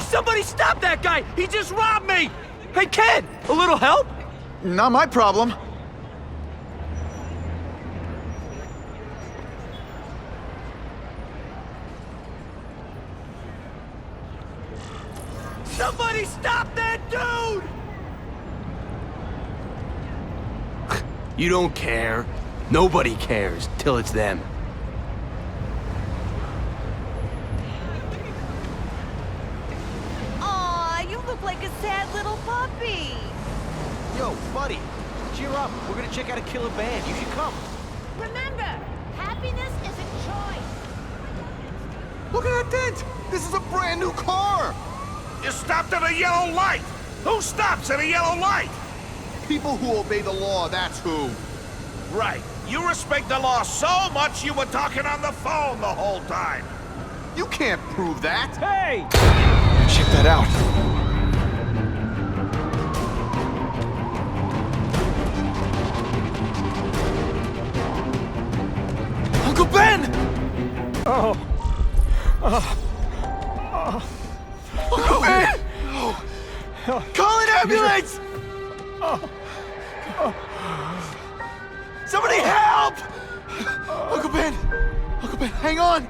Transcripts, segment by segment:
Somebody stop that guy! He just robbed me! Hey, kid! A little help? Not my problem. Somebody stop that dude! You don't care. Nobody cares till it's them. Aw, you look like a sad little puppy. Yo, buddy, cheer up. We're gonna check out a killer band. You should come. Remember, happiness is a choice. Look at that dent! This is a brand new car! You stopped at a yellow light! Who stops at a yellow light? People who obey the law, that's who. Right. You respect the law so much you were talking on the phone the whole time. You can't prove that. Hey! Check that out. Uncle Ben! Uncle Ben! Call an ambulance! Somebody help! Uncle Ben! Uncle Ben, hang on!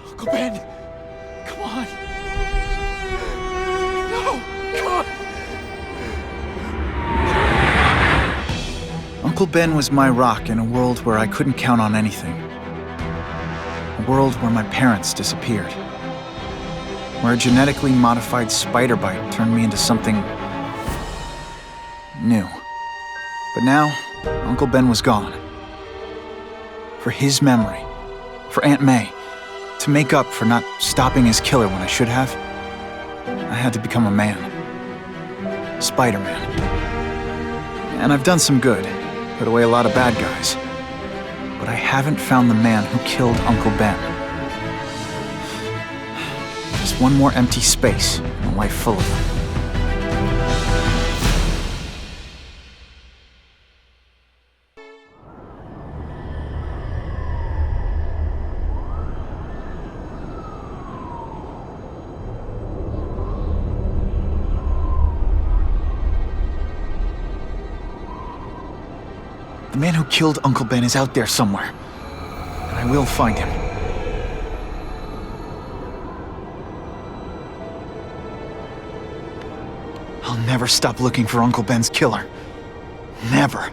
Uncle Ben! Come on! No! Come on! Uncle Ben was my rock in a world where I couldn't count on anything. A world where my parents disappeared. Where a genetically modified spider bite turned me into something new. But now, Uncle Ben was gone. For his memory, for Aunt May, to make up for not stopping his killer when I should have, I had to become a man. Spider-Man. And I've done some good, put away a lot of bad guys. But I haven't found the man who killed Uncle Ben. Just one more empty space in a life full of them. The man who killed Uncle Ben is out there somewhere, and I will find him. I'll never stop looking for Uncle Ben's killer. Never.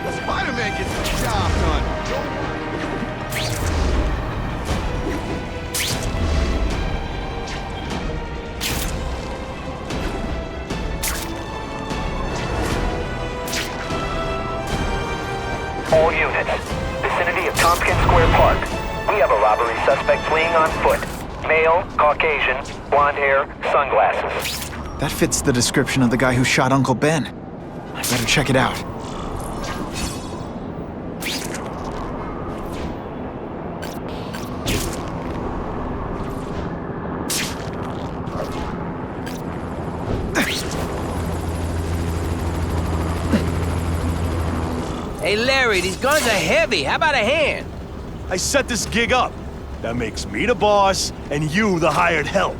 The Spider-Man gets the job done. All units, vicinity of Tompkins Square Park. We have a robbery suspect fleeing on foot. Male, Caucasian, blonde hair, sunglasses. That fits the description of the guy who shot Uncle Ben. I better check it out. Hey, Larry, these guns are heavy. How about a hand? I set this gig up. That makes me the boss and you the hired help.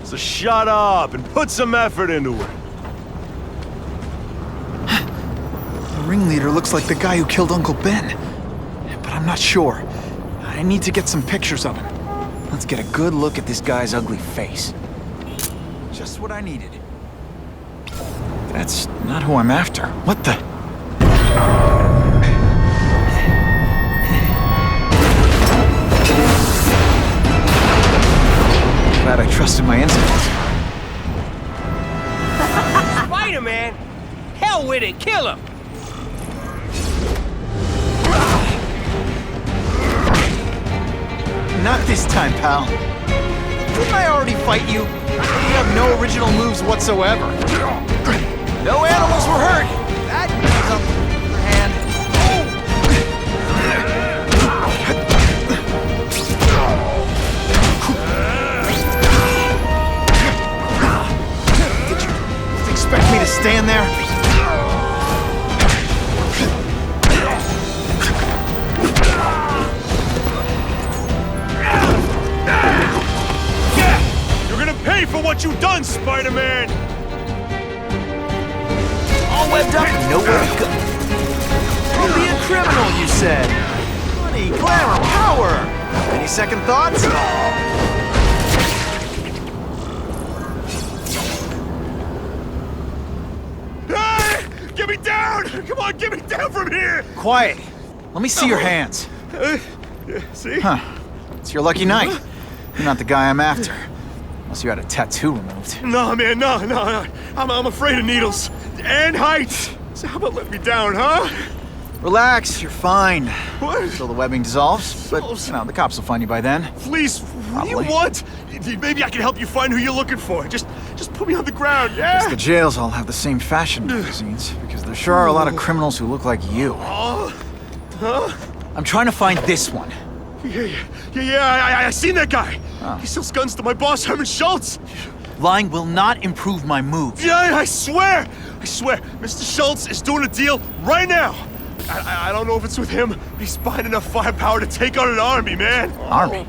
So shut up and put some effort into it. The ringleader looks like the guy who killed Uncle Ben. But I'm not sure. I need to get some pictures of him. Let's get a good look at this guy's ugly face. Just what I needed. That's not who I'm after. What the? Glad I trusted my instincts. Spider-Man? Hell with it, kill him! Not this time, pal. Didn't I already fight you? You have no original moves whatsoever. No animals were hurt. That is a hand. Did you expect me to stand there? nowhere to go. Don't be a criminal, you said. Money, glamour, power. Any second thoughts? Hey! Get me down! Come on, get me down from here! Quiet. Let me see your hands. See? Huh. It's your lucky night. You're not the guy I'm after. Unless you had a tattoo removed. No, man, no. I'm afraid of needles. And heights. So how about let me down, huh? Relax, you're fine. What? Until the webbing dissolves. But, you know, the cops will find you by then. Please, what do you Probably. want? Maybe I can help you find who you're looking for. Just put me on the ground, yeah? Guess the jails all have the same fashion magazines, because there sure are a lot of criminals who look like you. Huh? I'm trying to find this one. Yeah, I seen that guy. He sells guns to my boss, Herman Schultz. Lying will not improve my moves. Yeah, I swear. Mr. Schultz is doing a deal right now. I don't know if it's with him, but he's buying enough firepower to take on an army, man. Army?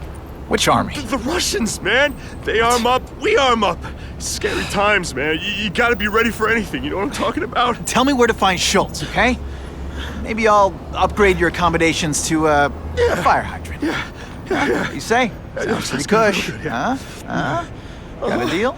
Which army? The Russians, man. They arm up, we arm up. Scary times, man. You gotta be ready for anything, you know what I'm talking about? Tell me where to find Schultz, okay? Maybe I'll upgrade your accommodations to a fire hydrant. Yeah. You say? Sounds pretty cush. Good, yeah. Huh? Got a deal?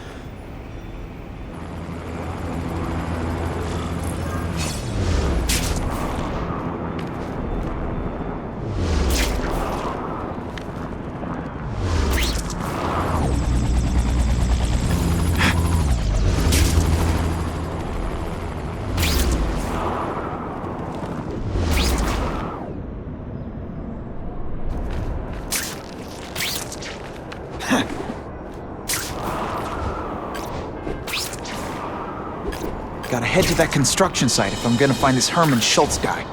Gotta head to that construction site if I'm gonna find this Herman Schultz guy.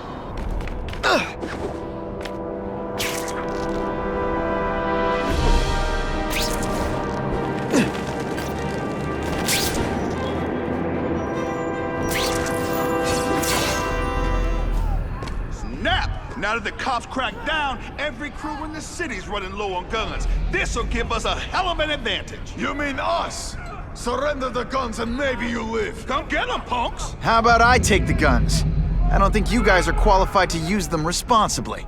Snap! Now that the cops cracked down, every crew in the city's running low on guns. This'll give us a hell of an advantage. You mean us? Surrender the guns and maybe you live. Come get them, punks! How about I take the guns? I don't think you guys are qualified to use them responsibly.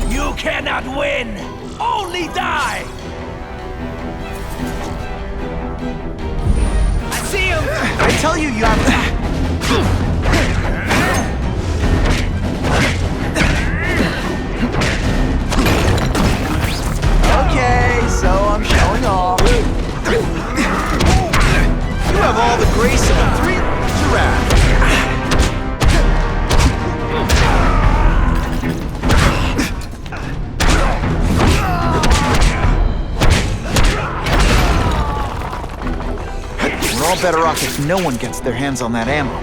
You cannot win! Only die! I see him! I tell you, you have... Okay, so I'm showing off. You have all the grace of a three-legged giraffe. We're all better off if no one gets their hands on that ammo.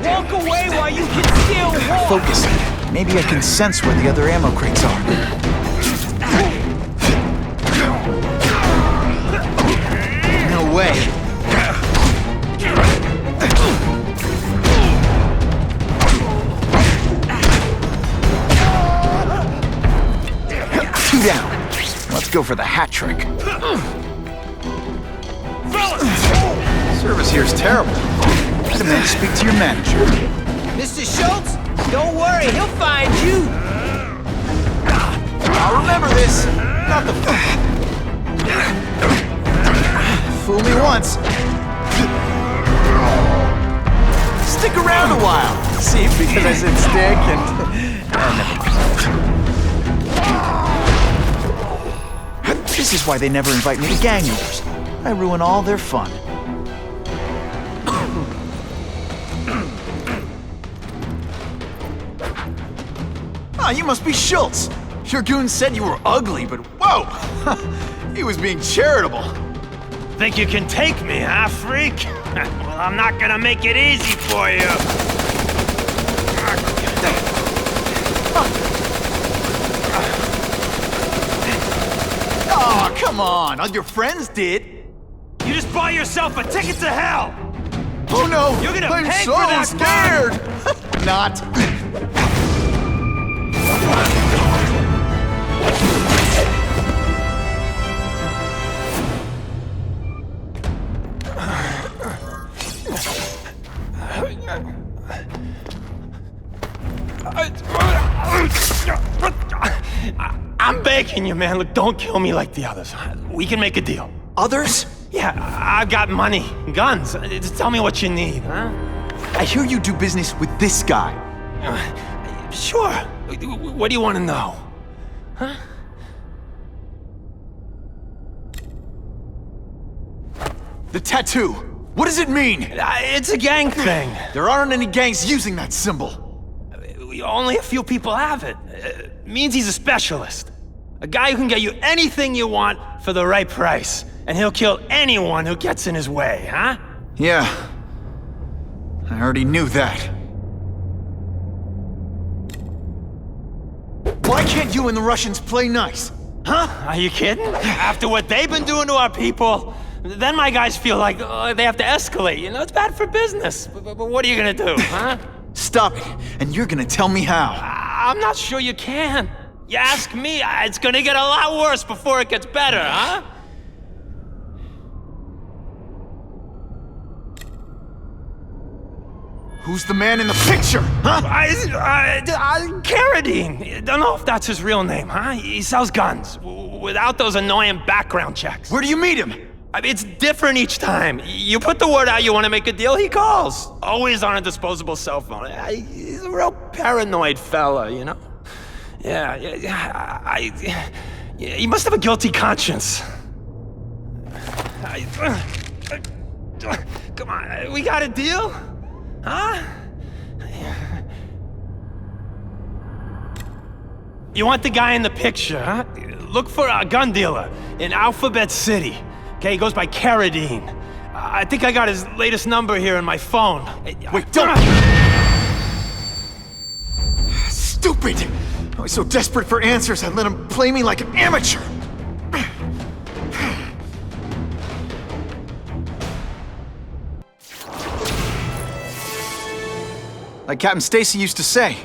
Walk away while you can still walk! Focus. Maybe I can sense where the other ammo crates are. No way. Two down. Let's go for the hat trick. Service here's terrible. I demand to speak to your manager. Mr. Schultz, don't worry, he'll find you! I'll remember this. Not the fool me once. Stick around a while. See, because I said stick and... This is why they never invite me to gang wars. I ruin all their fun. Ah, you must be Schultz. Your goon said you were ugly, but whoa! He was being charitable. Think you can take me, huh, freak? Well, I'm not gonna make it easy for you. Oh, come on. All your friends did. You just bought yourself a ticket to hell! Oh no! You're gonna I'm pay so for that scared! Not. begging you, man. Look, don't kill me like the others. We can make a deal. Others? Yeah, I've got money, guns. Just tell me what you need, huh? I hear you do business with this guy. Sure. What do you want to know? Huh? The tattoo. What does it mean? It's a gang thing. There aren't any gangs using that symbol. Only a few people have it. Means he's a specialist. A guy who can get you anything you want for the right price. And he'll kill anyone who gets in his way, huh? Yeah. I already knew that. Why can't you and the Russians play nice? Huh? Are you kidding? After what they've been doing to our people, then my guys feel like they have to escalate. You know, it's bad for business. But what are you gonna do, huh? Stop it, and you're gonna tell me how. I'm not sure you can. You ask me, it's gonna get a lot worse before it gets better, huh? Who's the man in the picture, huh? Carradine. Don't know if that's his real name, huh? He sells guns, without those annoying background checks. Where do you meet him? I mean, it's different each time. You put the word out you want to make a deal, he calls. Always on a disposable cell phone. He's a real paranoid fella, you know? Yeah, he must have a guilty conscience. Come on, we got a deal? Huh? You want the guy in the picture, huh? Look for a gun dealer in Alphabet City. Okay, he goes by Carradine. I think I got his latest number here in my phone. Wait, don't! Stupid! I was so desperate for answers, I let him play me like an amateur! Like Captain Stacy used to say,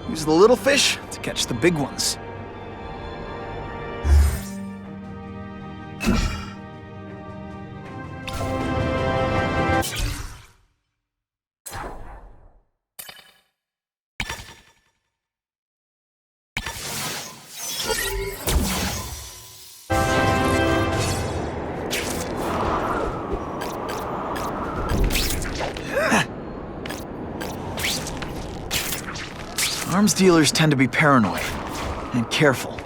use the little fish to catch the big ones. Arms dealers tend to be paranoid and careful.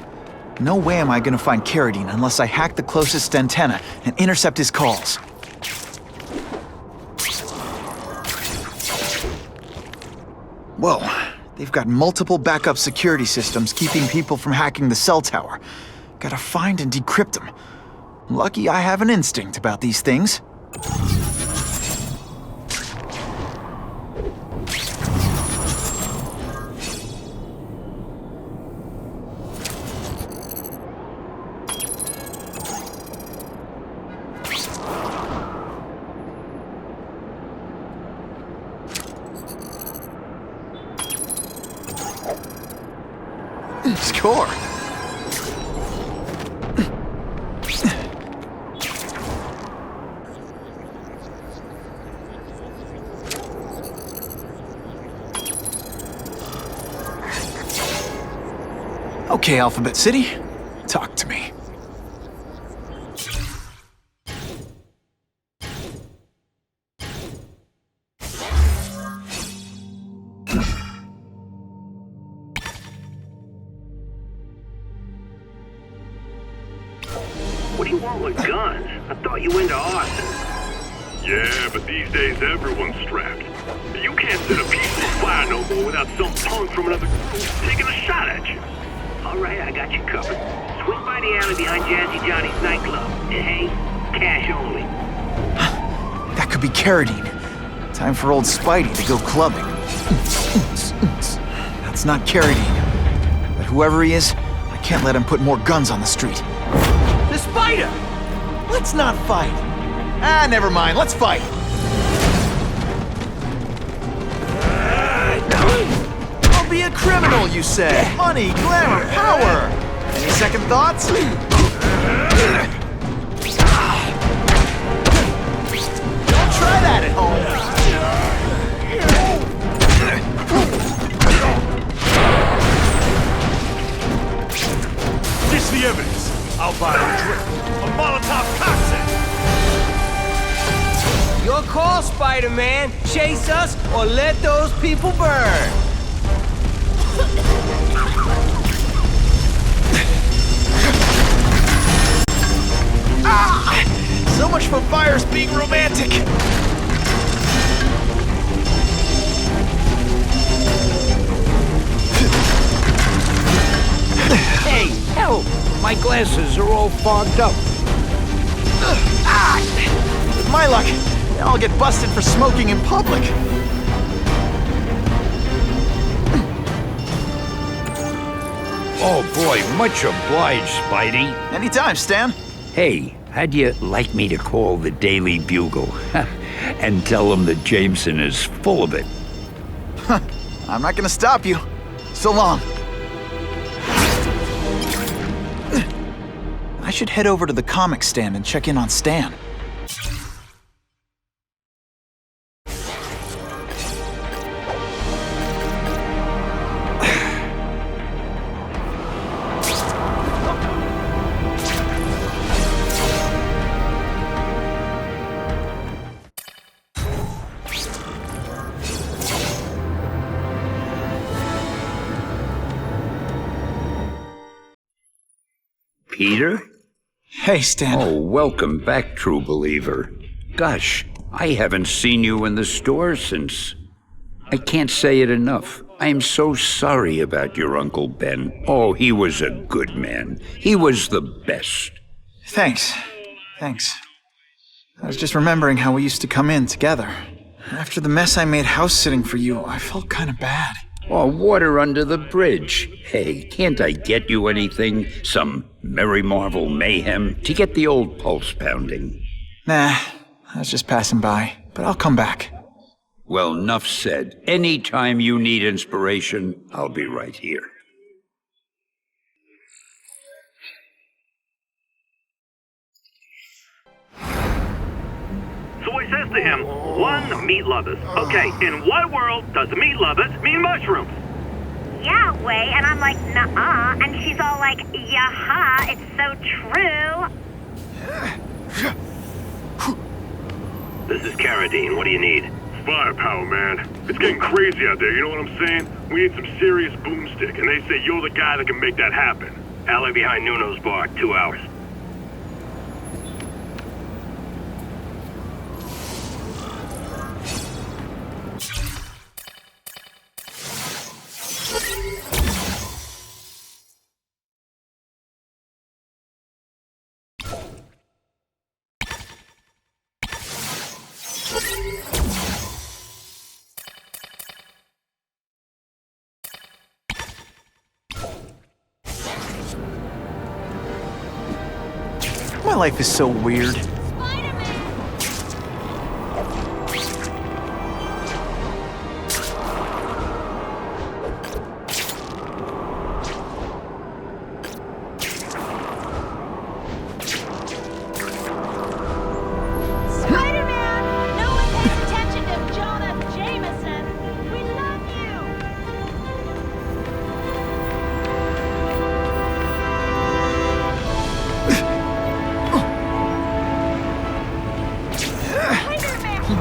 No way am I gonna find Carradine unless I hack the closest antenna and intercept his calls. Whoa, they've got multiple backup security systems keeping people from hacking the cell tower. Gotta find and decrypt them. Lucky I have an instinct about these things. Score! Okay, Alphabet City, talk to me. What do you want with guns? I thought you into arson. Yeah, but these days everyone's strapped. You can't set a peaceful fire no more without some punk from another group taking a shot at you. All right, I got you covered. Swing by the alley behind Jazzy Johnny's nightclub. And hey, cash only. That could be Carradine. Time for old Spidey to go clubbing. That's not Carradine. But whoever he is, I can't let him put more guns on the street. The spider! Let's not fight. Ah, never mind, let's fight. I'll be a criminal, you said. Money, glamour, power. Any second thoughts? Don't try that at home. This the Your call, Spider-Man. Chase us or let those people burn. So much for fires being romantic! Hey, help! My glasses are all fogged up. With my luck, I'll get busted for smoking in public. Oh boy, much obliged, Spidey. Anytime, Stan. Hey, how'd you like me to call the Daily Bugle and tell them that Jameson is full of it? I'm not gonna stop you. So long. I should head over to the comic stand and check in on Stan. Peter? Hey, Stan. Oh, welcome back, true believer. Gosh, I haven't seen you in the store since... I can't say it enough. I am so sorry about your Uncle Ben. Oh, he was a good man. He was the best. Thanks. Thanks. I was just remembering how we used to come in together. After the mess I made house-sitting for you, I felt kind of bad. Oh, water under the bridge. Hey, can't I get you anything? Some Merry Marvel mayhem to get the old pulse pounding? Nah, I was just passing by, but I'll come back. Well, enough said. Anytime you need inspiration, I'll be right here. So he says to him, one, meat lovers. Okay, in what world does meat lovers mean mushrooms? Yeah, way, and I'm like, nuh-uh, and she's all like, yaha, it's so true. This is Carradine, what do you need? Firepower, man. It's getting crazy out there, you know what I'm saying? We need some serious boomstick, and they say you're the guy that can make that happen. Alley behind Nuno's bar, 2 hours. My life is so weird.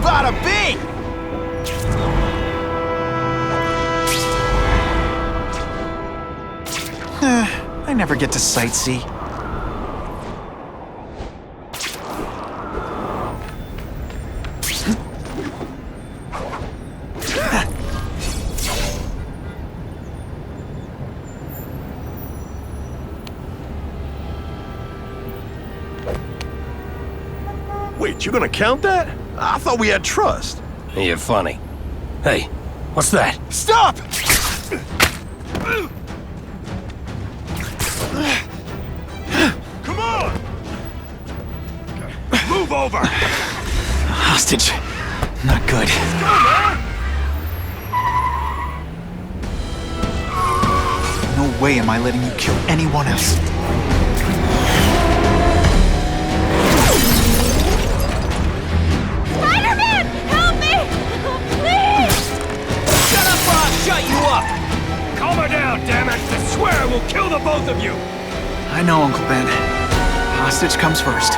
Bada bing! I never get to sightsee. Wait, you gonna count that? I thought we had trust. You're funny. Hey, what's that? Stop! Come on! Move over! Hostage. Not good. Let's go, man! No way am I letting you kill anyone else. Spider-Man! Help me! Please! Shut up or I'll shut you up! Calm her down, damn it! I swear I will kill the both of you! I know, Uncle Ben. Hostage comes first.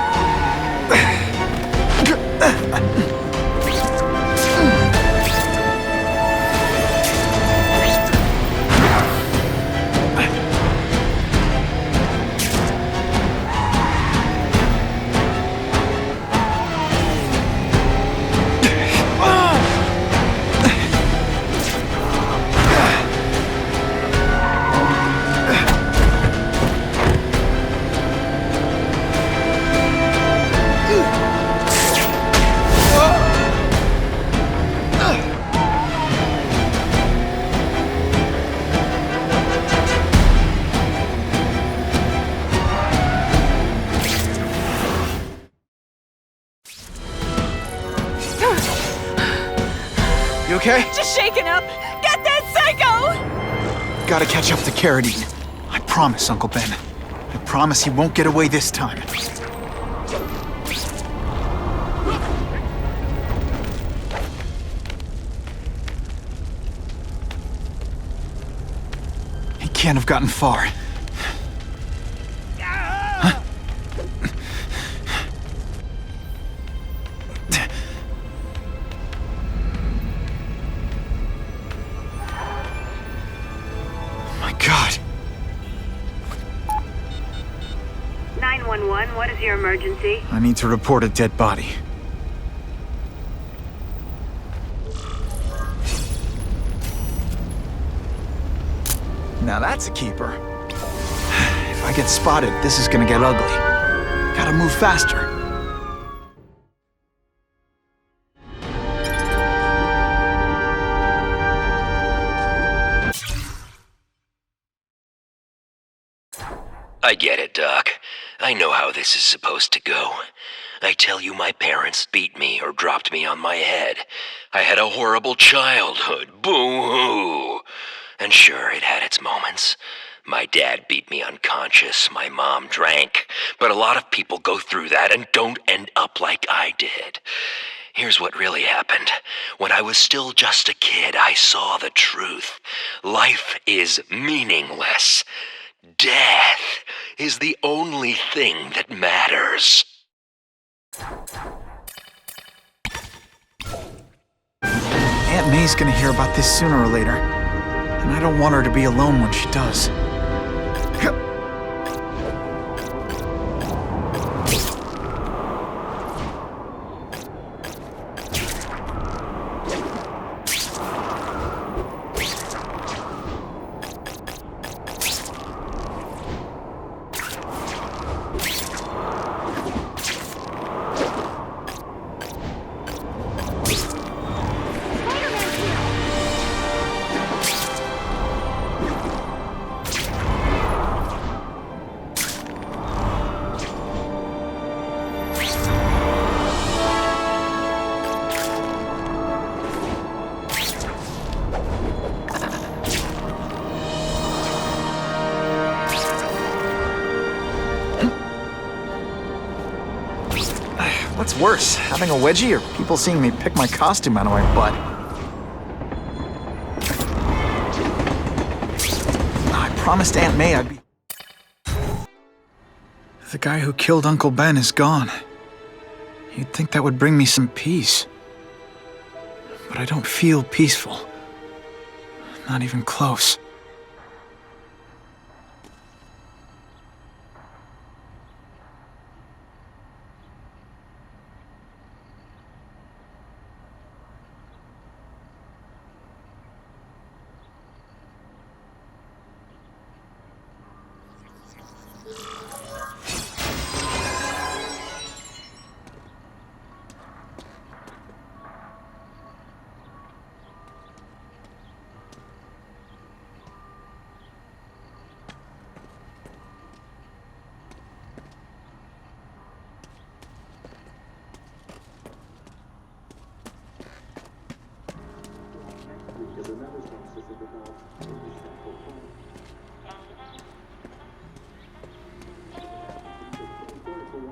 okay? Just shaken up. Get that psycho! Gotta catch up to Carradine. I promise, Uncle Ben. I promise he won't get away this time. He can't have gotten far. Huh? My God. 911, what is your emergency? I need to report a dead body. Now that's a keeper. If I get spotted, this is gonna get ugly. Gotta move faster. I get it, Doc. I know how this is supposed to go. I tell you, my parents beat me or dropped me on my head. I had a horrible childhood. Boo-hoo! And sure, it had its moments. My dad beat me unconscious, my mom drank. But a lot of people go through that and don't end up like I did. Here's what really happened. When I was still just a kid, I saw the truth. Life is meaningless. Death is the only thing that matters. Aunt May's gonna hear about this sooner or later. And I don't want her to be alone when she does. What's worse, having a wedgie or people seeing me pick my costume out of my butt? I promised Aunt May I'd be... The guy who killed Uncle Ben is gone. You'd think that would bring me some peace. But I don't feel peaceful. Not even close.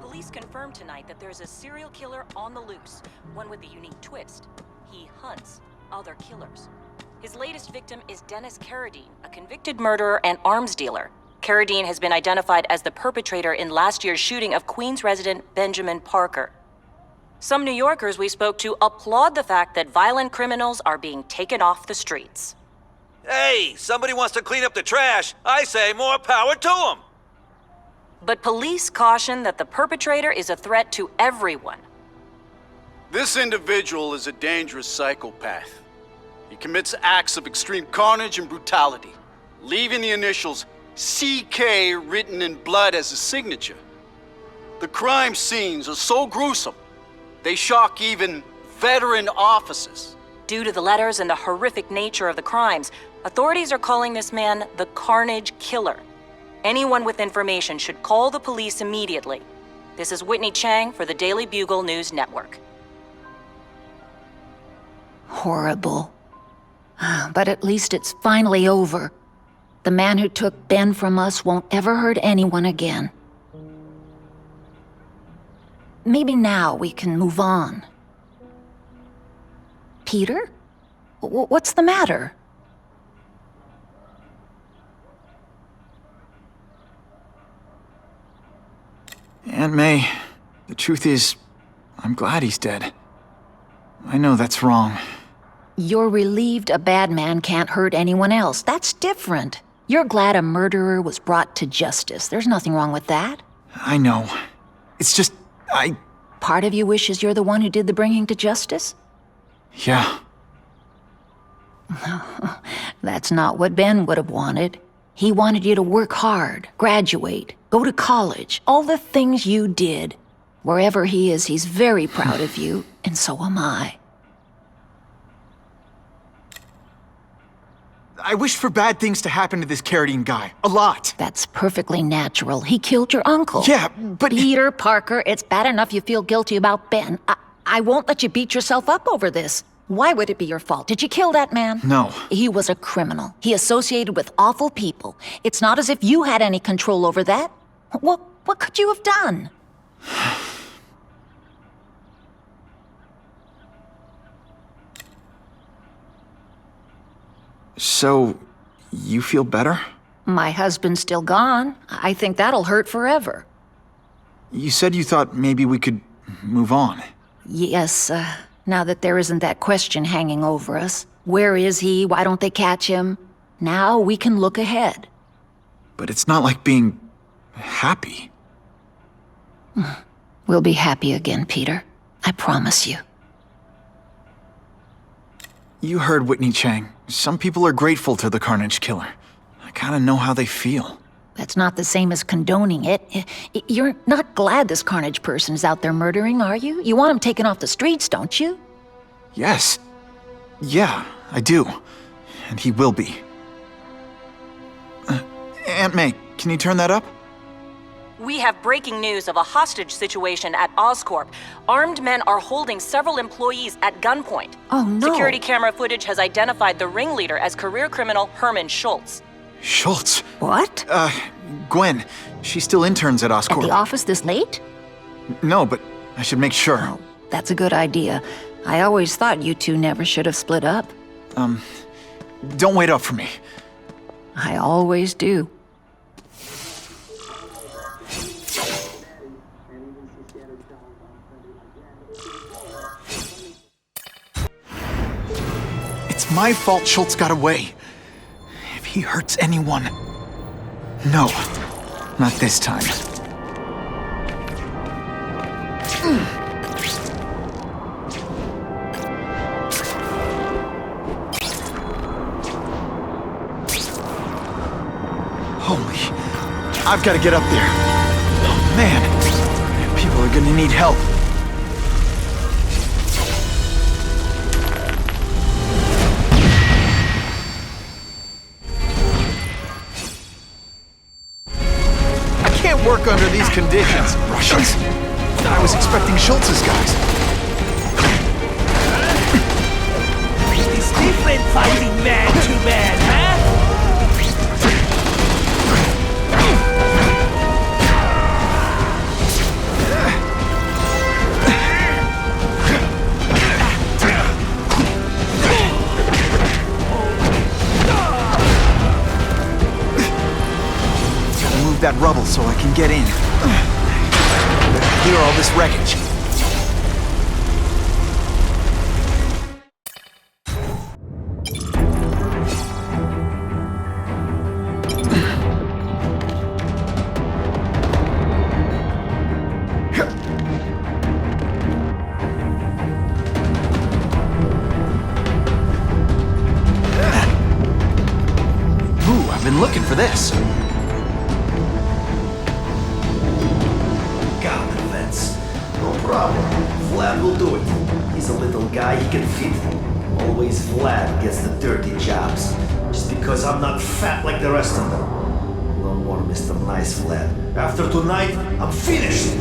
Police confirmed tonight that there's a serial killer on the loose, one with a unique twist. He hunts other killers. His latest victim is Dennis Carradine, a convicted murderer and arms dealer. Carradine has been identified as the perpetrator in last year's shooting of Queens resident Benjamin Parker. Some New Yorkers we spoke to applaud the fact that violent criminals are being taken off the streets. Hey, somebody wants to clean up the trash. I say more power to them. But police caution that the perpetrator is a threat to everyone. This individual is a dangerous psychopath. He commits acts of extreme carnage and brutality, leaving the initials CK written in blood as a signature. The crime scenes are so gruesome, they shock even veteran officers. Due to the letters and the horrific nature of the crimes, authorities are calling this man the Carnage Killer. Anyone with information should call the police immediately. This is Whitney Chang for the Daily Bugle News Network. Horrible. But at least it's finally over. The man who took Ben from us won't ever hurt anyone again. Maybe now we can move on. Peter? What's the matter? Aunt May, the truth is, I'm glad he's dead. I know that's wrong. You're relieved a bad man can't hurt anyone else. That's different. You're glad a murderer was brought to justice. There's nothing wrong with that. I know. It's just, Part of you wishes you're the one who did the bringing to justice? Yeah. That's not what Ben would have wanted. He wanted you to work hard, graduate, go to college, all the things you did. Wherever he is, he's very proud of you, and so am I. I wish for bad things to happen to this Carradine guy. A lot. That's perfectly natural. He killed your uncle. Yeah, but... Peter Parker, it's bad enough you feel guilty about Ben. I won't let you beat yourself up over this. Why would it be your fault? Did you kill that man? No. He was a criminal. He associated with awful people. It's not as if you had any control over that. What could you have done? So, you feel better? My husband's still gone. I think that'll hurt forever. You said you thought maybe we could move on. Yes, now that there isn't that question hanging over us. Where is he? Why don't they catch him? Now we can look ahead. But it's not like being happy. We'll be happy again, Peter. I promise you. You heard Whitney Chang. Some people are grateful to the Carnage Killer. I kinda know how they feel. That's not the same as condoning it. You're not glad this Carnage person is out there murdering, are you? You want him taken off the streets, don't you? Yes. Yeah, I do. And he will be. Aunt May, can you turn that up? We have breaking news of a hostage situation at Oscorp. Armed men are holding several employees at gunpoint. Oh, no. Security camera footage has identified the ringleader as career criminal Herman Schultz. Schultz? What? Gwen. She still interns at Oscorp. At the office this late? No, but I should make sure. Oh, that's a good idea. I always thought you two never should have split up. Don't wait up for me. I always do. It's my fault Schultz got away. If he hurts anyone... No, not this time. Holy... I've got to get up there. Oh, man. People are gonna need help. Work under these conditions. Russians? I was expecting Schultz's guys. It's different fighting man to man, huh? That rubble so I can get in. Better clear all this wreckage. Ooh, I've been looking for this. Vlad will do it. He's a little guy, he can fit. Always Vlad gets the dirty jobs. Just because I'm not fat like the rest of them. No more Mr. Nice Vlad. After tonight, I'm finished!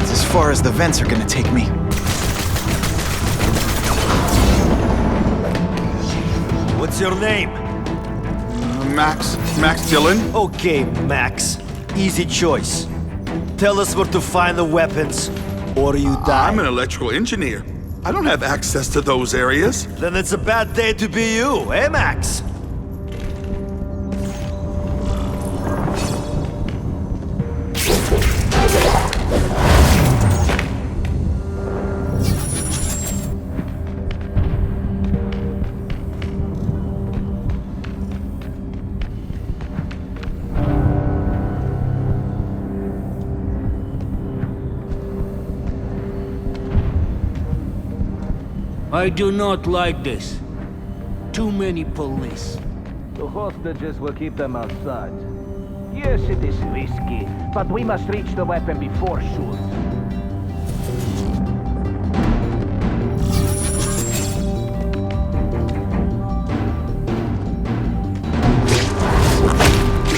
As far as the vents are gonna take me. What's your name? Max Dillon. Okay, Max. Easy choice. Tell us where to find the weapons, or you die. I'm an electrical engineer. I don't have access to those areas. Then it's a bad day to be you, eh, Max? I do not like this. Too many police. The hostages will keep them outside. Yes, it is risky, but we must reach the weapon before Schultz.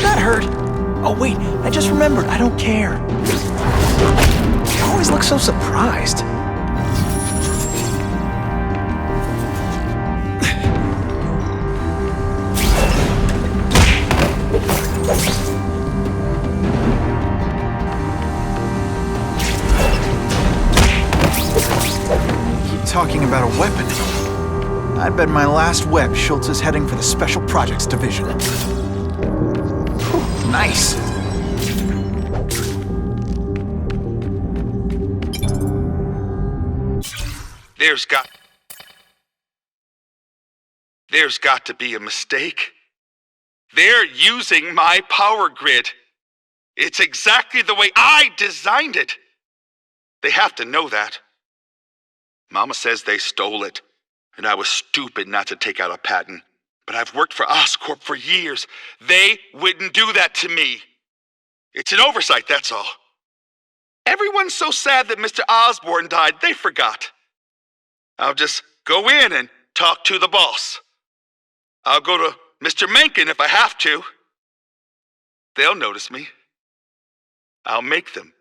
That hurt. Oh wait, I just remembered, I don't care. You always look so surprised. Talking about a weapon. I bet my last web Schultz is heading for the Special Projects Division. Whew, nice. There's got to be a mistake. They're using my power grid. It's exactly the way I designed it. They have to know that. Mama says they stole it, and I was stupid not to take out a patent. But I've worked for Oscorp for years. They wouldn't do that to me. It's an oversight, that's all. Everyone's so sad that Mr. Osborn died, they forgot. I'll just go in and talk to the boss. I'll go to Mr. Mencken if I have to. They'll notice me. I'll make them.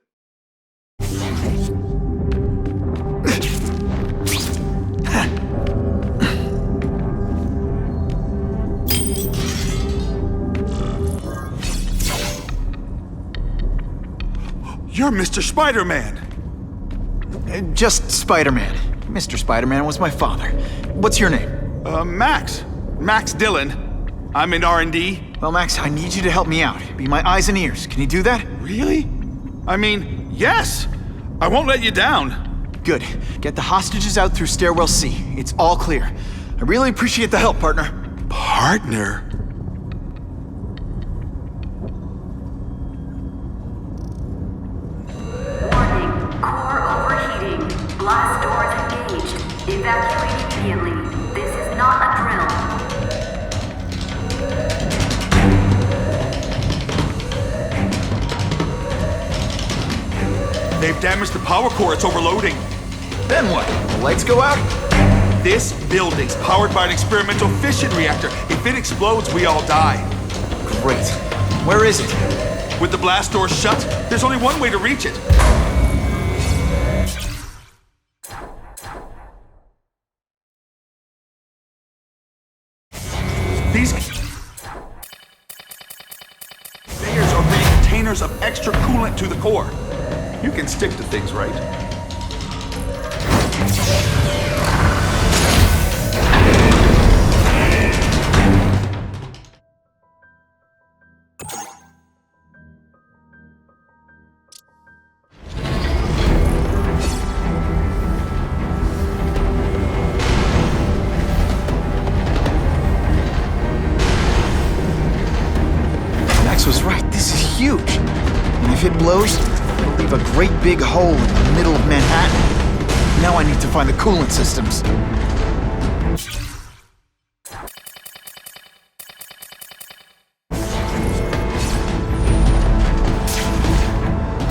You're Mr. Spider-Man! Just Spider-Man. Mr. Spider-Man was my father. What's your name? Max. Max Dillon. I'm in R&D. Well, Max, I need you to help me out. Be my eyes and ears. Can you do that? Really? I mean, yes! I won't let you down. Good. Get the hostages out through Stairwell C. It's all clear. I really appreciate the help, partner. Partner? Core overheating. Blast doors engaged. Evacuate immediately. This is not a drill. They've damaged the power core. It's overloading. Then what? The lights go out? This building's powered by an experimental fission reactor. If it explodes, we all die. Great. Where is it? With the blast doors shut, there's only one way to reach it. These conveyors are bringing containers of extra coolant to the core. You can stick to things, right? Max was right. This is huge. And if it blows, it'll leave a great big hole in the middle of Manhattan. Now I need to find the coolant systems.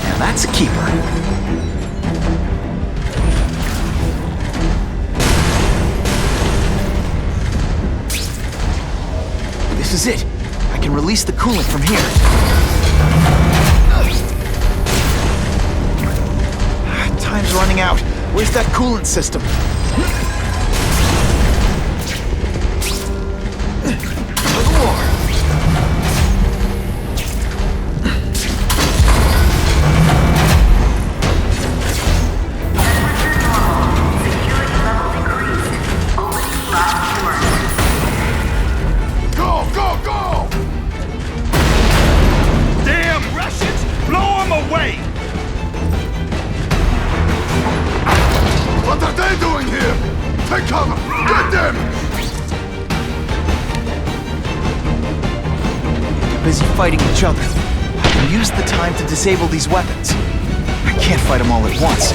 Now that's a keeper. This is it. I can release the coolant from here. Time's running out. Where's that coolant system? Fighting each other. I can use the time to disable these weapons. I can't fight them all at once. I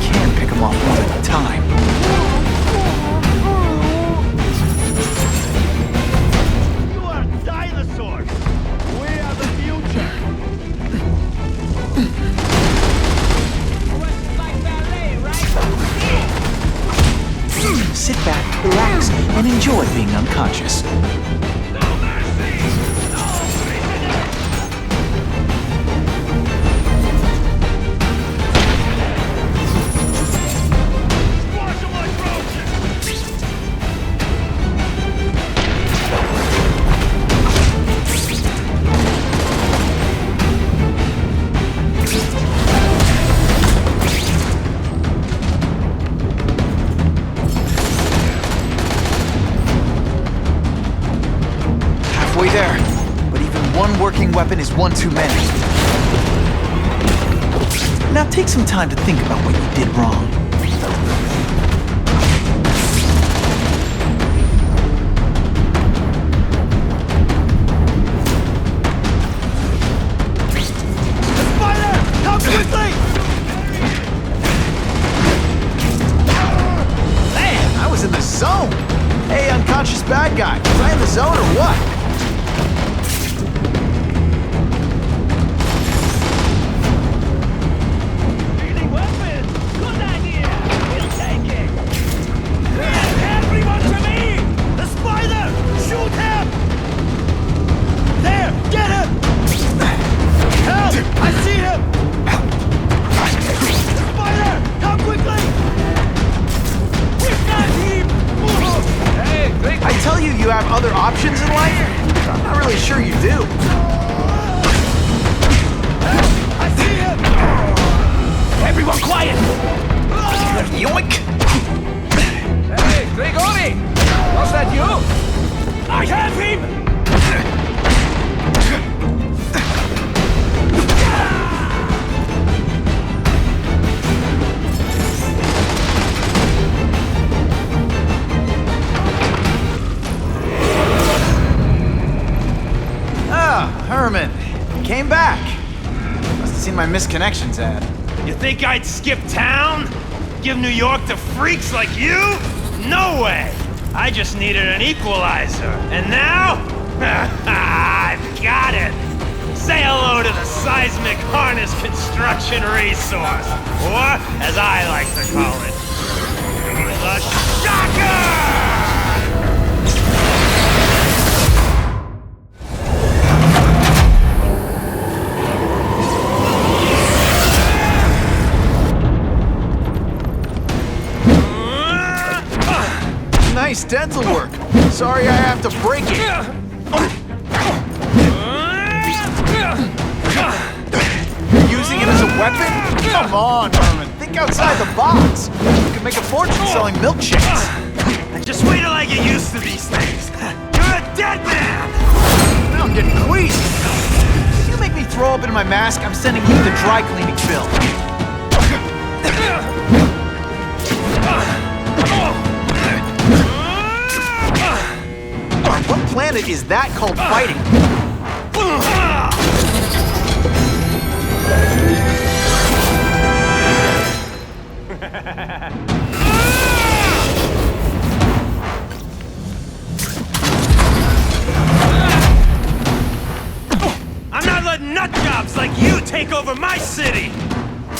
can pick them off one at a time. You are dinosaurs! We are the future! Sit back, relax, and enjoy being unconscious. Weapon is one too many. Now take some time to think about what you did wrong. Spider! Come quickly! Man, I was in the zone! Hey, unconscious bad guy, was I in the zone or what? You have other options in life? I'm not really sure you do. I see him! Everyone quiet! Yoink! Hey, Grigori! Was that you? I have him! Herman, came back. Must have seen my missed connections ad. You think I'd skip town? Give New York to freaks like you? No way! I just needed an equalizer. And now? I've got it! Say hello to the seismic harness construction resource. Or, as I like to call it, the shocker! Nice dental work. Sorry I have to break it. You're using it as a weapon? Come on, Herman. Think outside the box. You can make a fortune selling milkshakes. Just wait till I get used to these things. You're a dead man! Now I'm getting queasy. If you make me throw up in my mask, I'm sending you the dry cleaning bill. What planet is that called fighting?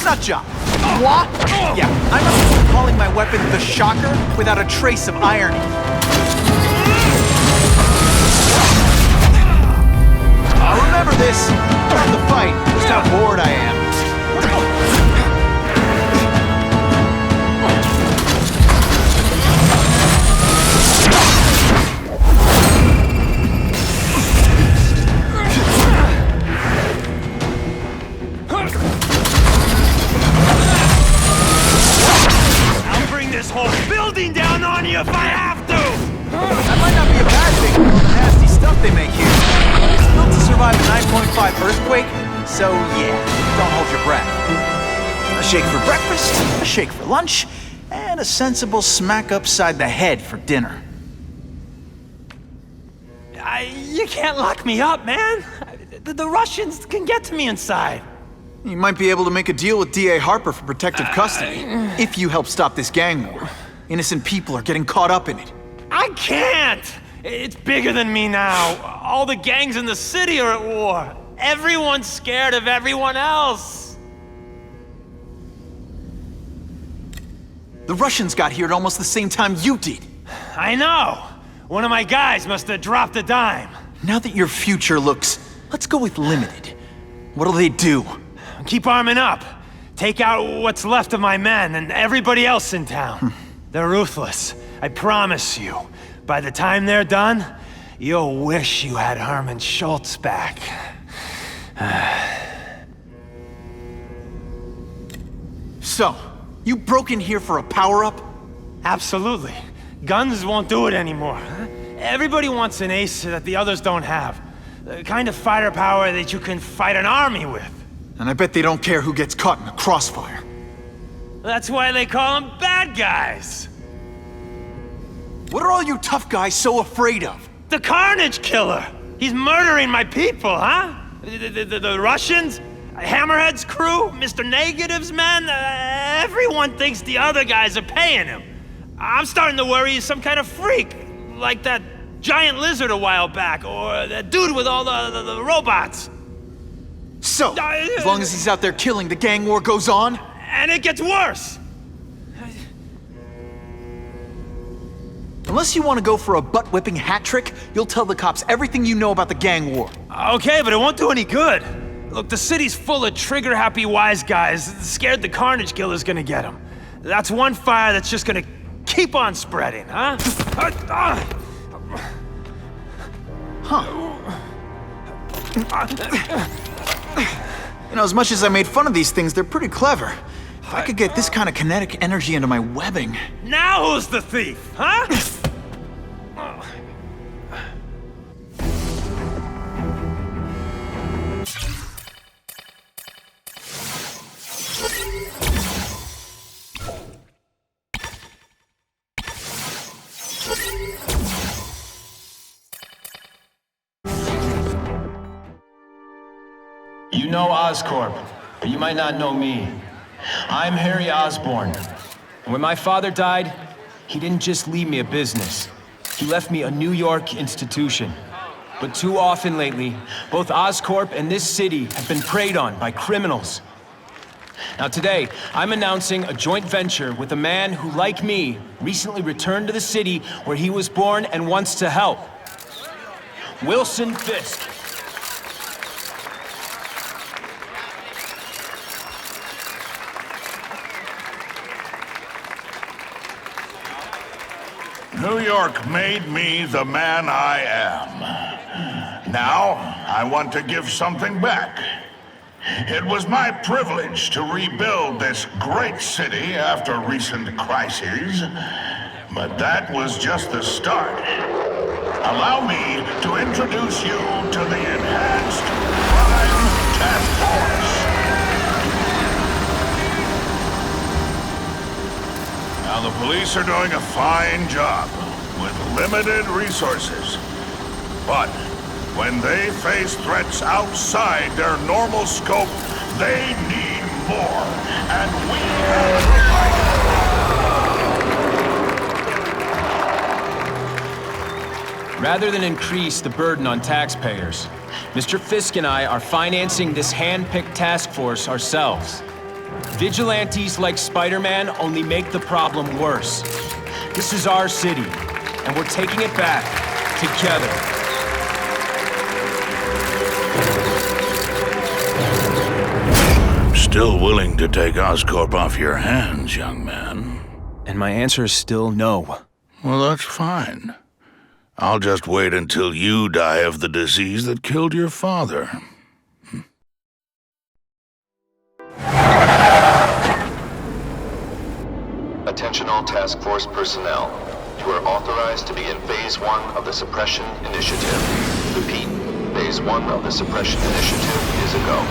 nut job. What? Yeah, I must have been calling my weapon the Shocker without a trace of irony. I'll remember this. Not the fight, just how bored I am. I'll bring this whole building down on you if I have to! That might not be a bad thing with all the nasty stuff they make here. It's built to survive a 9.5 earthquake, so yeah, don't hold your breath. A shake for breakfast, a shake for lunch, and a sensible smack upside the head for dinner. You can't lock me up, man. The Russians can get to me inside. You might be able to make a deal with D.A. Harper for protective custody, if you help stop this gang war. Innocent people are getting caught up in it. I can't! It's bigger than me now. All the gangs in the city are at war. Everyone's scared of everyone else. The Russians got here at almost the same time you did. I know. One of my guys must have dropped a dime. Now that your future looks, let's go with limited. What'll they do? Keep arming up. Take out what's left of my men and everybody else in town. They're ruthless. I promise you. By the time they're done, you'll wish you had Herman Schultz back. So, you broke in here for a power-up? Absolutely. Guns won't do it anymore. Everybody wants an ace that the others don't have. The kind of fighter power that you can fight an army with. And I bet they don't care who gets caught in the crossfire. That's why they call them bad guys. What are all you tough guys so afraid of? The Carnage Killer! He's murdering my people, huh? The Russians? Hammerhead's crew? Mr. Negative's men? Everyone thinks the other guys are paying him. I'm starting to worry he's some kind of freak, like that giant lizard a while back, or that dude with all the robots. So, as long as he's out there killing, the gang war goes on? And it gets worse! Unless you want to go for a butt-whipping hat trick, you'll tell the cops everything you know about the gang war. Okay, but it won't do any good. Look, the city's full of trigger-happy wise guys scared the Carnage Killer's gonna get them. That's one fire that's just gonna keep on spreading, huh? You know, as much as I made fun of these things, they're pretty clever. If I could get this kind of kinetic energy into my webbing... Now who's the thief, huh? You know Oscorp, but you might not know me. I'm Harry Osborn. And when my father died, he didn't just leave me a business. He left me a New York institution. But too often lately, both Oscorp and this city have been preyed on by criminals. Now today, I'm announcing a joint venture with a man who, like me, recently returned to the city where he was born and wants to help. Wilson Fisk. New York made me the man I am. Now, I want to give something back. It was my privilege to rebuild this great city after recent crises, but that was just the start. Allow me to introduce you to the Enhanced Crime Task Force. Now, the police are doing a fine job with limited resources. But when they face threats outside their normal scope, they need more. And we have Rather than increase the burden on taxpayers, Mr. Fisk and I are financing this hand-picked task force ourselves. Vigilantes like Spider-Man only make the problem worse. This is our city, and we're taking it back, together. I'm still willing to take Oscorp off your hands, young man. And my answer is still no. Well, that's fine. I'll just wait until you die of the disease that killed your father. Attention all task force personnel. You are authorized to begin Phase 1 of the Suppression Initiative. Repeat, Phase 1 of the Suppression Initiative is a go.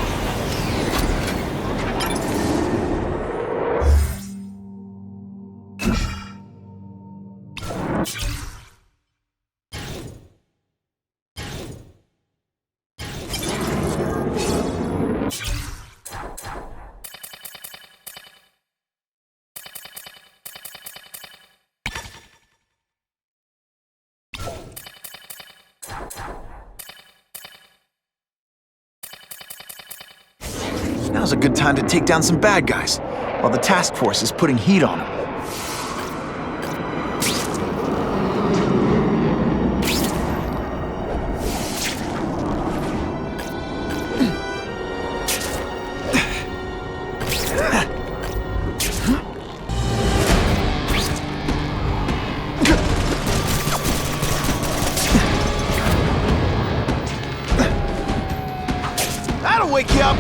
Now's a good time to take down some bad guys, while the task force is putting heat on them. That'll wake you up!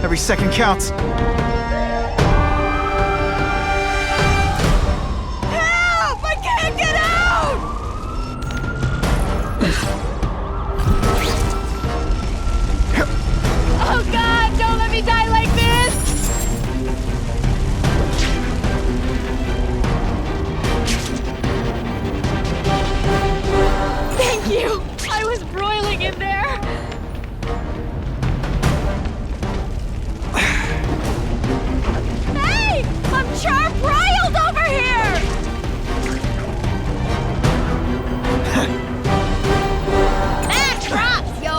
Every second counts. Help! I can't get out! Oh God, don't let me die like this! Thank you! I was broiling in there! I'm char-briled over here! That drops, yo!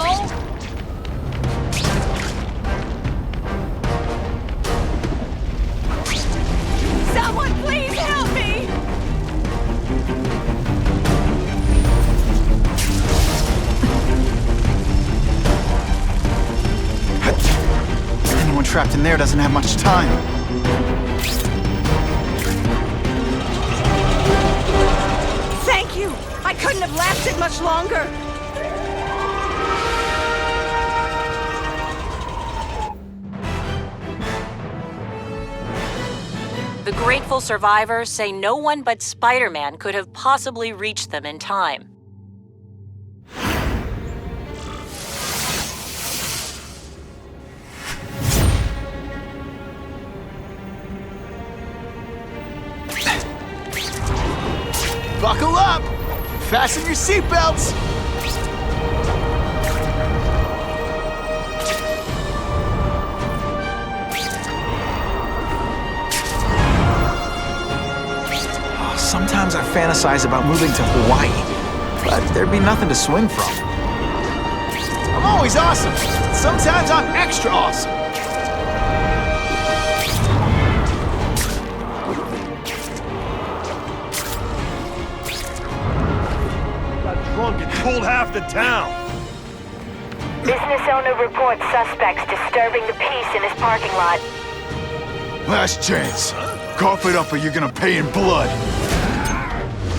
Someone please help me! Anyone trapped in there doesn't have much time. Thank you! I couldn't have lasted much longer! The grateful survivors say no one but Spider-Man could have possibly reached them in time. Buckle up! Fasten your seatbelts! Oh, sometimes I fantasize about moving to Hawaii, but there'd be nothing to swing from. I'm always awesome. Sometimes I'm extra awesome. Drunk and pulled half the town. Business owner reports suspects disturbing the peace in his parking lot. Last chance. Cough it up or you're gonna pay in blood.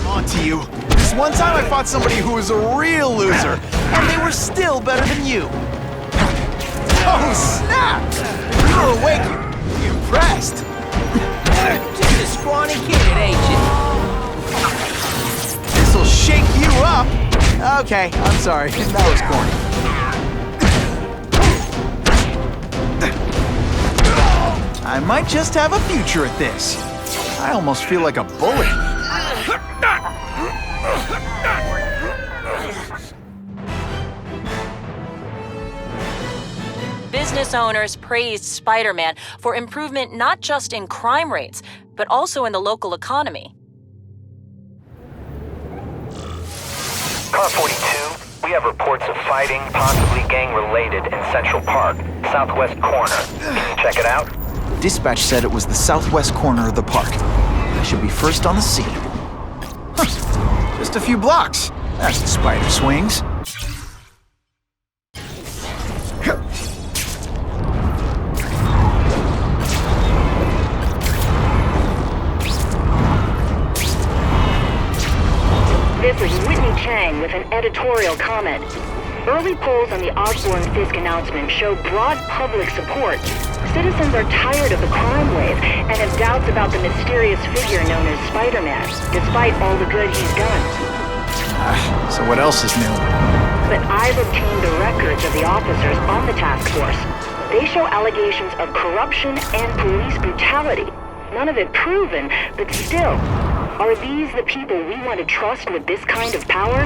On to you. This one time I fought somebody who was a real loser, and they were still better than you. Oh, snap! You were awake. Impressed. Just a scrawny kid, ain't you? This'll shake you up. Okay, I'm sorry. That was corny. I might just have a future at this. I almost feel like a bully. business owners praised Spider-Man for improvement not just in crime rates, but also in the local economy. Car 42, we have reports of fighting, possibly gang-related, in Central Park, southwest corner. Can you check it out? Dispatch said it was the southwest corner of the park. I should be first on the scene. Huh. Just a few blocks. That's the spider swings. This is Whitney Chang with an editorial comment. Early polls on the Osborn-Fisk announcement show broad public support. Citizens are tired of the crime wave and have doubts about the mysterious figure known as Spider-Man, despite all the good he's done. So what else is new? But I've obtained the records of the officers on the task force. They show allegations of corruption and police brutality. None of it proven, but still, are these the people we want to trust with this kind of power?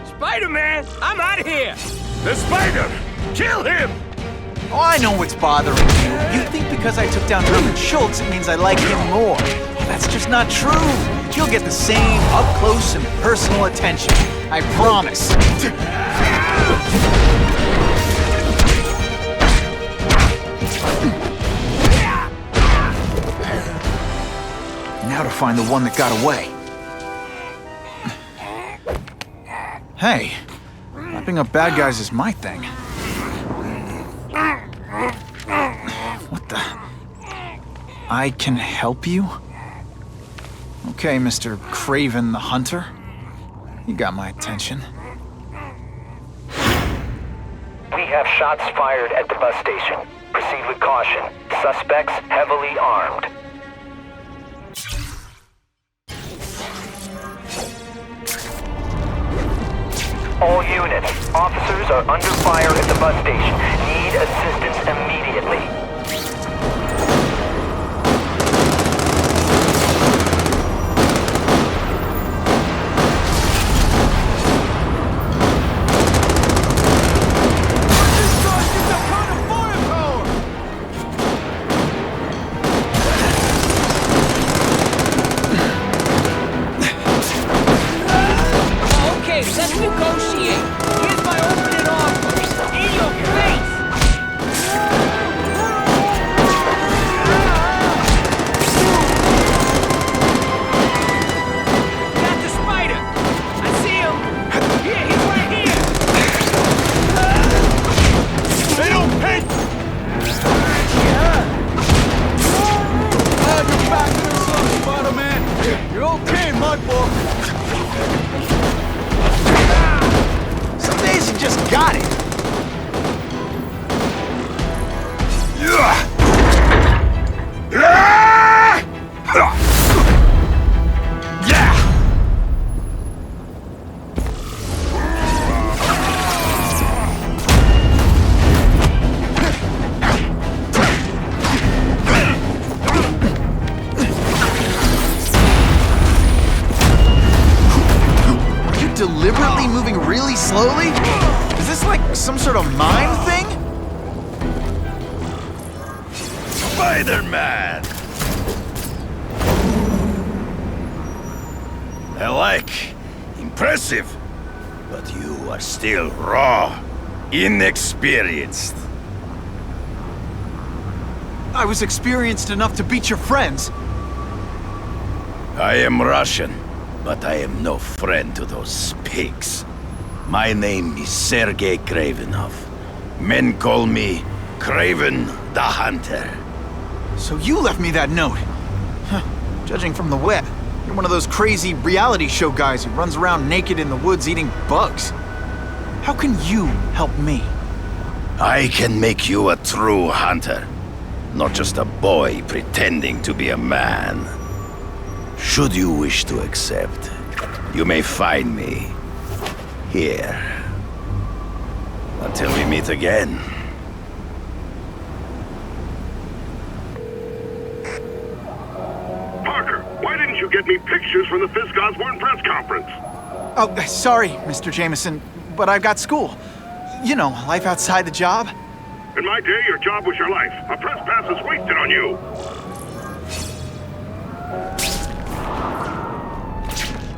Spider-Man, I'm out of here! The spider! Kill him! Oh, I know what's bothering you. You think because I took down Herman Schultz, it means I like him more. That's just not true. You'll get the same up-close and personal attention. I promise. Now to find the one that got away. Hey, lapping up bad guys is my thing. What the? I can help you? Okay, Mr. Kraven the Hunter. You got my attention. We have shots fired at the bus station. Proceed with caution. Suspects heavily armed. All units, officers are under fire at the bus station. Need assistance immediately. Let's negotiate. Here's my opening offer. In your face! Got the spider. I see him. Here, he's right here. They don't pay! You're back to the sun, Spider-Man. You're okay, mud boy. Some days you just got it. Deliberately moving really slowly? Is this like some sort of mime thing? Spider-Man! I like. Impressive. But you are still raw. Inexperienced. I was experienced enough to beat your friends. I am Russian. But I am no friend to those pigs. My name is Sergei Kravenov. Men call me Kraven the Hunter. So you left me that note. Huh. Judging from the web, you're one of those crazy reality show guys who runs around naked in the woods eating bugs. How can you help me? I can make you a true hunter. Not just a boy pretending to be a man. Should you wish to accept, you may find me here. Until we meet again. Parker, why didn't you get me pictures from the Fisk Osborn press conference. Oh, sorry, Mr. Jameson, but I've got school. You know, life outside the job. In my day, your job was your life. A press pass is wasted on you.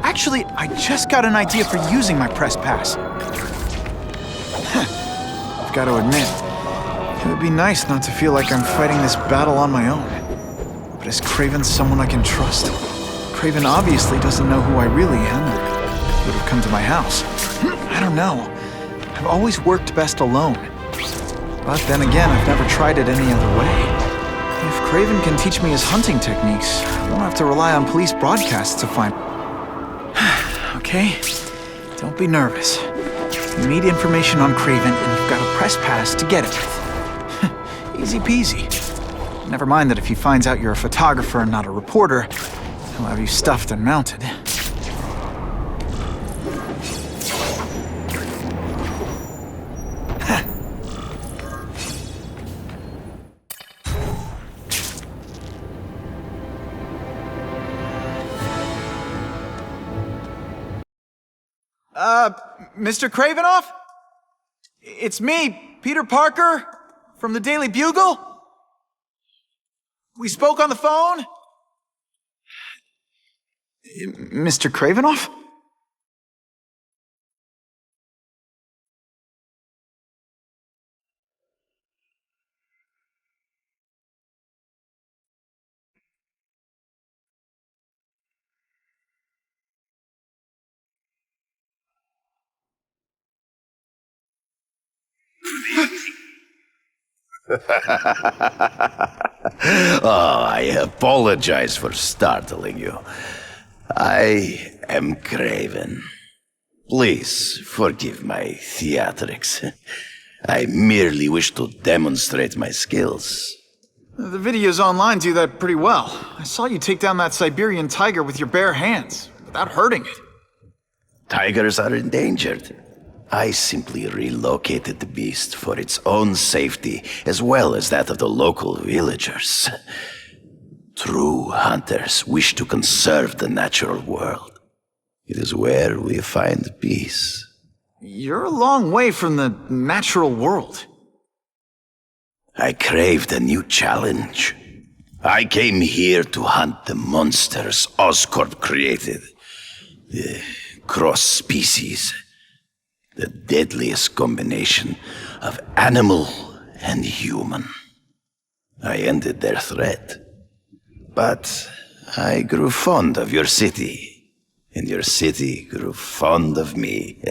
Actually, I just got an idea for using my press pass. I've got to admit, it would be nice not to feel like I'm fighting this battle on my own. But is Kraven someone I can trust? Kraven obviously doesn't know who I really am, or would have come to my house. I don't know. I've always worked best alone. But then again, I've never tried it any other way. If Kraven can teach me his hunting techniques, I won't have to rely on police broadcasts to find... Okay? Don't be nervous. You need information on Kraven, and you've got a press pass to get it with. Easy peasy. Never mind that if he finds out you're a photographer and not a reporter, he'll have you stuffed and mounted. Mr. Kravinoff? It's me, Peter Parker, from the Daily Bugle. We spoke on the phone? Mr. Kravinoff? Oh, I apologize for startling you. I am Kraven. Please forgive my theatrics. I merely wish to demonstrate my skills. The videos online do that pretty well. I saw you take down that Siberian tiger with your bare hands, without hurting it. Tigers are endangered. I simply relocated the beast for its own safety, as well as that of the local villagers. True hunters wish to conserve the natural world. It is where we find peace. You're a long way from the natural world. I craved a new challenge. I came here to hunt the monsters Oscorp created. The cross-species. The deadliest combination of animal and human. I ended their threat. But I grew fond of your city. And your city grew fond of me.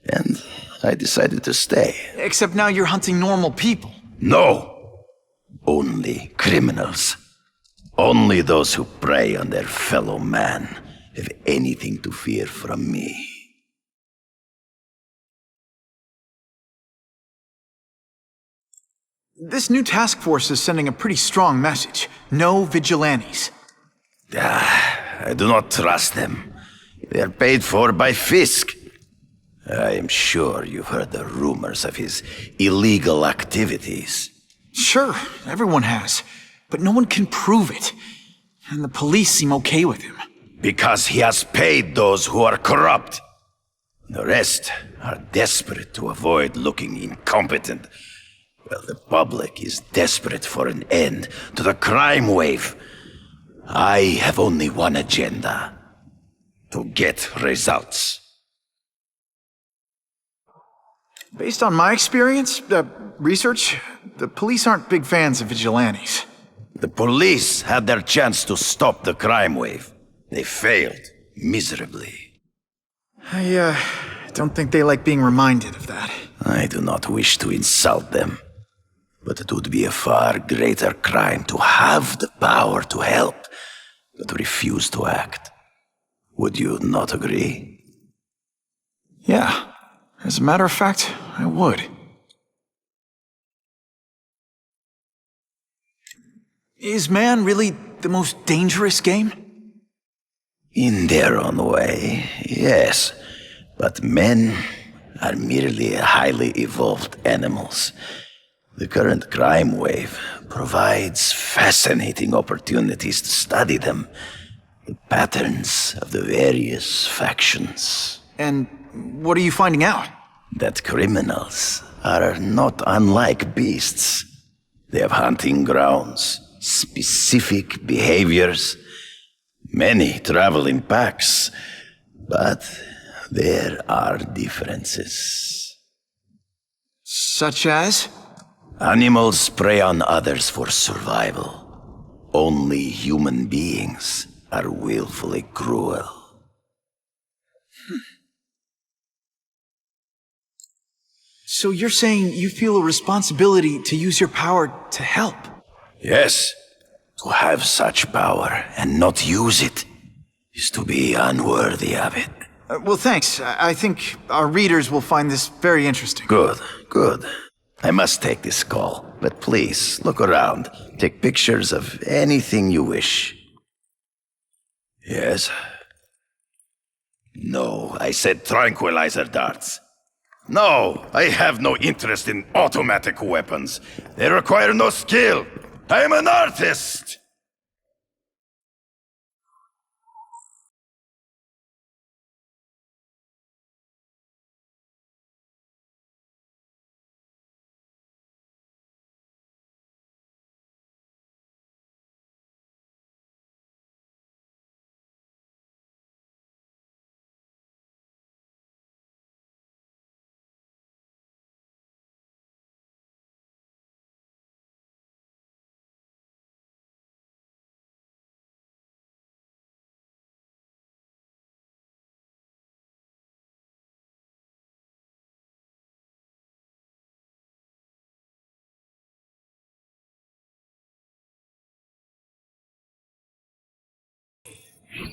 And I decided to stay. Except now you're hunting normal people. No! Only criminals. Only those who prey on their fellow man have anything to fear from me. This new task force is sending a pretty strong message. No vigilantes. I do not trust them. They are paid for by Fisk. I am sure you've heard the rumors of his illegal activities. Sure, everyone has. But no one can prove it. And the police seem okay with him. Because he has paid those who are corrupt. The rest are desperate to avoid looking incompetent. Well, the public is desperate for an end to the crime wave. I have only one agenda. To get results. Based on my experience, research, the police aren't big fans of vigilantes. The police had their chance to stop the crime wave. They failed miserably. I don't think they like being reminded of that. I do not wish to insult them. But it would be a far greater crime to have the power to help, but to refuse to act. Would you not agree? Yeah. As a matter of fact, I would. Is man really the most dangerous game? In their own way, yes. But men are merely highly evolved animals. The current crime wave provides fascinating opportunities to study them. the patterns of the various factions. And what are you finding out? That criminals are not unlike beasts. They have hunting grounds, specific behaviors. Many travel in packs, but there are differences. Such as? Animals prey on others for survival. Only human beings are willfully cruel. So you're saying you feel a responsibility to use your power to help? Yes. To have such power and not use it is to be unworthy of it. Well, thanks. I think our readers will find this very interesting. Good, good. I must take this call, but please, look around. Take pictures of anything you wish. Yes? No, I said tranquilizer darts. No, I have no interest in automatic weapons. They require no skill. I'm an artist!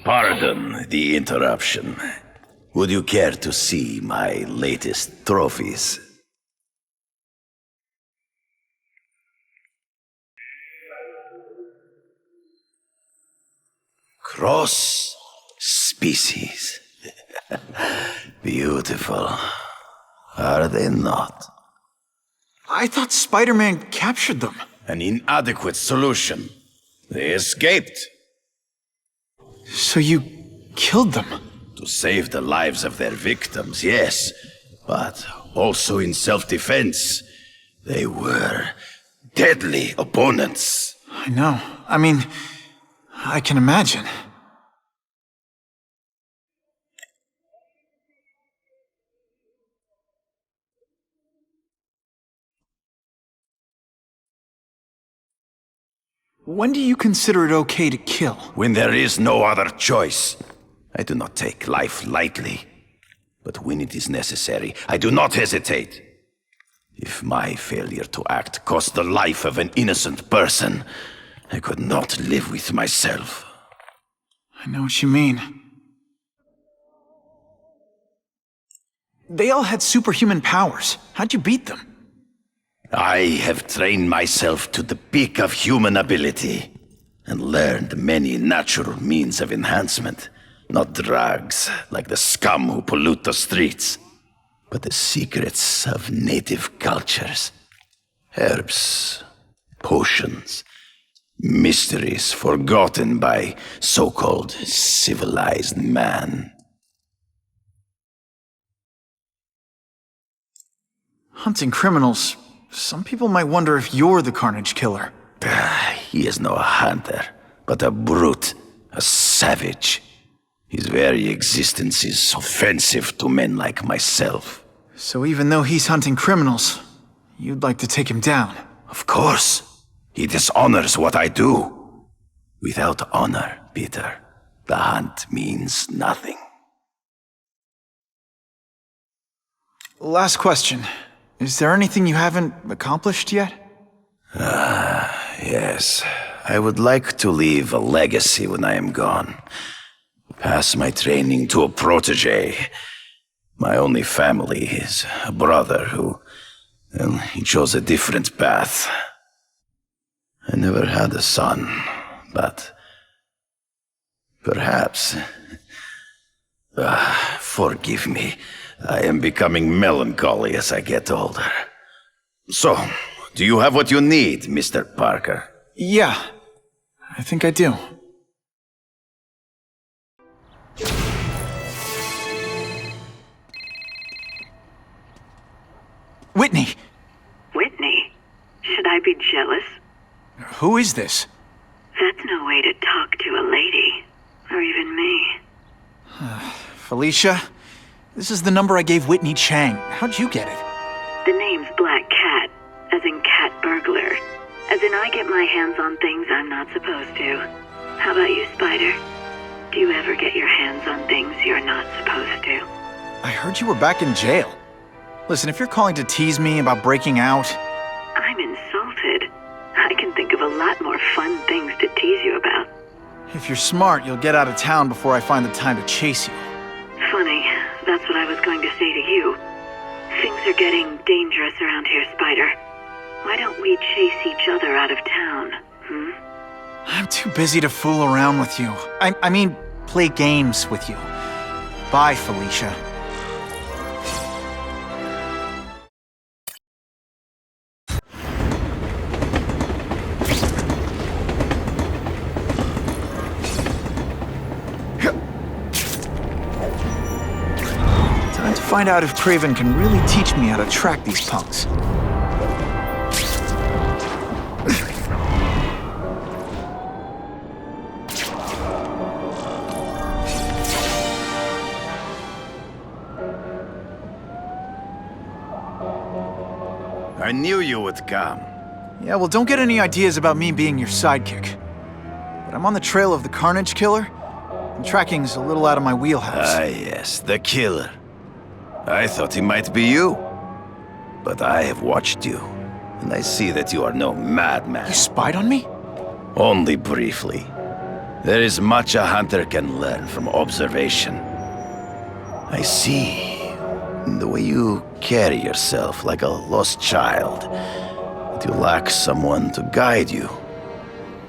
Pardon the interruption. Would you care to see my latest trophies? Cross species. Beautiful. Are they not? I thought Spider-Man captured them. An inadequate solution. They escaped. So you killed them? To save the lives of their victims, yes. But also in self-defense. They were deadly opponents. I know. I mean, I can imagine. When do you consider it okay to kill? When there is no other choice. I do not take life lightly. But when it is necessary, I do not hesitate. If my failure to act cost the life of an innocent person, I could not live with myself. I know what you mean. They all had superhuman powers. How'd you beat them? I have trained myself to the peak of human ability, and learned many natural means of enhancement. Not drugs, like the scum who pollute the streets, but the secrets of native cultures. Herbs, potions, mysteries forgotten by so-called civilized man. Hunting criminals. Some people might wonder if you're the Carnage killer. He is no hunter, but a brute, a savage. His very existence is offensive to men like myself. So even though he's hunting criminals, you'd like to take him down? Of course. He dishonors what I do. Without honor, Peter, the hunt means nothing. Last question. Is there anything you haven't accomplished yet? Yes. I would like to leave a legacy when I am gone. Pass my training to a protege. My only family is a brother who... well, he chose a different path. I never had a son, but... perhaps... forgive me. I am becoming melancholy as I get older. So, do you have what you need, Mr. Parker? Yeah, I think I do. Whitney! Whitney? Should I be jealous? Who is this? That's no way to talk to a lady. Or even me. Felicia? This is the number I gave Whitney Chang. How'd you get it? The name's Black Cat, as in cat burglar. As in I get my hands on things I'm not supposed to. How about you, Spider? Do you ever get your hands on things you're not supposed to? I heard you were back in jail. Listen, if you're calling to tease me about breaking out... I'm insulted. I can think of a lot more fun things to tease you about. If you're smart, you'll get out of town before I find the time to chase you. Funny, that's what I was going to say to you. Things are getting dangerous around here, Spider. Why don't we chase each other out of town, I'm too busy to fool around with you. I mean, play games with you. Bye, Felicia. Time to find out if Kraven can really teach me how to track these punks. I knew you would come. Yeah, well, don't get any ideas about me being your sidekick. But I'm on the trail of the Carnage killer, and tracking's a little out of my wheelhouse. Ah, yes, the killer. I thought he might be you. But I have watched you, and I see that you are no madman. You spied on me? Only briefly. There is much a hunter can learn from observation. I see the way you carry yourself like a lost child, that you lack someone to guide you,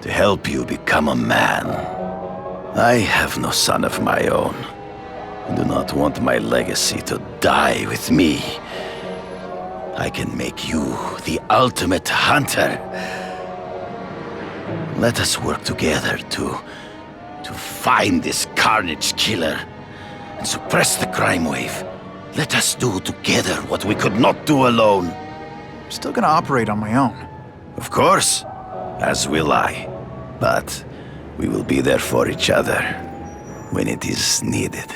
to help you become a man. I have no son of my own. I do not want my legacy to die with me. I can make you the ultimate hunter. Let us work together to find this Carnage killer and suppress the crime wave. Let us do together what we could not do alone. I'm still gonna operate on my own. Of course, as will I. But we will be there for each other when it is needed.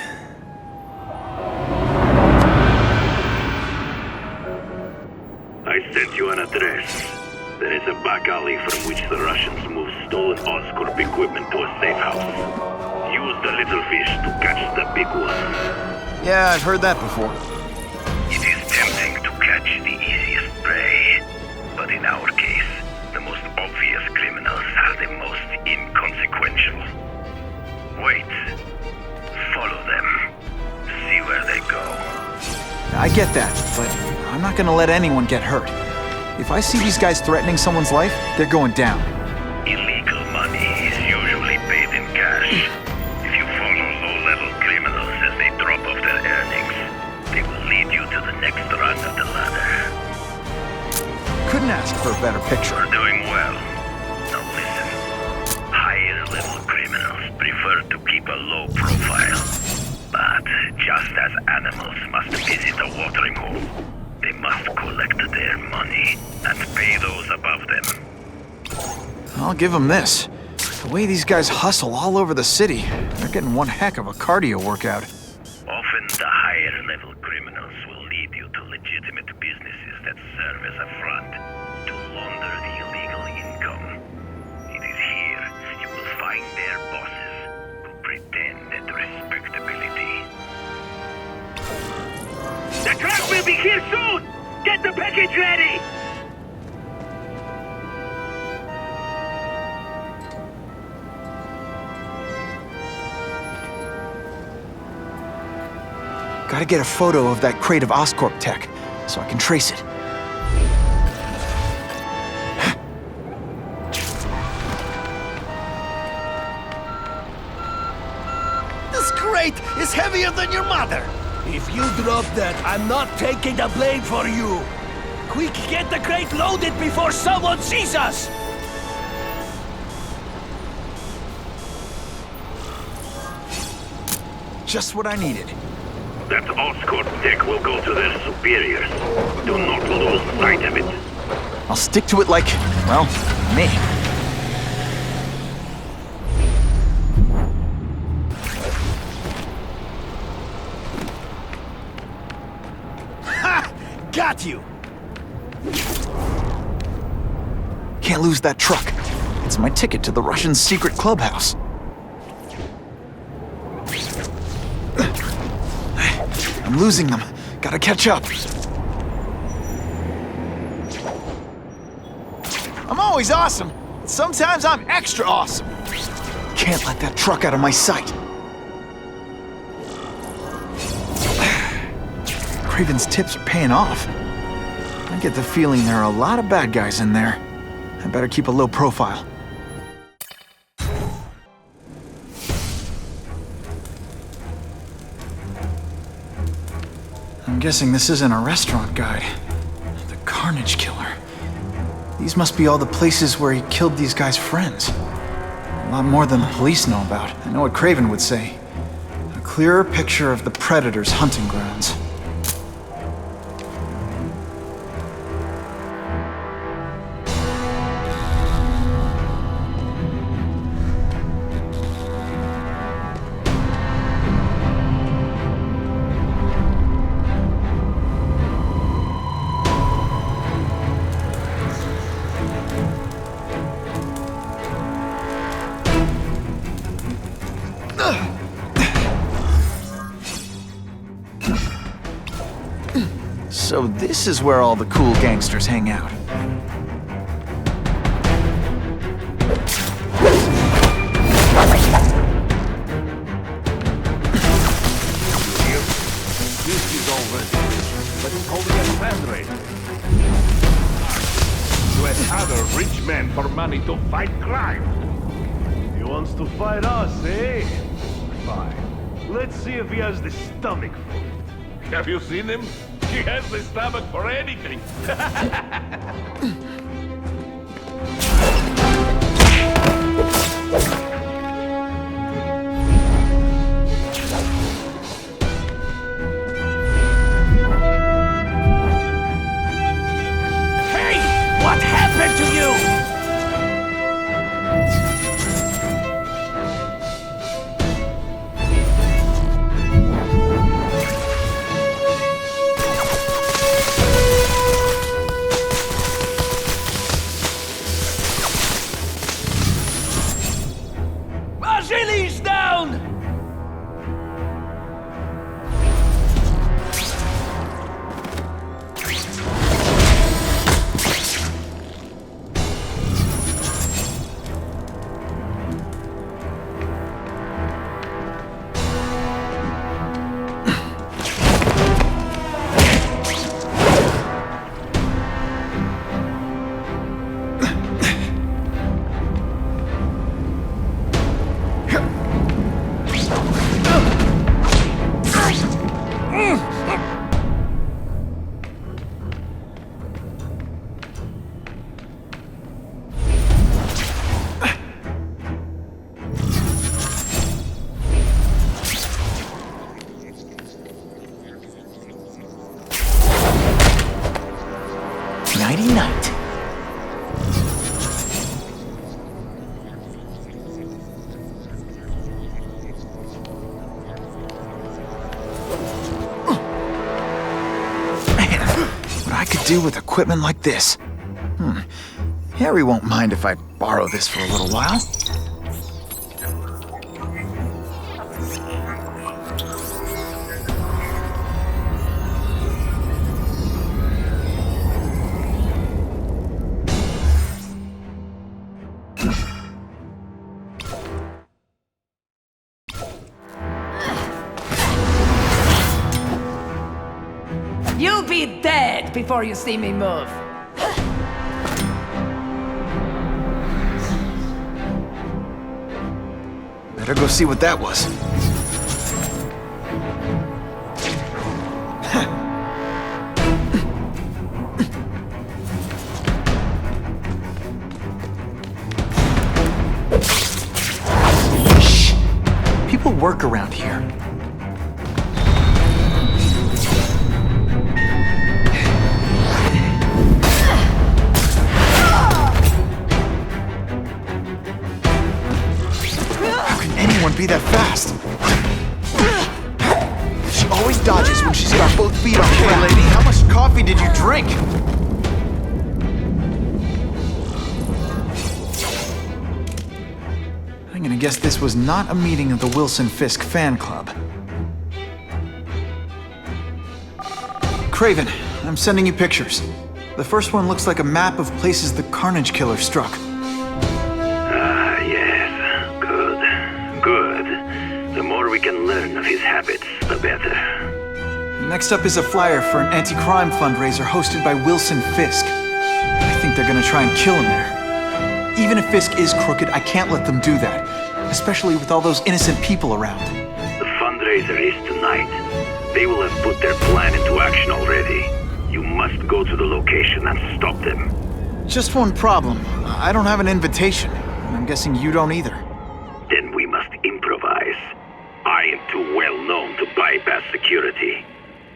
I sent you an address. There is a back alley from which the Russians move stolen Oscorp equipment to a safe house. Use the little fish to catch the big one. Yeah, I've heard that before. It is tempting to catch the easiest prey, but in our case, the most obvious criminals are the most inconsequential. Wait. Follow them. See where they go. I get that, but I'm not gonna let anyone get hurt. If I see these guys threatening someone's life, they're going down. Illegal money is usually paid in cash. If you follow low-level criminals as they drop off their earnings, they will lead you to the next rung of the ladder. Couldn't ask for a better picture. You're doing well. Now listen. Higher-level criminals prefer to keep a low profile. But just as animals must visit a watering hole, they must collect their money and pay those above them. I'll give them this. The way these guys hustle all over the city, they're getting one heck of a cardio workout. Often the higher-level criminals will lead you to legitimate businesses that serve as a front to launder the illegal income. It is here you will find their bosses who pretend at respectability. The truck will be here soon! Get the package ready! Gotta get a photo of that crate of Oscorp tech, so I can trace it. This crate is heavier than your mother! If you drop that, I'm not taking the blame for you! Quick, get the crate loaded before someone sees us! Just what I needed. That Oscorp tech will go to their superiors. Do not lose sight of it. I'll stick to it like, well, me. Ha! Got you! Can't lose that truck. It's my ticket to the Russian secret clubhouse. I'm losing them. Gotta catch up. I'm always awesome. Sometimes I'm extra awesome. Can't let that truck out of my sight. Kraven's tips are paying off. I get the feeling there are a lot of bad guys in there. I better keep a low profile. I'm guessing this isn't a restaurant guide. The Carnage Killer. These must be all the places where he killed these guys' friends. A lot more than the police know about. I know what Kraven would say. A clearer picture of the Predator's hunting grounds. So this is where all the cool gangsters hang out. This is over, but it's holding a fundraiser. To another rich man for money to fight crime. He wants to fight us, eh? Fine. Let's see if he has the stomach for it. Have you seen him? He has the stomach for anything. Hey! What happened to you? Release down! Nighty-night. What I could do with equipment like this. Harry won't mind if I borrow this for a little while. You'll be dead before you see me move. Better go see what that was. Shh! People work around here. be that fast. She always dodges when she's got both feet on the ground. Hey, lady, how much coffee did you drink? I'm gonna guess this was not a meeting of the Wilson Fisk fan club. Kraven, I'm sending you pictures. The first one looks like a map of places the Carnage killer struck. Ah, yes. Good. Good. The more we can learn of his habits, the better. Next up is a flyer for an anti-crime fundraiser hosted by Wilson Fisk. I think they're gonna try and kill him there. Even if Fisk is crooked, I can't let them do that. Especially with all those innocent people around. The fundraiser is tonight. They will have put their plan into action already. You must go to the location and stop them. Just one problem. I don't have an invitation. And I'm guessing you don't either. Then we must improvise. I am too well known to bypass security.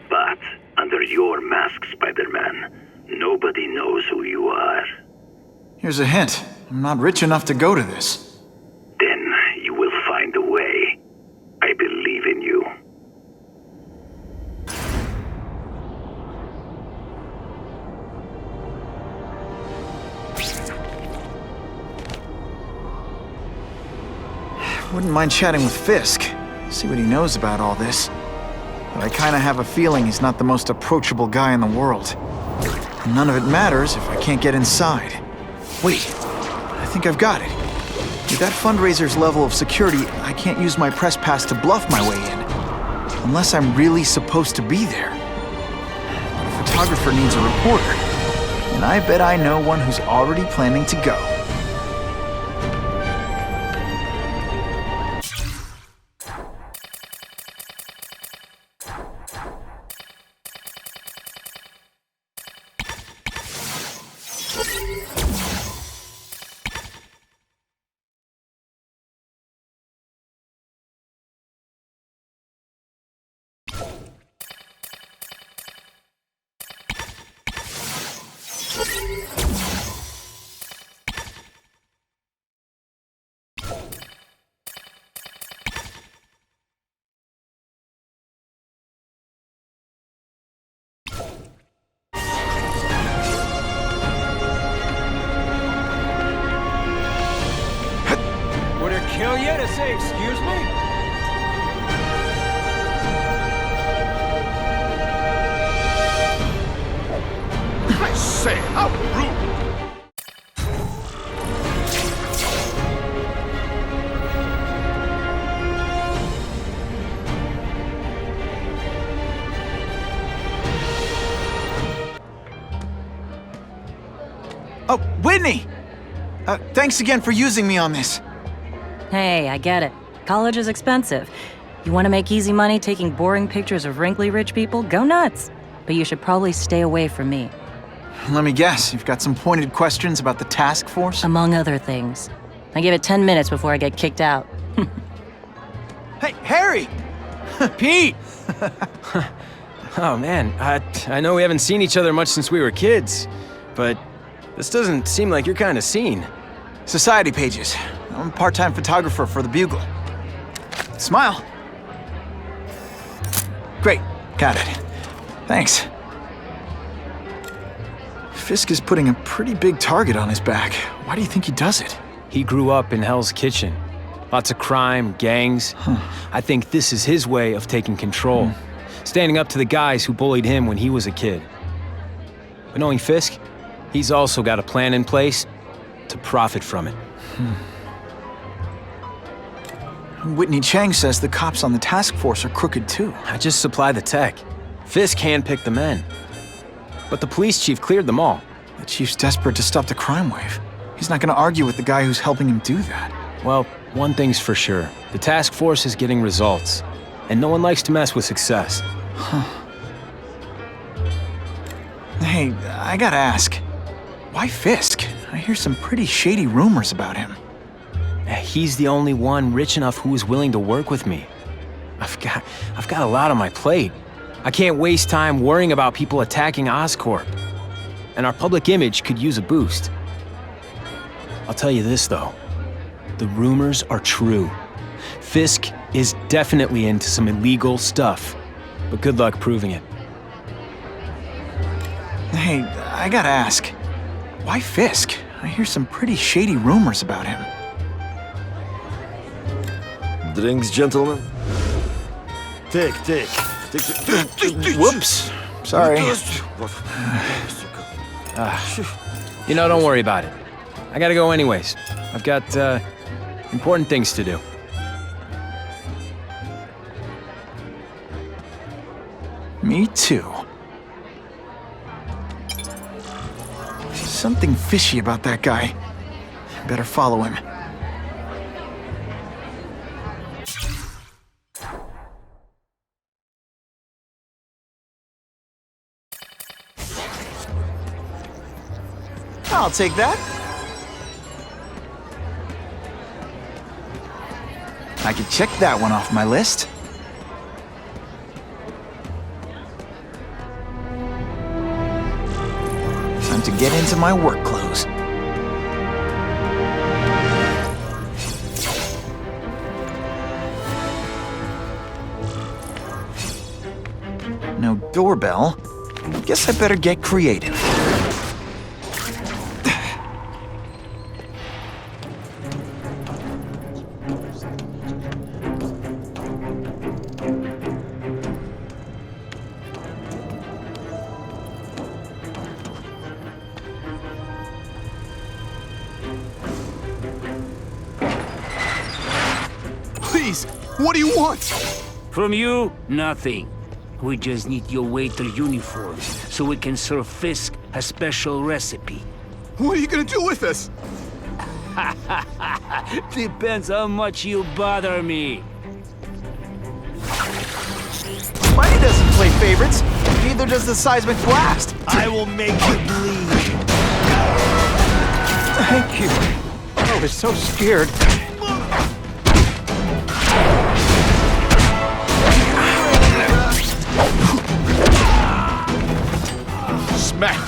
But under your mask, Spider-Man, nobody knows who you are. Here's a hint. I'm not rich enough to go to this. Then you will find a way. I believe in you. Wouldn't mind chatting with Fisk. See what he knows about all this. But I kinda have a feeling he's not the most approachable guy in the world. And none of it matters if I can't get inside. Wait, I think I've got it. With that fundraiser's level of security, I can't use my press pass to bluff my way in. Unless I'm really supposed to be there. But a photographer needs a reporter. And I bet I know one who's already planning to go. Kill you to say excuse me? I say, how rude! Oh, Whitney! Thanks again for using me on this. Hey, I get it. College is expensive. You want to make easy money taking boring pictures of wrinkly rich people? Go nuts! But you should probably stay away from me. Let me guess, you've got some pointed questions about the task force? Among other things. I give it 10 minutes before I get kicked out. Hey, Harry! Pete! Oh man, I know we haven't seen each other much since we were kids, but this doesn't seem like your kind of scene. Society pages. I'm a part-time photographer for the Bugle. Smile. Great, got it. Thanks. Fisk is putting a pretty big target on his back. Why do you think he does it? He grew up in Hell's Kitchen. Lots of crime, gangs. I think this is his way of taking control. Standing up to the guys who bullied him when he was a kid. But knowing Fisk, he's also got a plan in place to profit from it. Whitney Chang says the cops on the task force are crooked too. I just supply the tech. Fisk handpicked the men. But the police chief cleared them all. The chief's desperate to stop the crime wave. He's not gonna argue with the guy who's helping him do that. Well, one thing's for sure. The task force is getting results. And no one likes to mess with success. Hey, I gotta ask. Why Fisk? I hear some pretty shady rumors about him. He's the only one rich enough who is willing to work with me. I've got a lot on my plate. I can't waste time worrying about people attacking Oscorp. And our public image could use a boost. I'll tell you this, though. The rumors are true. Fisk is definitely into some illegal stuff, but good luck proving it. Hey, I gotta ask, why Fisk? I hear some pretty shady rumors about him. Drinks, gentlemen? Take. Whoops. Sorry. You know, don't worry about it. I gotta go anyways. I've got, important things to do. Me too. Something fishy about that guy. Better follow him. I'll take that. I can check that one off my list. Time to get into my work clothes. No doorbell. Guess I better get creative. Please, what do you want? From you, nothing. We just need your waiter uniform so we can serve Fisk a special recipe. What are you gonna do with us? Depends how much you bother me. Money doesn't play favorites. Neither does the seismic blast. I will make you bleed. Thank you. I was so scared. Smack!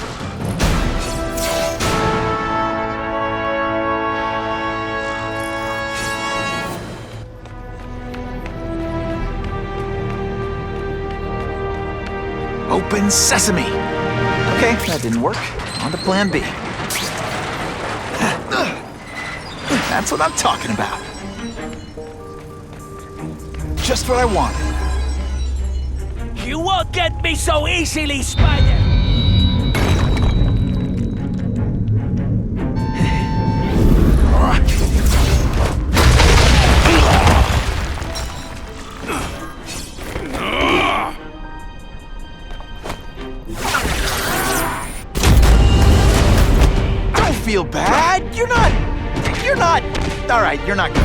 Open sesame! Okay, that didn't work. On to plan B. That's what I'm talking about. Just what I wanted. You won't get me so easily, Spider! Don't feel bad. You're not. All right, you're not good.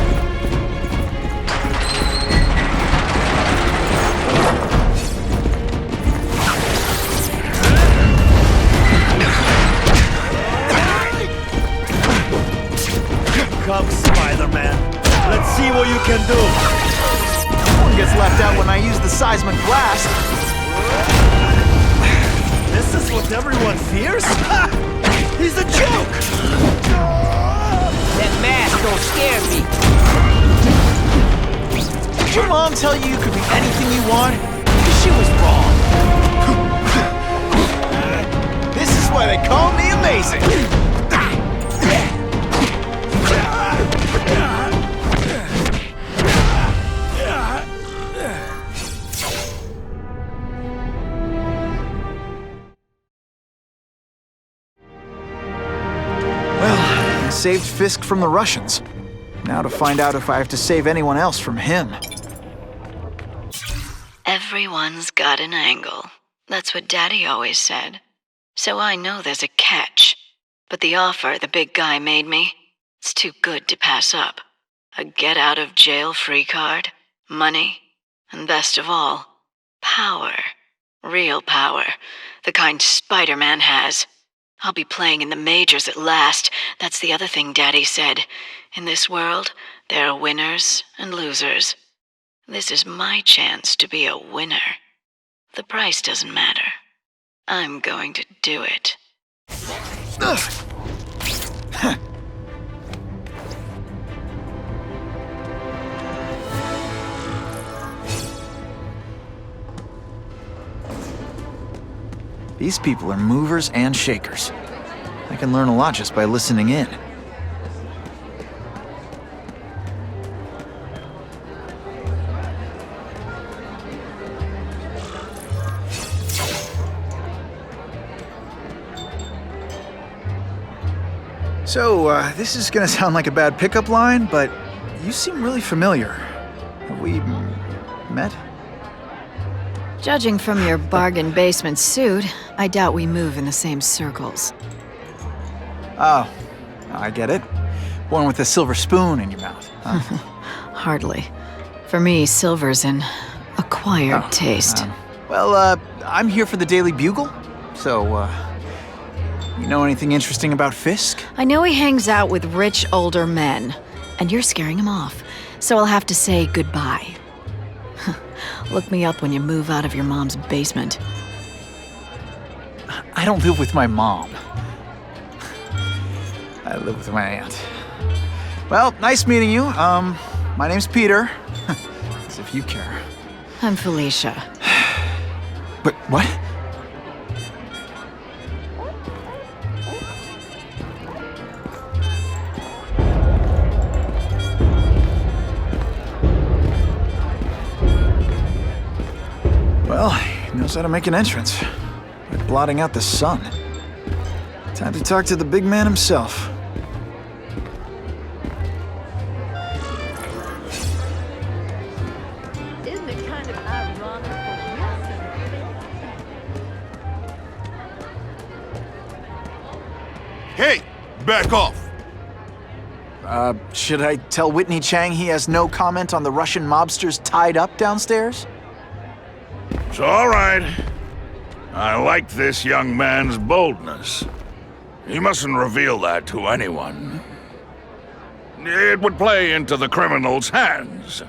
Come, Spider-Man. Let's see what you can do. No one gets left out when I use the seismic blast. This is what everyone fears? He's a joke! That mask don't scare me. Did your mom tell you you could be anything you want? She was wrong. This is why they call me amazing. Saved Fisk from the Russians. Now to find out if I have to save anyone else from him. Everyone's got an angle. That's what Daddy always said. So I know there's a catch. But the offer the big guy made me, it's too good to pass up. A get-out-of-jail-free card, money, and best of all, power. Real power. The kind Spider-Man has. I'll be playing in the majors at last. That's the other thing Daddy said. In this world, there are winners and losers. This is my chance to be a winner. The price doesn't matter. I'm going to do it. These people are movers and shakers. I can learn a lot just by listening in. So, this is gonna sound like a bad pickup line, but you seem really familiar. Have we met? Judging from your bargain basement suit, I doubt we move in the same circles. Oh, I get it. One with a silver spoon in your mouth, huh? Hardly. For me, silver's an acquired taste. Well, I'm here for the Daily Bugle, so, you know anything interesting about Fisk? I know he hangs out with rich older men, and you're scaring him off, so I'll have to say goodbye. Look me up when you move out of your mom's basement. I don't live with my mom. I live with my aunt. Well, nice meeting you. My name's Peter. As if you care. I'm Felicia. But what? Well, he knows how to make an entrance. By blotting out the sun. Time to talk to the big man himself. Isn't it kind of ironic Hey, back off. Should I tell Whitney Chang he has no comment on the Russian mobsters tied up downstairs? It's all right. I like this young man's boldness. He mustn't reveal that to anyone. It would play into the criminals' hands.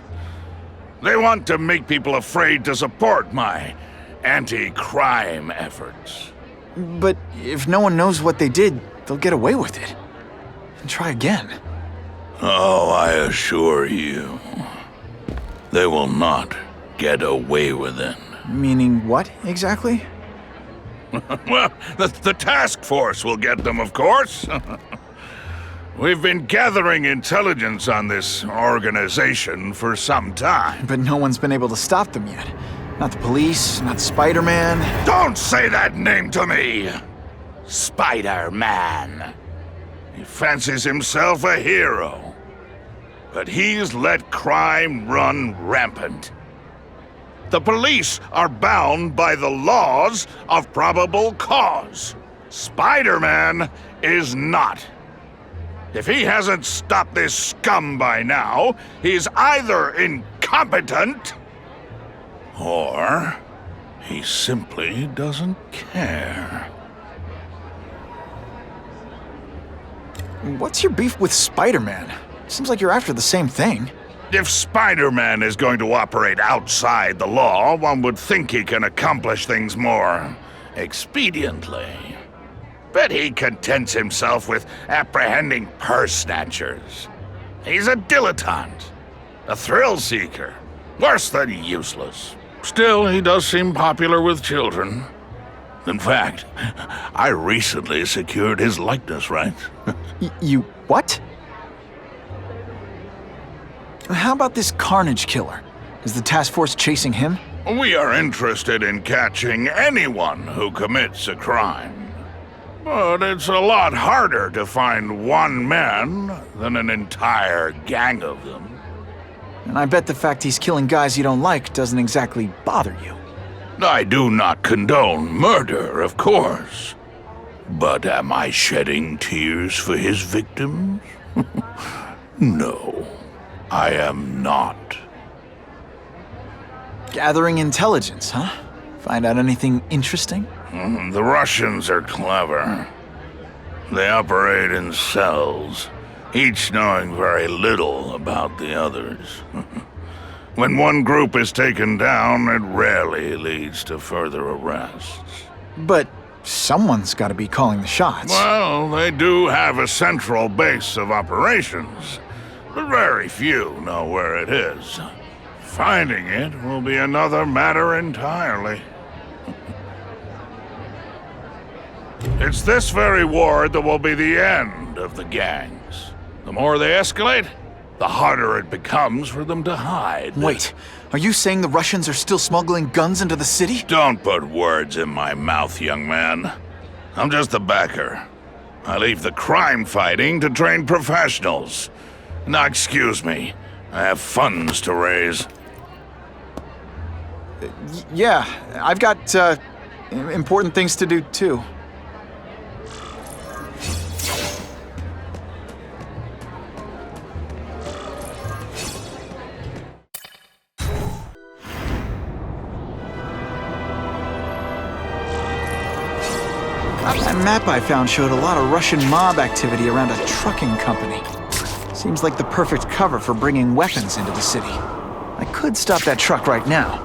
They want to make people afraid to support my anti-crime efforts. But if no one knows what they did, they'll get away with it. And try again. Oh, I assure you, they will not get away with it. Meaning what, exactly? Well, the task force will get them, of course. We've been gathering intelligence on this organization for some time. But no one's been able to stop them yet. Not the police, not Spider-Man. Don't say that name to me! Spider-Man. He fancies himself a hero. But he's let crime run rampant. The police are bound by the laws of probable cause. Spider-Man is not. If he hasn't stopped this scum by now, he's either incompetent, or he simply doesn't care. What's your beef with Spider-Man? Seems like you're after the same thing. If Spider-Man is going to operate outside the law, one would think he can accomplish things more expediently. But he contents himself with apprehending purse snatchers. He's a dilettante, a thrill seeker, worse than useless. Still, he does seem popular with children. In fact, I recently secured his likeness rights. You what? How about this Carnage killer? Is the task force chasing him? We are interested in catching anyone who commits a crime. But it's a lot harder to find one man than an entire gang of them. And I bet the fact he's killing guys you don't like doesn't exactly bother you. I do not condone murder, of course. But am I shedding tears for his victims? No, I am not. Gathering intelligence, huh? Find out anything interesting? The Russians are clever. They operate in cells, each knowing very little about the others. When one group is taken down, it rarely leads to further arrests. But someone's got to be calling the shots. Well, they do have a central base of operations, but very few know where it is. Finding it will be another matter entirely. It's this very war that will be the end of the gangs. The more they escalate, the harder it becomes for them to hide. Wait, are you saying the Russians are still smuggling guns into the city? Don't put words in my mouth, young man. I'm just a backer. I leave the crime fighting to trained professionals. Now, excuse me. I have funds to raise. Yeah, I've got, important things to do, too. That map I found showed a lot of Russian mob activity around a trucking company. Seems like the perfect cover for bringing weapons into the city. I could stop that truck right now,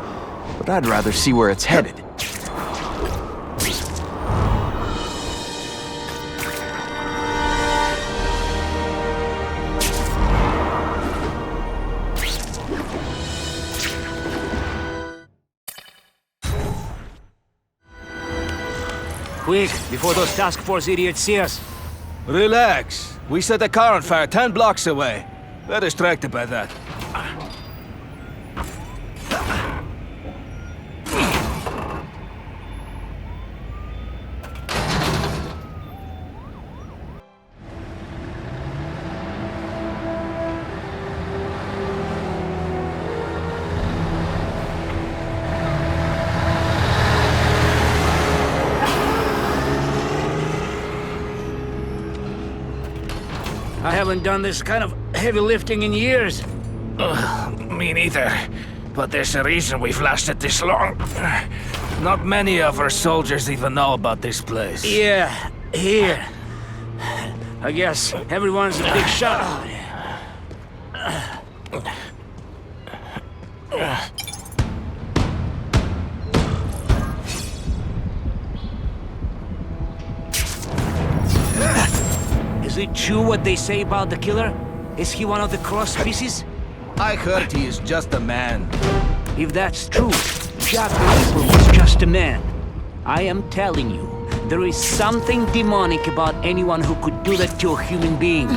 but I'd rather see where it's headed. Quick, before those task force idiots see us. Relax. We set a car on fire 10 blocks away. They're distracted by that. I haven't done this kind of heavy lifting in years. Me neither. But there's a reason we've lasted this long. Not many of our soldiers even know about this place. Yeah, here. I guess everyone's a big shot. Is it true what they say about the killer? Is he one of the cross species? I heard he is just a man. If that's true, Jack the Ripper was just a man. I am telling you, there is something demonic about anyone who could do that to a human being.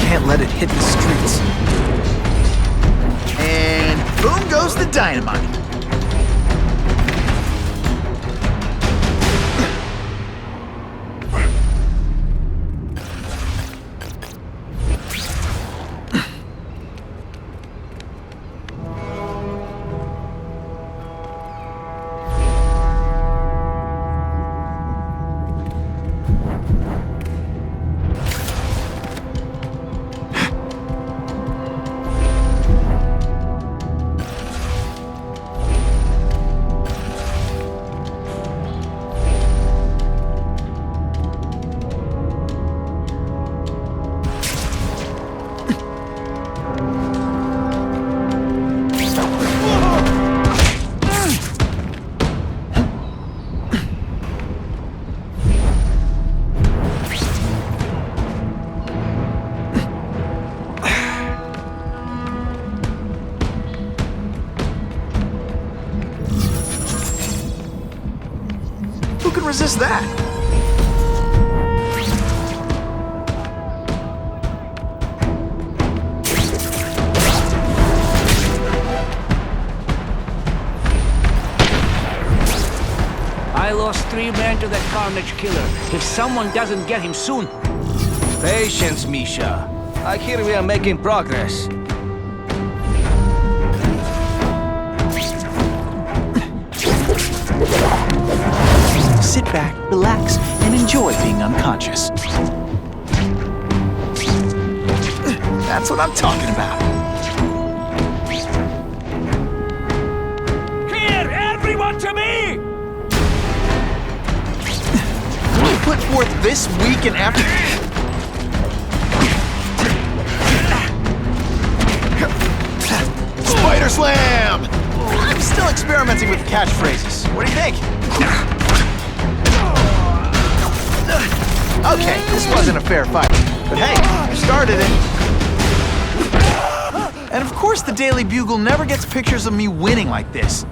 Can't let it hit the streets. And boom goes the dynamite. Who can resist that? I lost 3 men to that Carnage killer. If someone doesn't get him soon... Patience, Misha. I hear we are making progress. Sit back, relax, and enjoy being unconscious. That's what I'm talking about. Here, everyone to me! When you put worth this week and effort? Spider Slam! I'm still experimenting with catchphrases. What do you think? Okay, this wasn't a fair fight. But hey, you started it. And of course the Daily Bugle never gets pictures of me winning like this.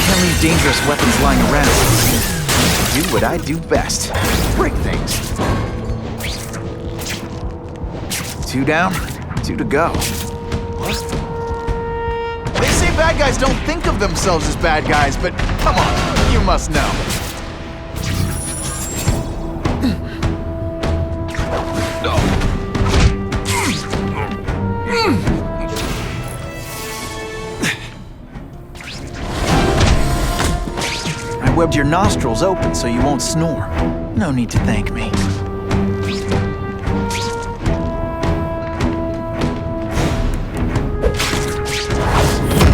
Can't leave dangerous weapons lying around. Do what I do best. Break things. 2 down, 2 to go. They say bad guys don't think of themselves as bad guys, but come on, you must know. I webbed your nostrils open so you won't snore. No need to thank me.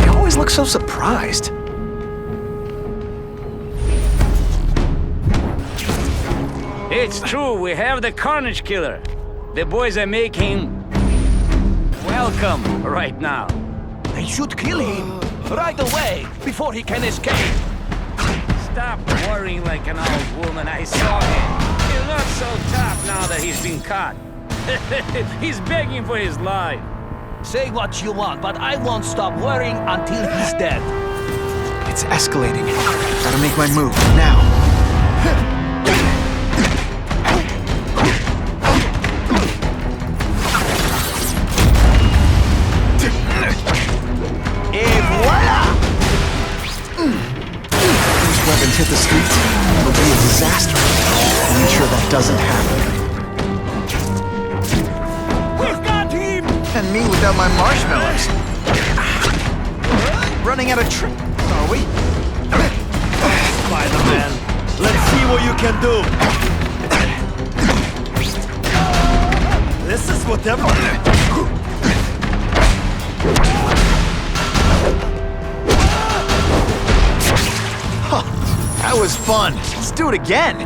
You always look so surprised. It's true, we have the Carnage Killer. The boys are making welcome right now. They should kill him right away before he can escape. Stop worrying like an old woman. I saw him. He's not so tough now that he's been caught. He's begging for his life. Say what you want, but I won't stop worrying until he's dead. It's escalating. Gotta make my move now. Et voila! Weapons hit the streets, it'll be a disaster. I'll make sure that doesn't happen. We've got him! And me without my marshmallows. Running out of are we? Spider-Man, let's see what you can do. This is what everyone... That was fun. Let's do it again.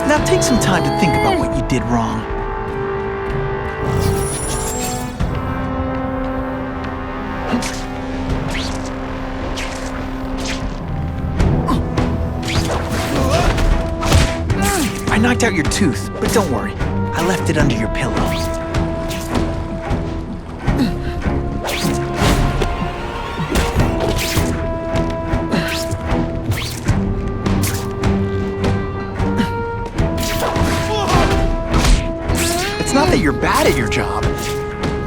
Now take some time to think about what you did wrong. I knocked out your tooth, but don't worry. I left it under your pillow. It's not that you're bad at your job.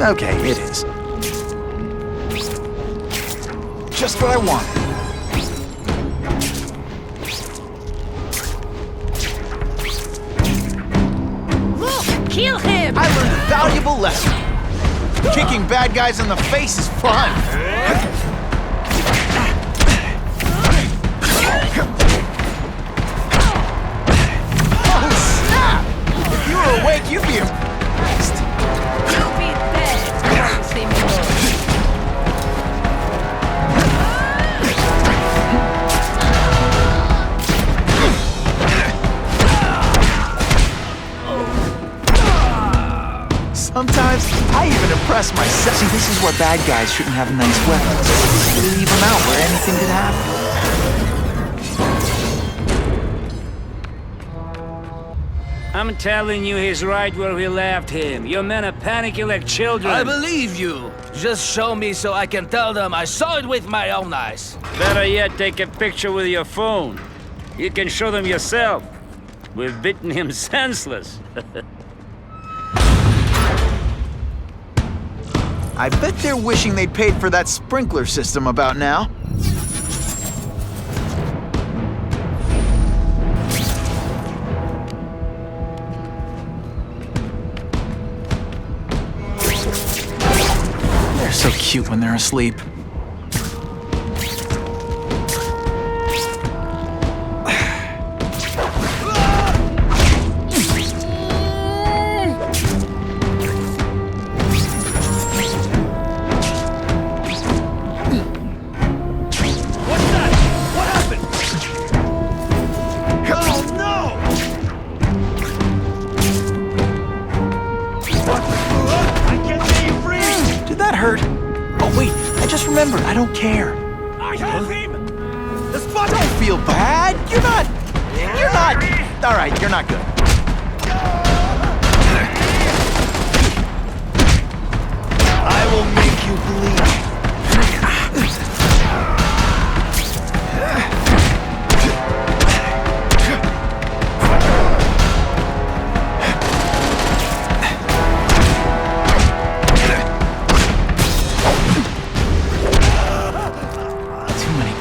Okay, it is. Just what I want. Kill him! I learned a valuable lesson. Kicking bad guys in the face is fun. Oh, snap! If you were awake, you'd be impressed. You'll be dead before you see me go. Sometimes, I even impress myself. See, this is where bad guys shouldn't have nice weapons. They leave them out where anything could happen. I'm telling you, he's right where we left him. Your men are panicking like children. I believe you. Just show me so I can tell them I saw it with my own eyes. Better yet, take a picture with your phone. You can show them yourself. We've beaten him senseless. I bet they're wishing they'd paid for that sprinkler system about now. They're so cute when they're asleep. I don't care. I have him! The spot don't feel bad. You're not. All right, you're not good. I will make you bleed.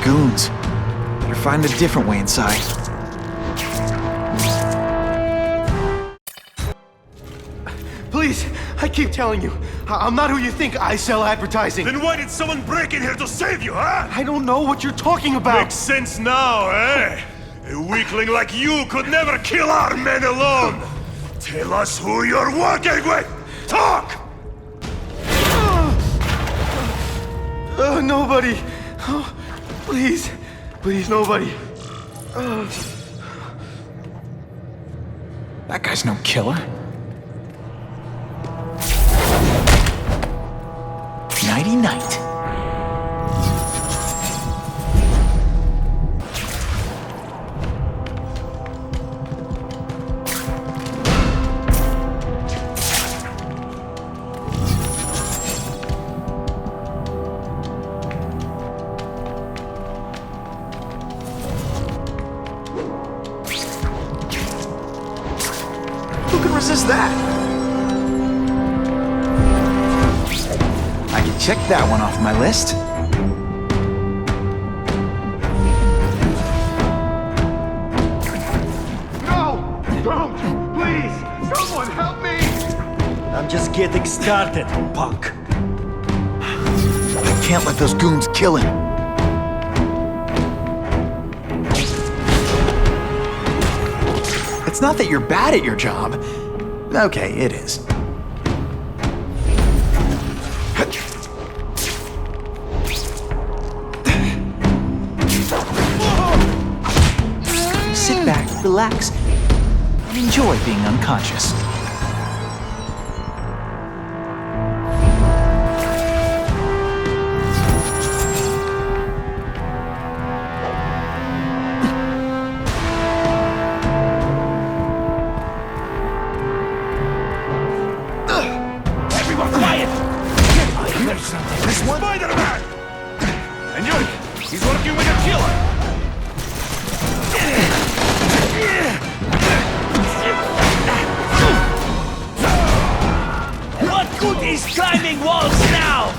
Goons. Better find a different way inside. Please, I keep telling you, I'm not who you think. I sell advertising. Then why did someone break in here to save you, huh? I don't know what you're talking about. Makes sense now, eh? A weakling like you could never kill our men alone. Tell us who you're working with. Talk! Nobody. Oh. Please, nobody. That guy's no killer. Nighty-night. Resist that. I can check that one off my list. No! Don't! Please! Someone help me! I'm just getting started, punk. I can't let those goons kill him. It's not that you're bad at your job. Okay, it is. Sit back, relax, and enjoy being unconscious. This one? Spider-Man! And you, he's working with a killer! What good is climbing walls now?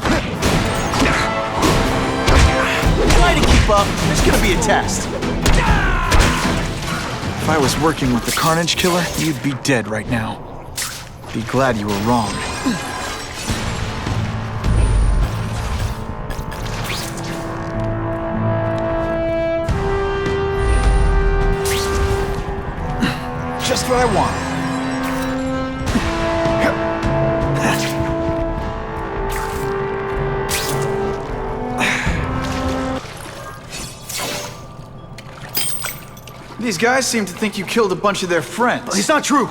Try to keep up. There's gonna be a test. If I was working with the Carnage killer, you'd be dead right now. Be glad you were wrong. Just what I want. These guys seem to think you killed a bunch of their friends. It's not true.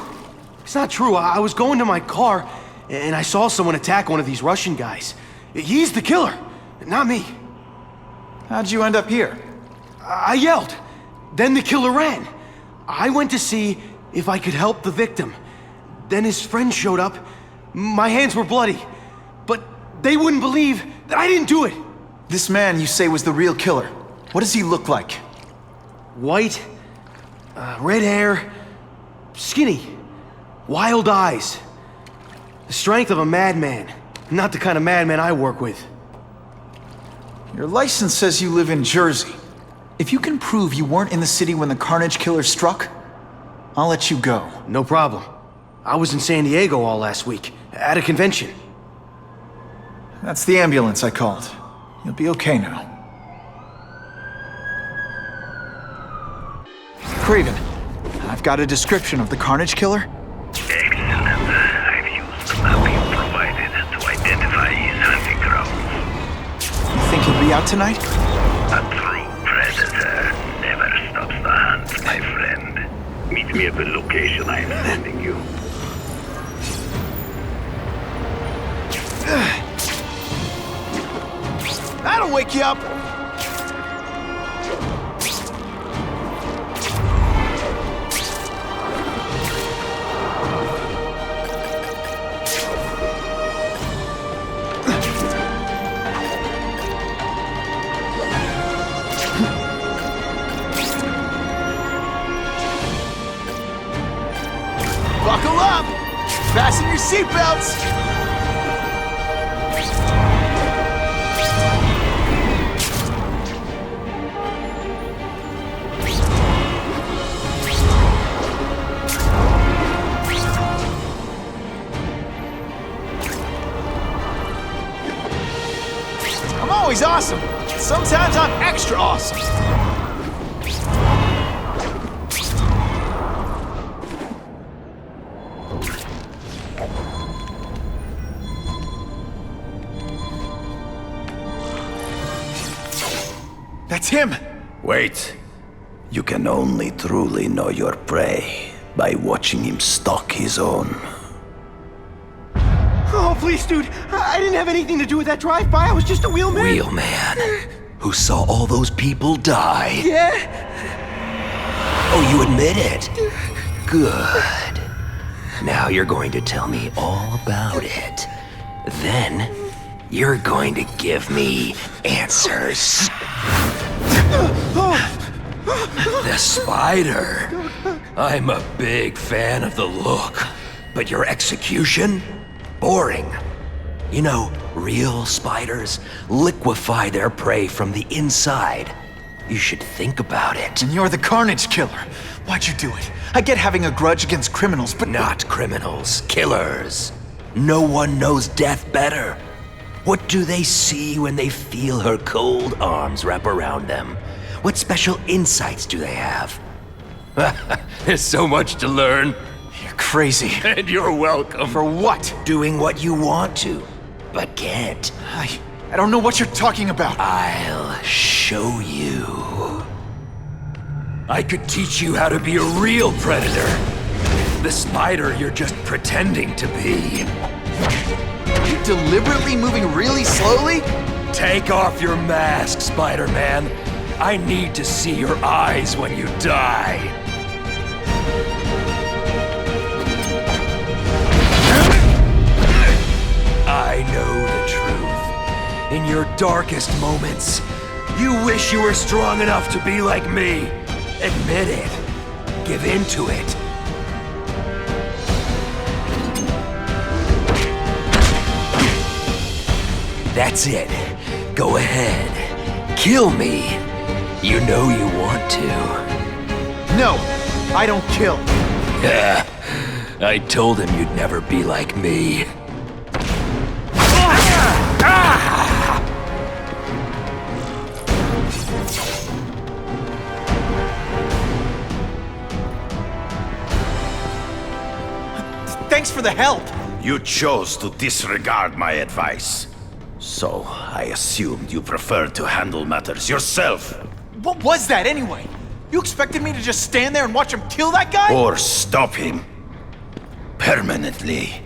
It's not true. I was going to my car, and I saw someone attack one of these Russian guys. He's the killer, not me. How'd you end up here? I yelled. Then the killer ran. I went to see if I could help the victim. Then his friend showed up. My hands were bloody. But they wouldn't believe that I didn't do it. This man you say was the real killer. What does he look like? White, red hair, skinny, wild eyes. The strength of a madman. Not the kind of madman I work with. Your license says you live in Jersey. If you can prove you weren't in the city when the Carnage killer struck, I'll let you go. No problem. I was in San Diego all last week, at a convention. That's the ambulance I called. You'll be okay now. Kraven, I've got a description of the Carnage Killer. Excellent. I've used the map you provided to identify his hunting grounds. You think he'll be out tonight? A true predator never stops the hunt, my friend. Meet me at the location I am sending you. That'll wake you up! Buckle up! Fasten your seatbelts! I'm always awesome. Sometimes I'm extra awesome. That's him! Wait. You can only truly know your prey by watching him stalk his own. Oh, please, dude. I didn't have anything to do with that drive-by. I was just a wheelman. Wheelman? Who saw all those people die? Yeah? Oh, you admit it? Good. Now you're going to tell me all about it. Then, you're going to give me answers. The spider. I'm a big fan of the look, but your execution? Boring. You know, real spiders liquefy their prey from the inside. You should think about it. And you're the Carnage Killer. Why'd you do it? I get having a grudge against criminals, but... Not criminals, killers. No one knows death better. What do they see when they feel her cold arms wrap around them? What special insights do they have? There's so much to learn. You're crazy. And you're welcome. For what? Doing what you want to, but can't. I don't know what you're talking about. I'll show you. I could teach you how to be a real predator. The spider you're just pretending to be. You're deliberately moving really slowly? Take off your mask, Spider-Man. I need to see your eyes when you die. I know the truth. In your darkest moments, you wish you were strong enough to be like me. Admit it. Give in to it. That's it. Go ahead. Kill me. You know you want to. No, I don't kill. I told him you'd never be like me. Thanks for the help. You chose to disregard my advice. So, I assumed you preferred to handle matters yourself. What was that anyway? You expected me to just stand there and watch him kill that guy? Or stop him. Permanently.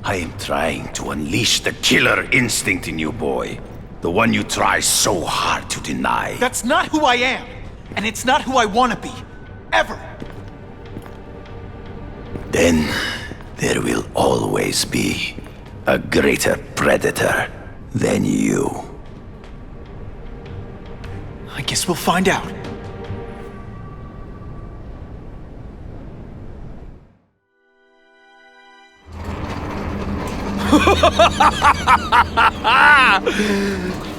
I am trying to unleash the killer instinct in you, boy. The one you try so hard to deny. That's not who I am. And it's not who I want to be. Ever. Then, there will always be a greater predator than you. I guess we'll find out.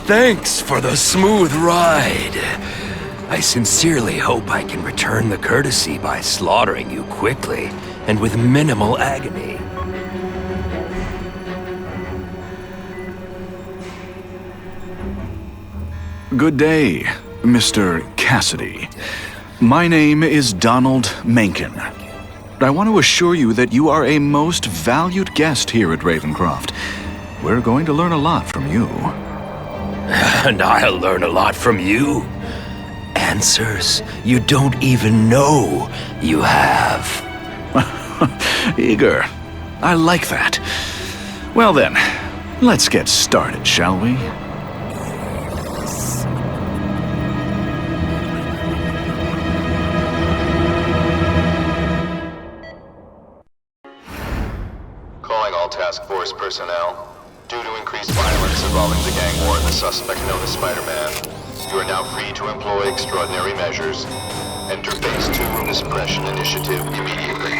Thanks for the smooth ride. I sincerely hope I can return the courtesy by slaughtering you quickly and with minimal agony. Good day, Mr. Kasady. My name is Donald Mencken. I want to assure you that you are a most valued guest here at Ravencroft. We're going to learn a lot from you. And I'll learn a lot from you. Answers you don't even know you have. Eager. I like that. Well then, let's get started, shall we? Calling all task force personnel. Due to increased violence involving the gang war and the suspect known as Spider-Man, you are now free to employ extraordinary measures. Enter Phase 2 of the Suppression Initiative immediately.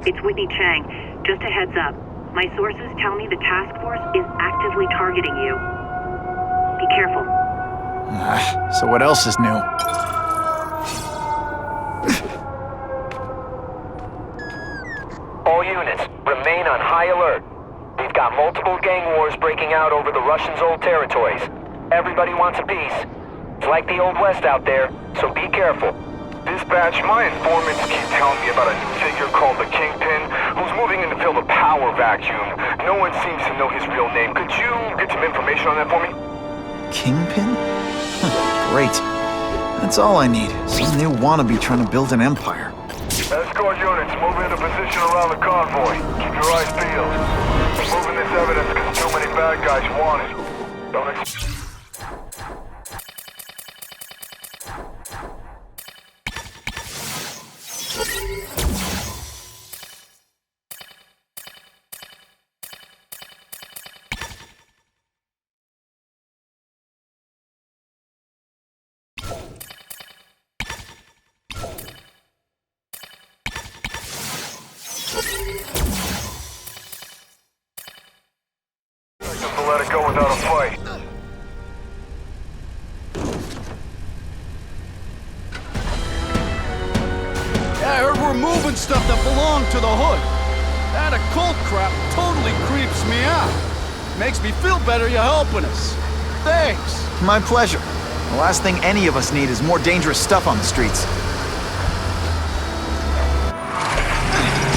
It's Whitney Chang. Just a heads up. My sources tell me the task force is actively targeting you. Be careful. So what else is new? All units, remain on high alert. We've got multiple gang wars breaking out over the Russians' old territories. Everybody wants a piece. It's like the Old West out there, so be careful. Dispatch, my informants keep telling me about a new figure called the Kingpin, who's moving in to fill the power vacuum. No one seems to know his real name. Could you get some information on that for me? Kingpin? Great. That's all I need. Some new wannabe trying to build an empire. Escort units, move into position around the convoy. Keep your eyes peeled. We're moving this evidence because too many bad guys want it. Don't let it go without a fight. Yeah, I heard we're moving stuff that belonged to the Hood. That occult crap totally creeps me out. Makes me feel better you're helping us. Thanks. My pleasure. The last thing any of us need is more dangerous stuff on the streets.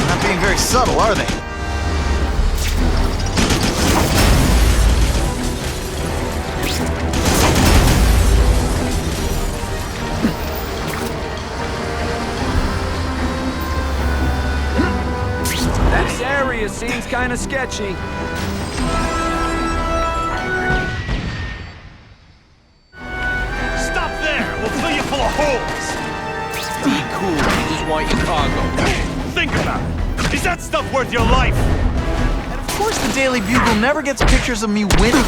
Not being very subtle, are they? This area seems kind of sketchy. Stop there! We'll fill you full of holes! Be cool, you just want your cargo. Think about it! Is that stuff worth your life? And of course the Daily Bugle never gets pictures of me winning.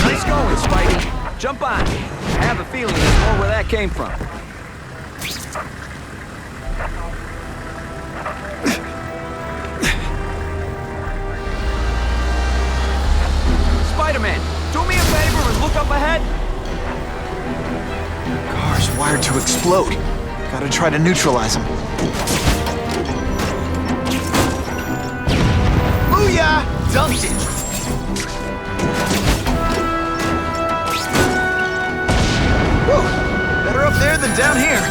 Nice going, Spidey. Jump on. I have a feeling there's more where that came from. Spider-Man, do me a favor and look up ahead. Car's wired to explode. Gotta try to neutralize them. Booyah! Dumped it! Whew! Better up there than down here.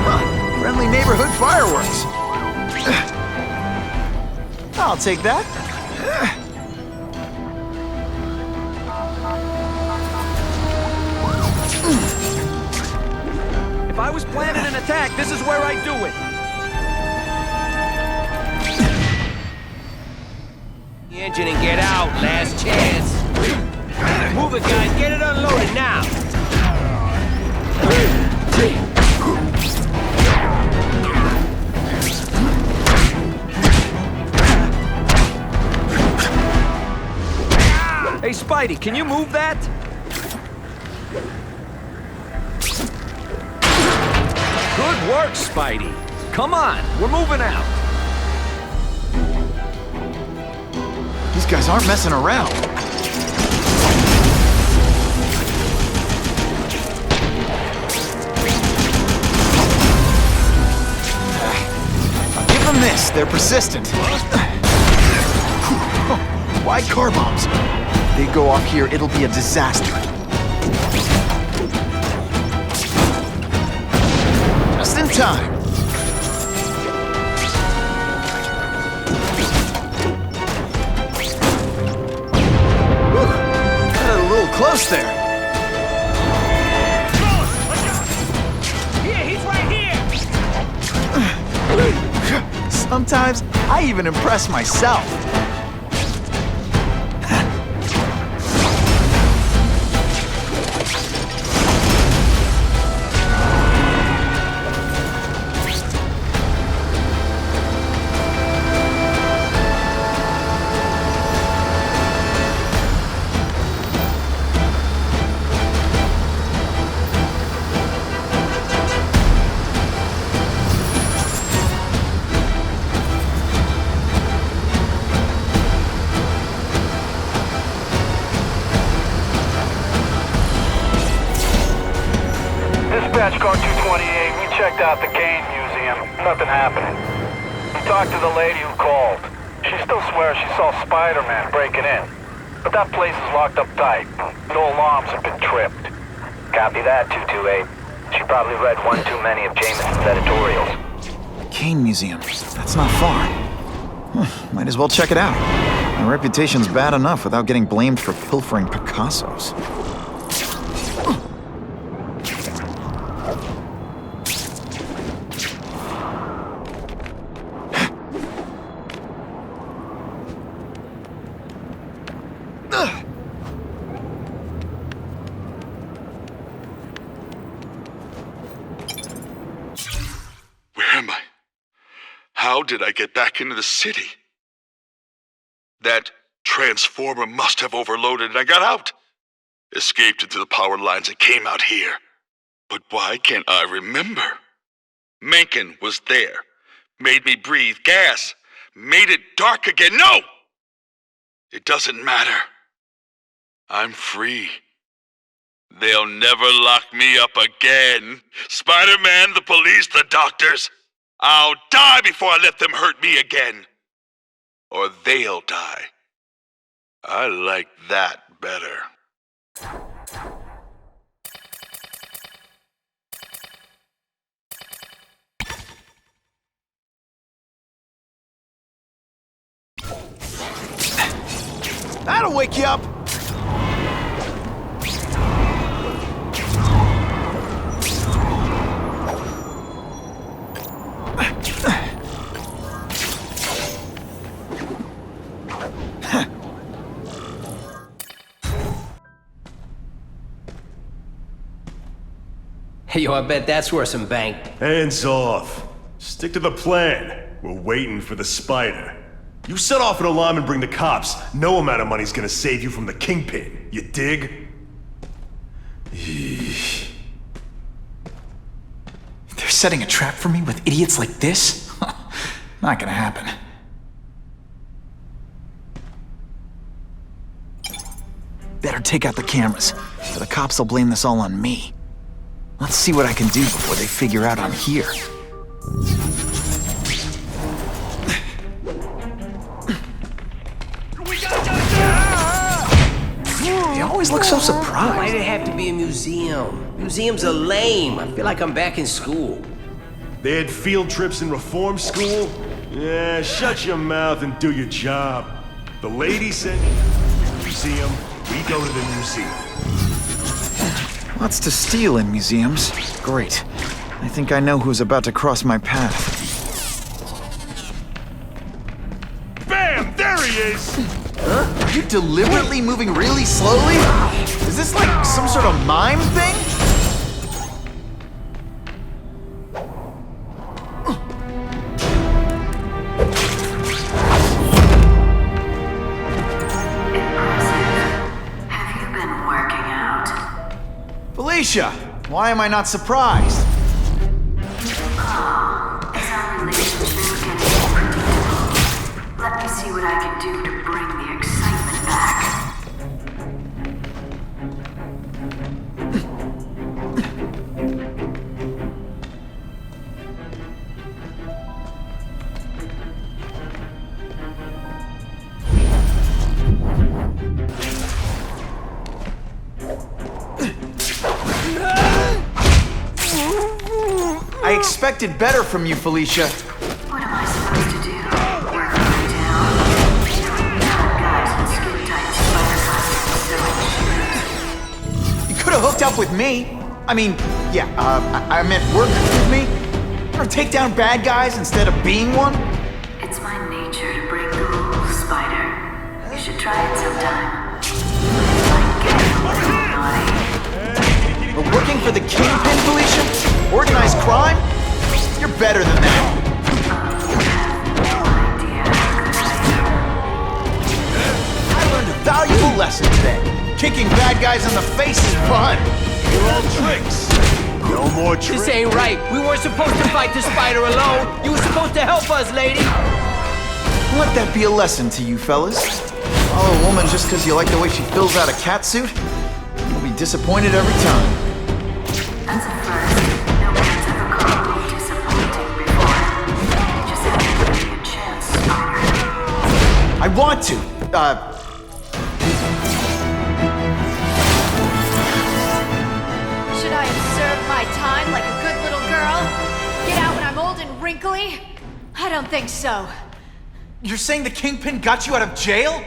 Huh, friendly neighborhood fireworks. I'll take that. If I was planning an attack, this is where I'd do it. The engine and get out, last chance. Move it, guys, get it unloaded now. Hey, Spidey, can you move that? Good work, Spidey. Come on, we're moving out. These guys aren't messing around. I'll give them this. They're persistent. Why car bombs? They go off here, it'll be a disaster. Just in time. Ooh, got a little close there. Here, he's right here! Sometimes I even impress myself. Dispatch car 228, we checked out the game museum. Nothing happening. We talked to the lady who called. She still swears she saw Spider-Man breaking in. But that place is locked up tight. No alarms have been tripped. Copy that, 228. She probably read one too many of Jameson's editorials. Kane Museum. That's not far. Might as well check it out. My reputation's bad enough without getting blamed for pilfering Picassos. How did I get back into the city? That transformer must have overloaded and I got out. Escaped into the power lines and came out here. But why can't I remember? Mencken was there. Made me breathe gas. Made it dark again. No! It doesn't matter. I'm free. They'll never lock me up again. Spider-Man, the police, the doctors. I'll die before I let them hurt me again. Or they'll die. I like that better. That'll wake you up! Yo, I bet that's worth some bank. Hands off. Stick to the plan. We're waiting for the spider. You set off an alarm and bring the cops. No amount of money's gonna save you from the Kingpin. You dig? They're setting a trap for me with idiots like this? Not gonna happen. Better take out the cameras, or the cops will blame this all on me. Let's see what I can do before they figure out I'm here. They always look so surprised. Why'd it have to be a museum? Museums are lame. I feel like I'm back in school. They had field trips in reform school? Yeah, shut your mouth and do your job. The lady said, museum, we go to the museum. Lots to steal in museums. Great. I think I know who's about to cross my path. Bam! There he is! Huh? Are you deliberately moving really slowly? Is this like some sort of mime thing? Felicia, why am I not surprised? Oh, is our I can do to bring the excitement back. I expected better from you, Felicia. What am I supposed to do? Work my way down? Guys in skin-tight spider costumes. You could have hooked up with me. I mean, yeah, I meant work with me. Or take down bad guys instead of being one. It's my nature to break the rules, Spider. You should try it sometime. Like getting a little naughty. But working for the Kingpin, Felicia? Organized crime? You're better than that. I learned a valuable lesson today. Kicking bad guys in the face is fun. You're all tricks. No more tricks. This ain't right. We weren't supposed to fight the spider alone. You were supposed to help us, lady. Let that be a lesson to you, fellas. Follow a woman just because you like the way she fills out a catsuit? You'll be disappointed every time. That's a first. No one's ever called me disappointing before. You just have to give me a chance, Spider. I want to. Should I have served my time like a good little girl? Get out when I'm old and wrinkly? I don't think so. You're saying the Kingpin got you out of jail?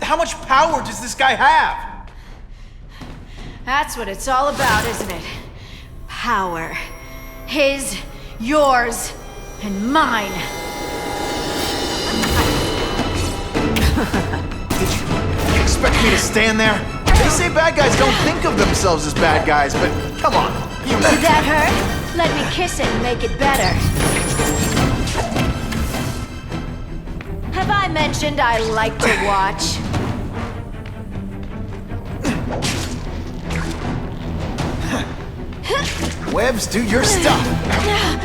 How much power does this guy have? That's what it's all about, isn't it? Power. His, yours, and mine. Did you expect me to stand there? They say bad guys don't think of themselves as bad guys, but come on. Did that hurt? Let me kiss it and make it better. Have I mentioned I like to watch? Webs, do your stuff. Yeah!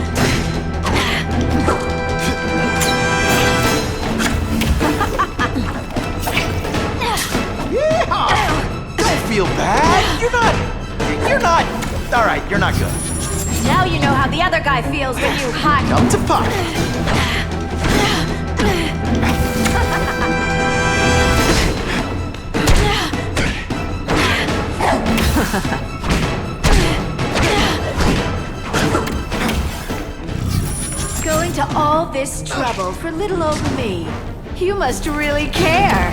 Don't feel bad. You're not. All right, you're not good. Now you know how the other guy feels when you hot. Come to pop. Going to all this trouble for little old me. You must really care.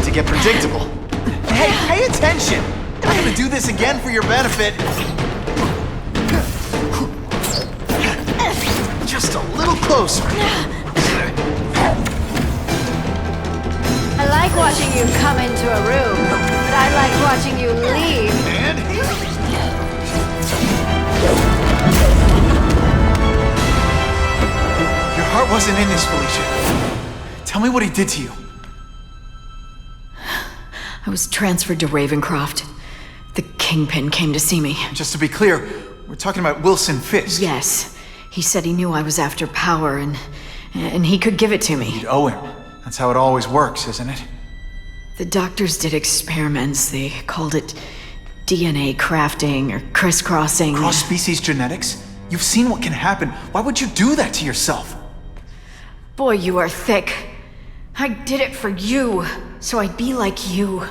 To get predictable. Hey, pay attention. I'm gonna do this again for your benefit. Just a little closer. I like watching you come into a room, but I like watching you leave. And your heart wasn't in this, Felicia. Tell me what he did to you. I was transferred to Ravencroft. The Kingpin came to see me. Just to be clear, we're talking about Wilson Fisk. Yes. He said he knew I was after power and he could give it to me. You'd owe him. That's how it always works, isn't it? The doctors did experiments. They called it DNA crafting or crisscrossing. Cross-species genetics? You've seen what can happen. Why would you do that to yourself? Boy, you are thick. I did it for you, so I'd be like you,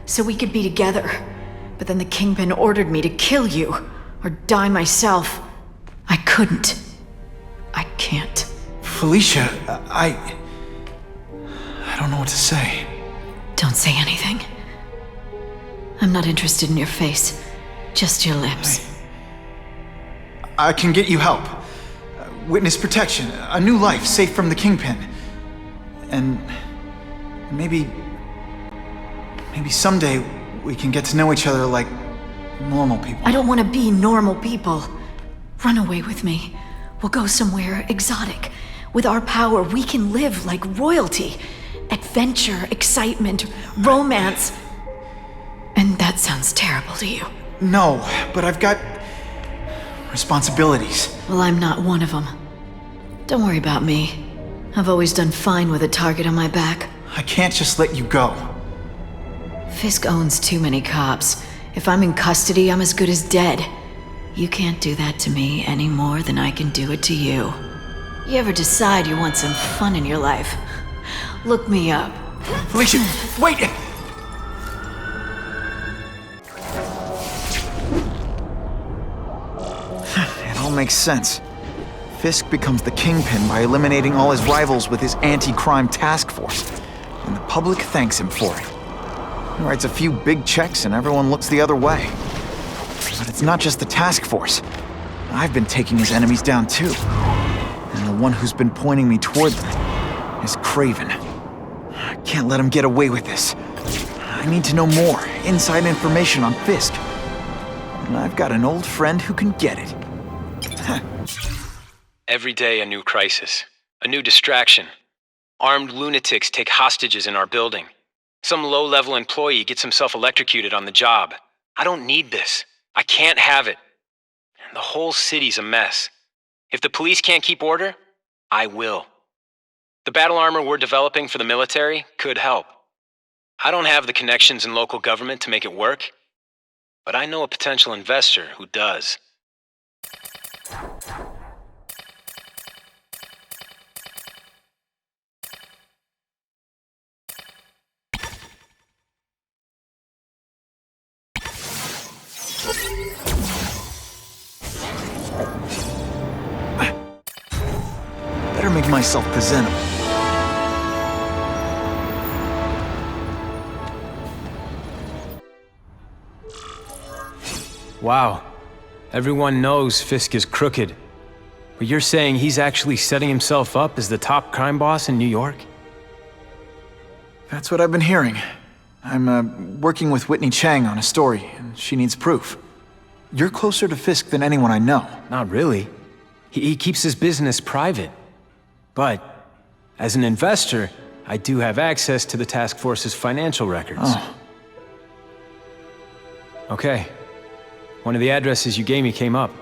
so we could be together. But then the Kingpin ordered me to kill you, or die myself. I couldn't. I can't. Felicia, I don't know what to say. Don't say anything. I'm not interested in your face, just your lips. I can get you help. Witness protection, a new life safe from the Kingpin. And maybe someday we can get to know each other like normal people. I don't want to be normal people. Run away with me. We'll go somewhere exotic. With our power, we can live like royalty. Adventure, excitement, romance. And that sounds terrible to you. No, but I've got responsibilities. Well, I'm not one of them. Don't worry about me. I've always done fine with a target on my back. I can't just let you go. Fisk owns too many cops. If I'm in custody, I'm as good as dead. You can't do that to me any more than I can do it to you. You ever decide you want some fun in your life? Look me up. Felicia, wait! It all makes sense. Fisk becomes the Kingpin by eliminating all his rivals with his anti-crime task force, and the public thanks him for it. He writes a few big checks and everyone looks the other way. But it's not just the task force. I've been taking his enemies down too. And the one who's been pointing me toward them is Kraven. I can't let him get away with this. I need to know more, inside information on Fisk. And I've got an old friend who can get it. Every day a new crisis, a new distraction. Armed lunatics take hostages in our building. Some low-level employee gets himself electrocuted on the job. I don't need this. I can't have it. And the whole city's a mess. If the police can't keep order, I will. The battle armor we're developing for the military could help. I don't have the connections in local government to make it work, but I know a potential investor who does. Better make myself presentable. Wow. Everyone knows Fisk is crooked. But you're saying he's actually setting himself up as the top crime boss in New York? That's what I've been hearing. I'm working with Whitney Chang on a story, and she needs proof. You're closer to Fisk than anyone I know. Not really. He keeps his business private. But, as an investor, I do have access to the task force's financial records. Oh. Okay. One of the addresses you gave me came up.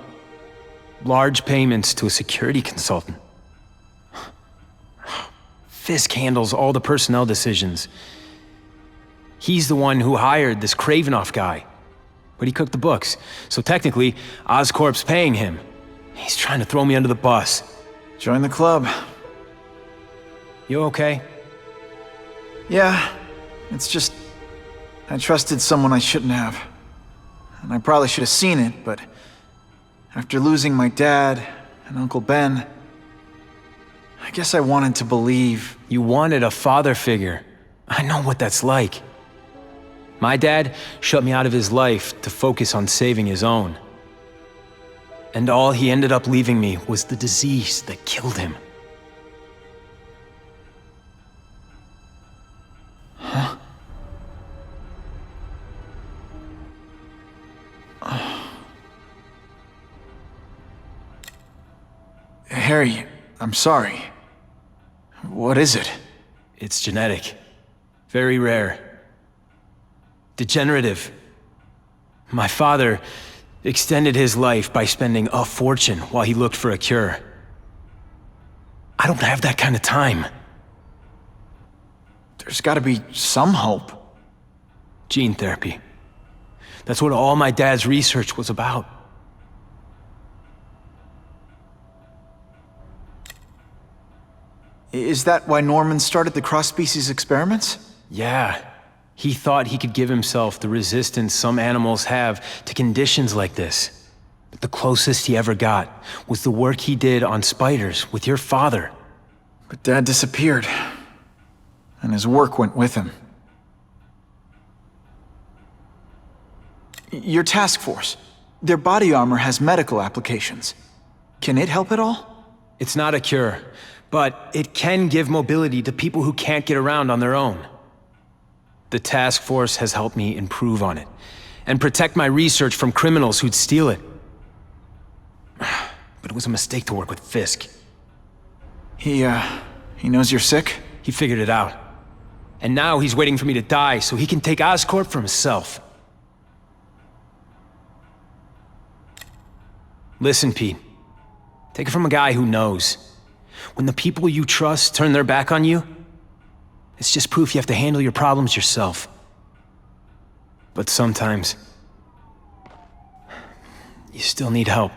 Large payments to a security consultant. Fisk handles all the personnel decisions. He's the one who hired this Kravinoff guy. But he cooked the books, so technically, Oscorp's paying him. He's trying to throw me under the bus. Join the club. You okay? Yeah, it's just... I trusted someone I shouldn't have. And I probably should have seen it, but... after losing my dad and Uncle Ben... I guess I wanted to believe... You wanted a father figure. I know what that's like. My dad shut me out of his life to focus on saving his own. And all he ended up leaving me was the disease that killed him. Huh? Harry, I'm sorry. What is it? It's genetic. Very rare. Degenerative. My father extended his life by spending a fortune while he looked for a cure. I don't have that kind of time. There's gotta be some hope. Gene therapy. That's what all my dad's research was about. Is that why Norman started the cross-species experiments? Yeah. He thought he could give himself the resistance some animals have to conditions like this. But the closest he ever got was the work he did on spiders with your father. But Dad disappeared. And his work went with him. Your task force. Their body armor has medical applications. Can it help at all? It's not a cure, but it can give mobility to people who can't get around on their own. The task force has helped me improve on it, and protect my research from criminals who'd steal it. But it was a mistake to work with Fisk. He knows you're sick? He figured it out. And now he's waiting for me to die so he can take Oscorp for himself. Listen, Pete. Take it from a guy who knows. When the people you trust turn their back on you, it's just proof you have to handle your problems yourself. But sometimes, you still need help.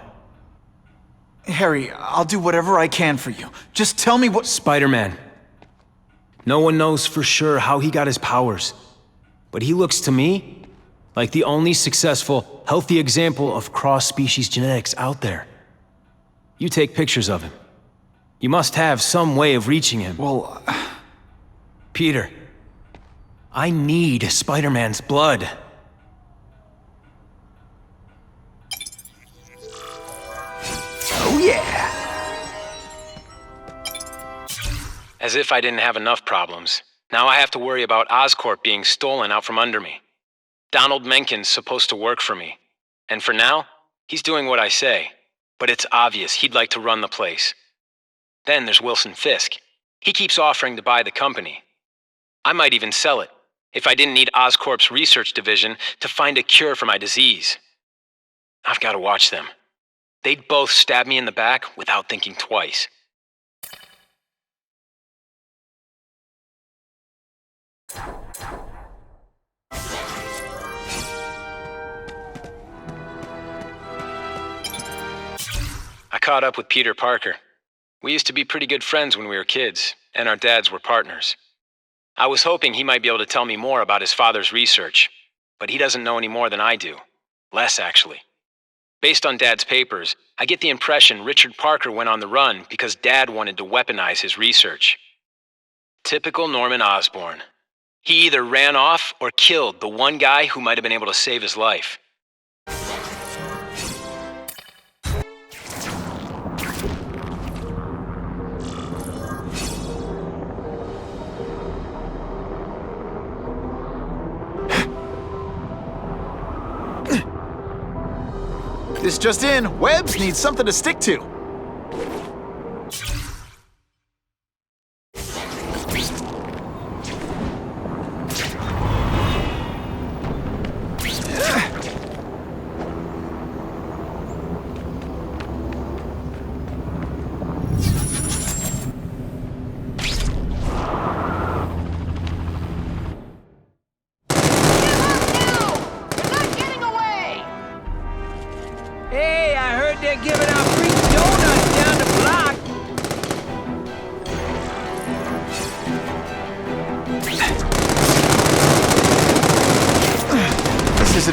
Harry, I'll do whatever I can for you. Just tell me what— Spider-Man. No one knows for sure how he got his powers, but he looks to me like the only successful, healthy example of cross-species genetics out there. You take pictures of him. You must have some way of reaching him. Well, Peter, I need Spider-Man's blood. Oh yeah! As if I didn't have enough problems. Now I have to worry about Oscorp being stolen out from under me. Donald Menken's supposed to work for me. And for now, he's doing what I say. But it's obvious he'd like to run the place. Then there's Wilson Fisk. He keeps offering to buy the company. I might even sell it, if I didn't need Oscorp's research division to find a cure for my disease. I've got to watch them. They'd both stab me in the back without thinking twice. I caught up with Peter Parker. We used to be pretty good friends when we were kids, and our dads were partners. I was hoping he might be able to tell me more about his father's research, but he doesn't know any more than I do. Less, actually. Based on Dad's papers, I get the impression Richard Parker went on the run because Dad wanted to weaponize his research. Typical Norman Osborn. He either ran off or killed the one guy who might have been able to save his life. This just in, Webs needs something to stick to.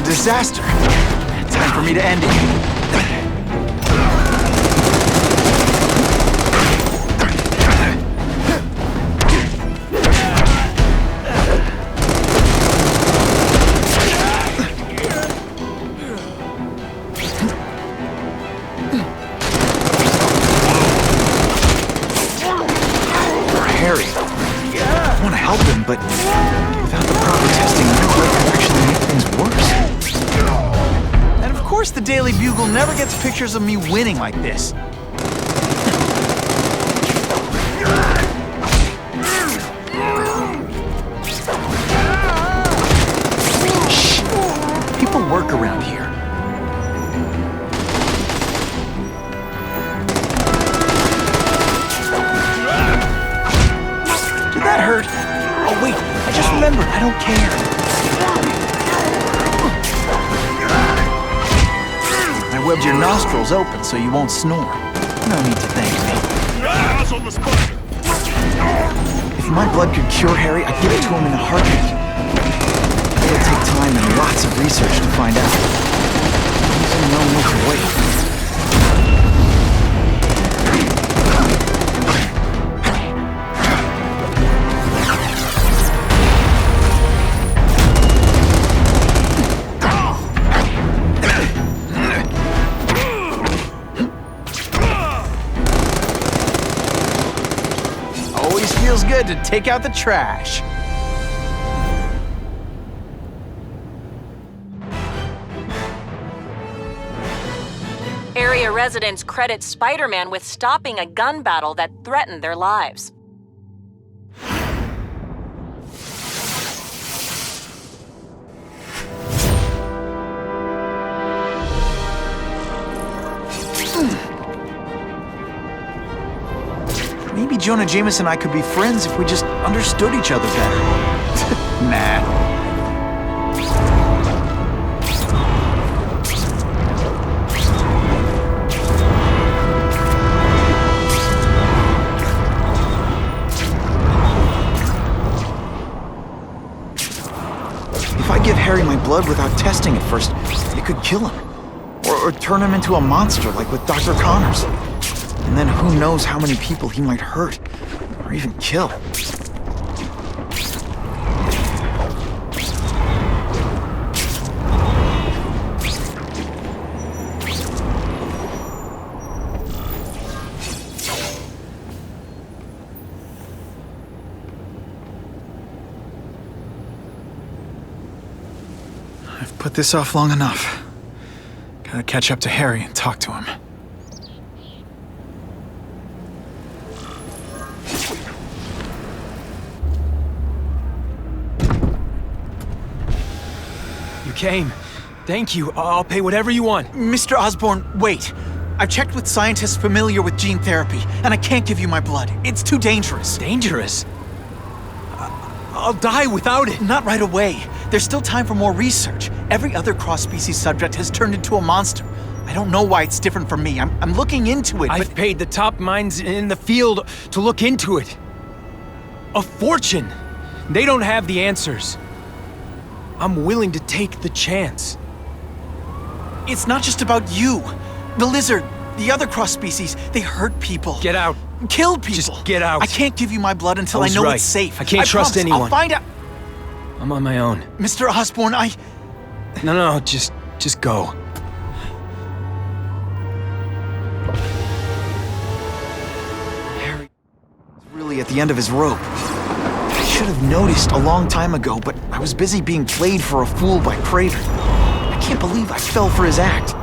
Disaster. Time for me to end it. Harry. I want to help him, but without the proper testing, I could actually make things worse. Of course the Daily Bugle never gets pictures of me winning like this. Shh! People work around here. Did that hurt? Oh wait, I just remembered, I don't care. I webbed your nostrils open so you won't snore. No need to thank me. If my blood could cure Harry, I'd give it to him in a heartbeat. It'll take time and lots of research to find out. There's no need to wait. Good to take out the trash. Area residents credit Spider-Man with stopping a gun battle that threatened their lives. Jonah Jameson and I could be friends if we just understood each other better. Nah. If I give Harry my blood without testing it first, it could kill him. Or turn him into a monster like with Dr. Connors. And then who knows how many people he might hurt, or even kill. I've put this off long enough. Gotta catch up to Harry and talk to him. You came. Thank you. I'll pay whatever you want. Mr. Osborn, wait. I've checked with scientists familiar with gene therapy, and I can't give you my blood. It's too dangerous. Dangerous? I'll die without it. Not right away. There's still time for more research. Every other cross-species subject has turned into a monster. I don't know why it's different from me. I'm looking into it, I've paid the top minds in the field to look into it. A fortune. They don't have the answers. I'm willing to take the chance. It's not just about you. The lizard, the other cross-species, they hurt people. Get out. Kill people. Just get out. I can't give you my blood until I know right. it's safe. I can't trust promise. anyone. I'll find out. I'm on my own. Mr. Osborn, No, just go. Harry is really at the end of his rope. I should have noticed a long time ago, but I was busy being played for a fool by Kraven. I can't believe I fell for his act.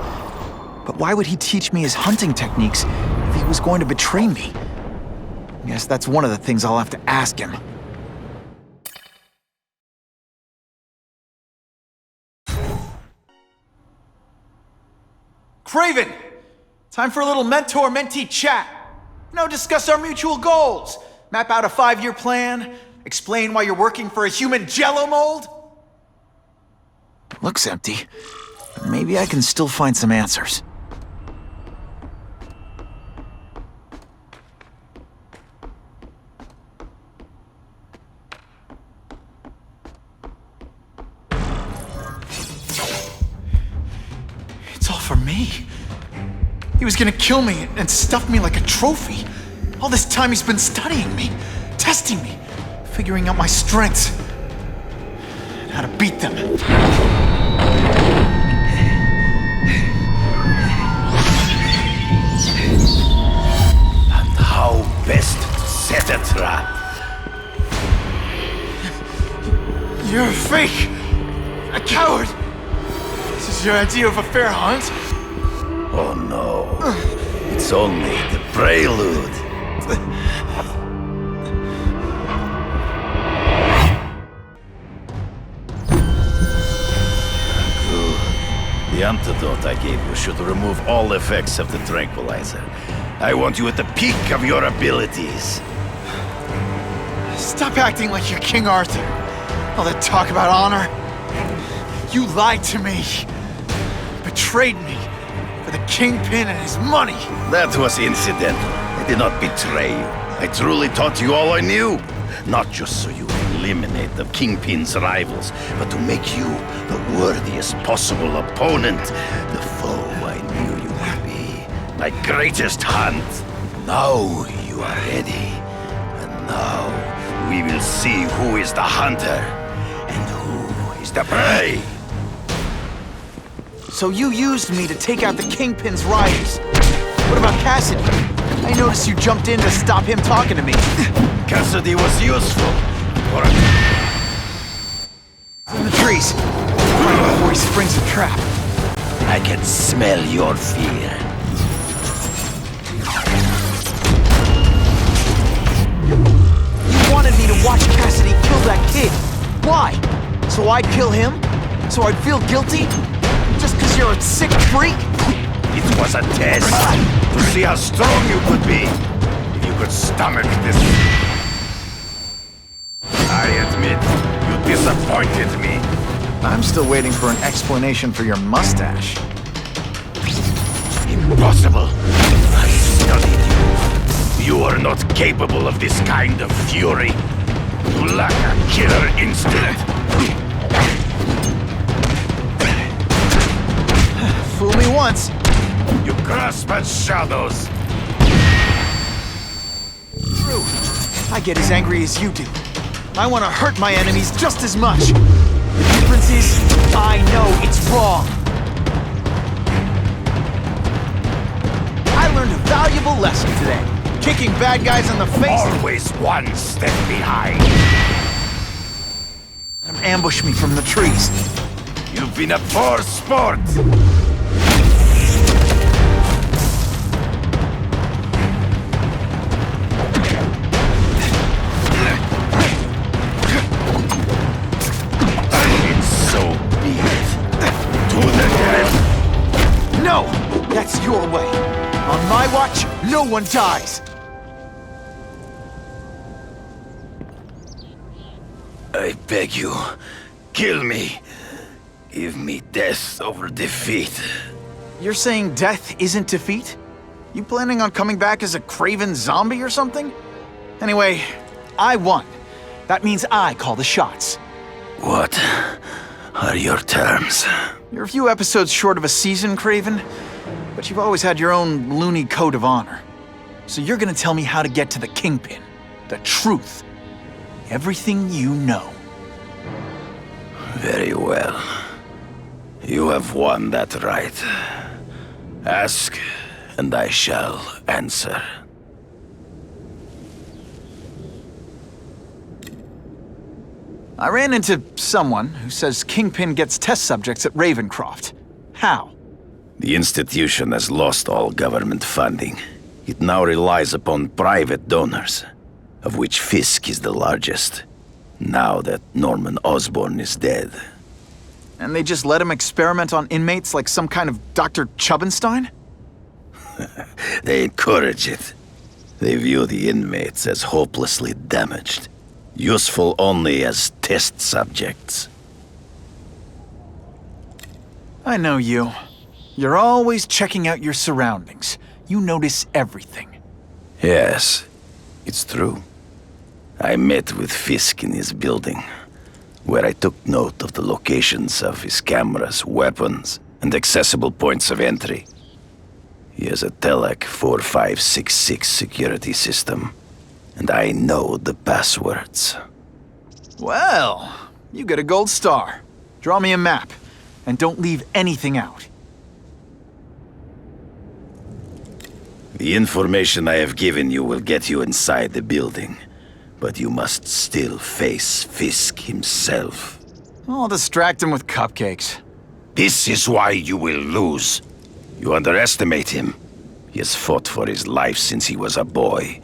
But why would he teach me his hunting techniques if he was going to betray me? I guess that's one of the things I'll have to ask him. Kraven! Time for a little mentor-mentee chat. Discuss our mutual goals. Map out a 5-year plan. Explain why you're working for a human jello mold. Looks empty. But maybe I can still find some answers. It's all for me. He was gonna kill me and stuff me like a trophy. All this time he's been studying me, testing me, figuring out my strengths, and how to beat them. And how best to set a trap. You're a fake! A coward! This is your idea of a fair hunt? Oh no. It's only the prelude. The antidote I gave you should remove all effects of the tranquilizer. I want you at the peak of your abilities. Stop acting like you're King Arthur. All that talk about honor. You lied to me. Betrayed me. For the Kingpin and his money. That was incidental. I did not betray you. I truly taught you all I knew. Not just so you eliminate the Kingpin's rivals, but to make you the worthiest possible opponent. The foe I knew you would be. My greatest hunt. Now you are ready. And now we will see who is the hunter and who is the prey. So you used me to take out the Kingpin's riders. What about Kasady? I noticed you jumped in to stop him talking to me. Kasady was useful. In the trees. Right before he springs a trap. I can smell your fear. You wanted me to watch Kasady kill that kid. Why? So I'd kill him? So I'd feel guilty? Just because you're a sick freak? It was a test to see how strong you could be. If you could stomach this. I admit, you disappointed me. I'm still waiting for an explanation for your mustache. Impossible. I studied you. You are not capable of this kind of fury. You lack a killer instinct. Fool me once. You grasp at shadows. True. I get as angry as you do. I want to hurt my enemies just as much. The difference is, I know it's wrong. I learned a valuable lesson today. Kicking bad guys in the face. Always one step behind. Ambush me from the trees. You've been a poor sport. No! That's your way. On my watch, no one dies. I beg you, kill me. Give me death over defeat. You're saying death isn't defeat? You planning on coming back as a Kraven zombie or something? Anyway, I won. That means I call the shots. What are your terms? You're a few episodes short of a season, Kraven, but you've always had your own loony code of honor. So you're gonna tell me how to get to the Kingpin. The truth. Everything you know. Very well. You have won that right. Ask, and I shall answer. I ran into someone who says Kingpin gets test subjects at Ravencroft. How? The institution has lost all government funding. It now relies upon private donors, of which Fisk is the largest, now that Norman Osborn is dead. And they just let him experiment on inmates like some kind of Dr. Chubbenstein? They encourage it. They view the inmates as hopelessly damaged, useful only as test subjects. I know you. You're always checking out your surroundings. You notice everything. Yes, it's true. I met with Fisk in his building, where I took note of the locations of his cameras, weapons, and accessible points of entry. He has a Telec 4566 security system, and I know the passwords. Well, you get a gold star. Draw me a map, and don't leave anything out. The information I have given you will get you inside the building, but you must still face Fisk himself. I'll distract him with cupcakes. This is why you will lose. You underestimate him. He has fought for his life since he was a boy.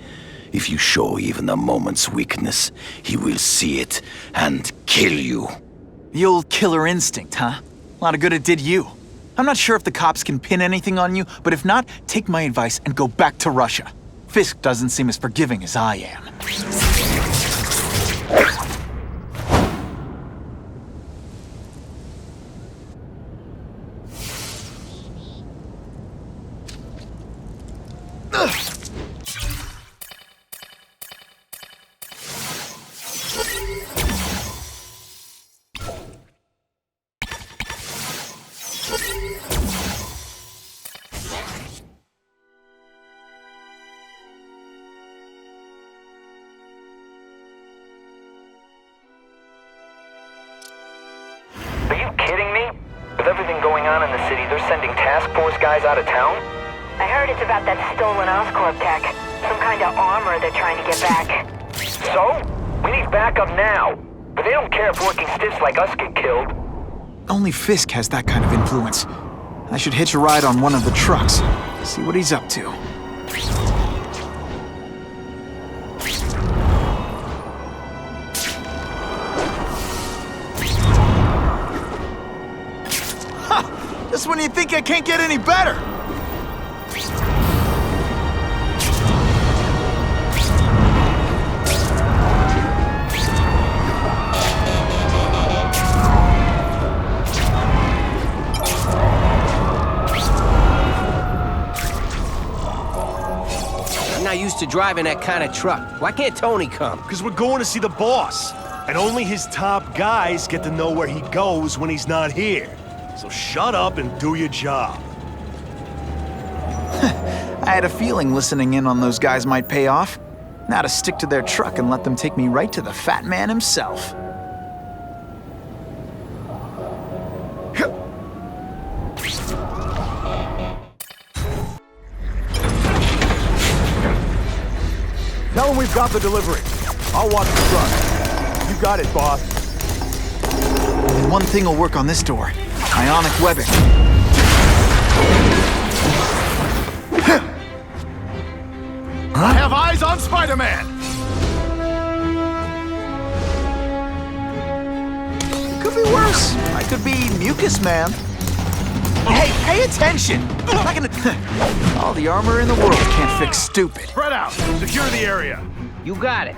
If you show even a moment's weakness, he will see it and kill you. The old killer instinct, huh? A lot of good it did you. I'm not sure if the cops can pin anything on you, but if not, take my advice and go back to Russia. Fisk doesn't seem as forgiving as I am. Are you kidding me? With everything going on in the city, they're sending task force guys out of town? I heard it's about that stolen Oscorp tech. Some kind of armor they're trying to get back. So? We need backup now. But they don't care if working stiffs like us get killed. Only Fisk has that kind of influence. I should hitch a ride on one of the trucks. See what he's up to. Just when you think I can't get any better! used to driving that kind of truck. Why can't Tony come? Because we're going to see the boss. And only his top guys get to know where he goes when he's not here. So shut up and do your job. I had a feeling listening in on those guys might pay off. Now to stick to their truck and let them take me right to the fat man himself. Tell him we've got the delivery. I'll watch the truck. You got it, boss. Only one thing will work on this door. Ionic webbing. I have eyes on Spider-Man! It could be worse. I could be Mucus Man. Hey, pay attention! I'm not gonna... All the armor in the world can't fix stupid. Spread out. Secure the area. You got it.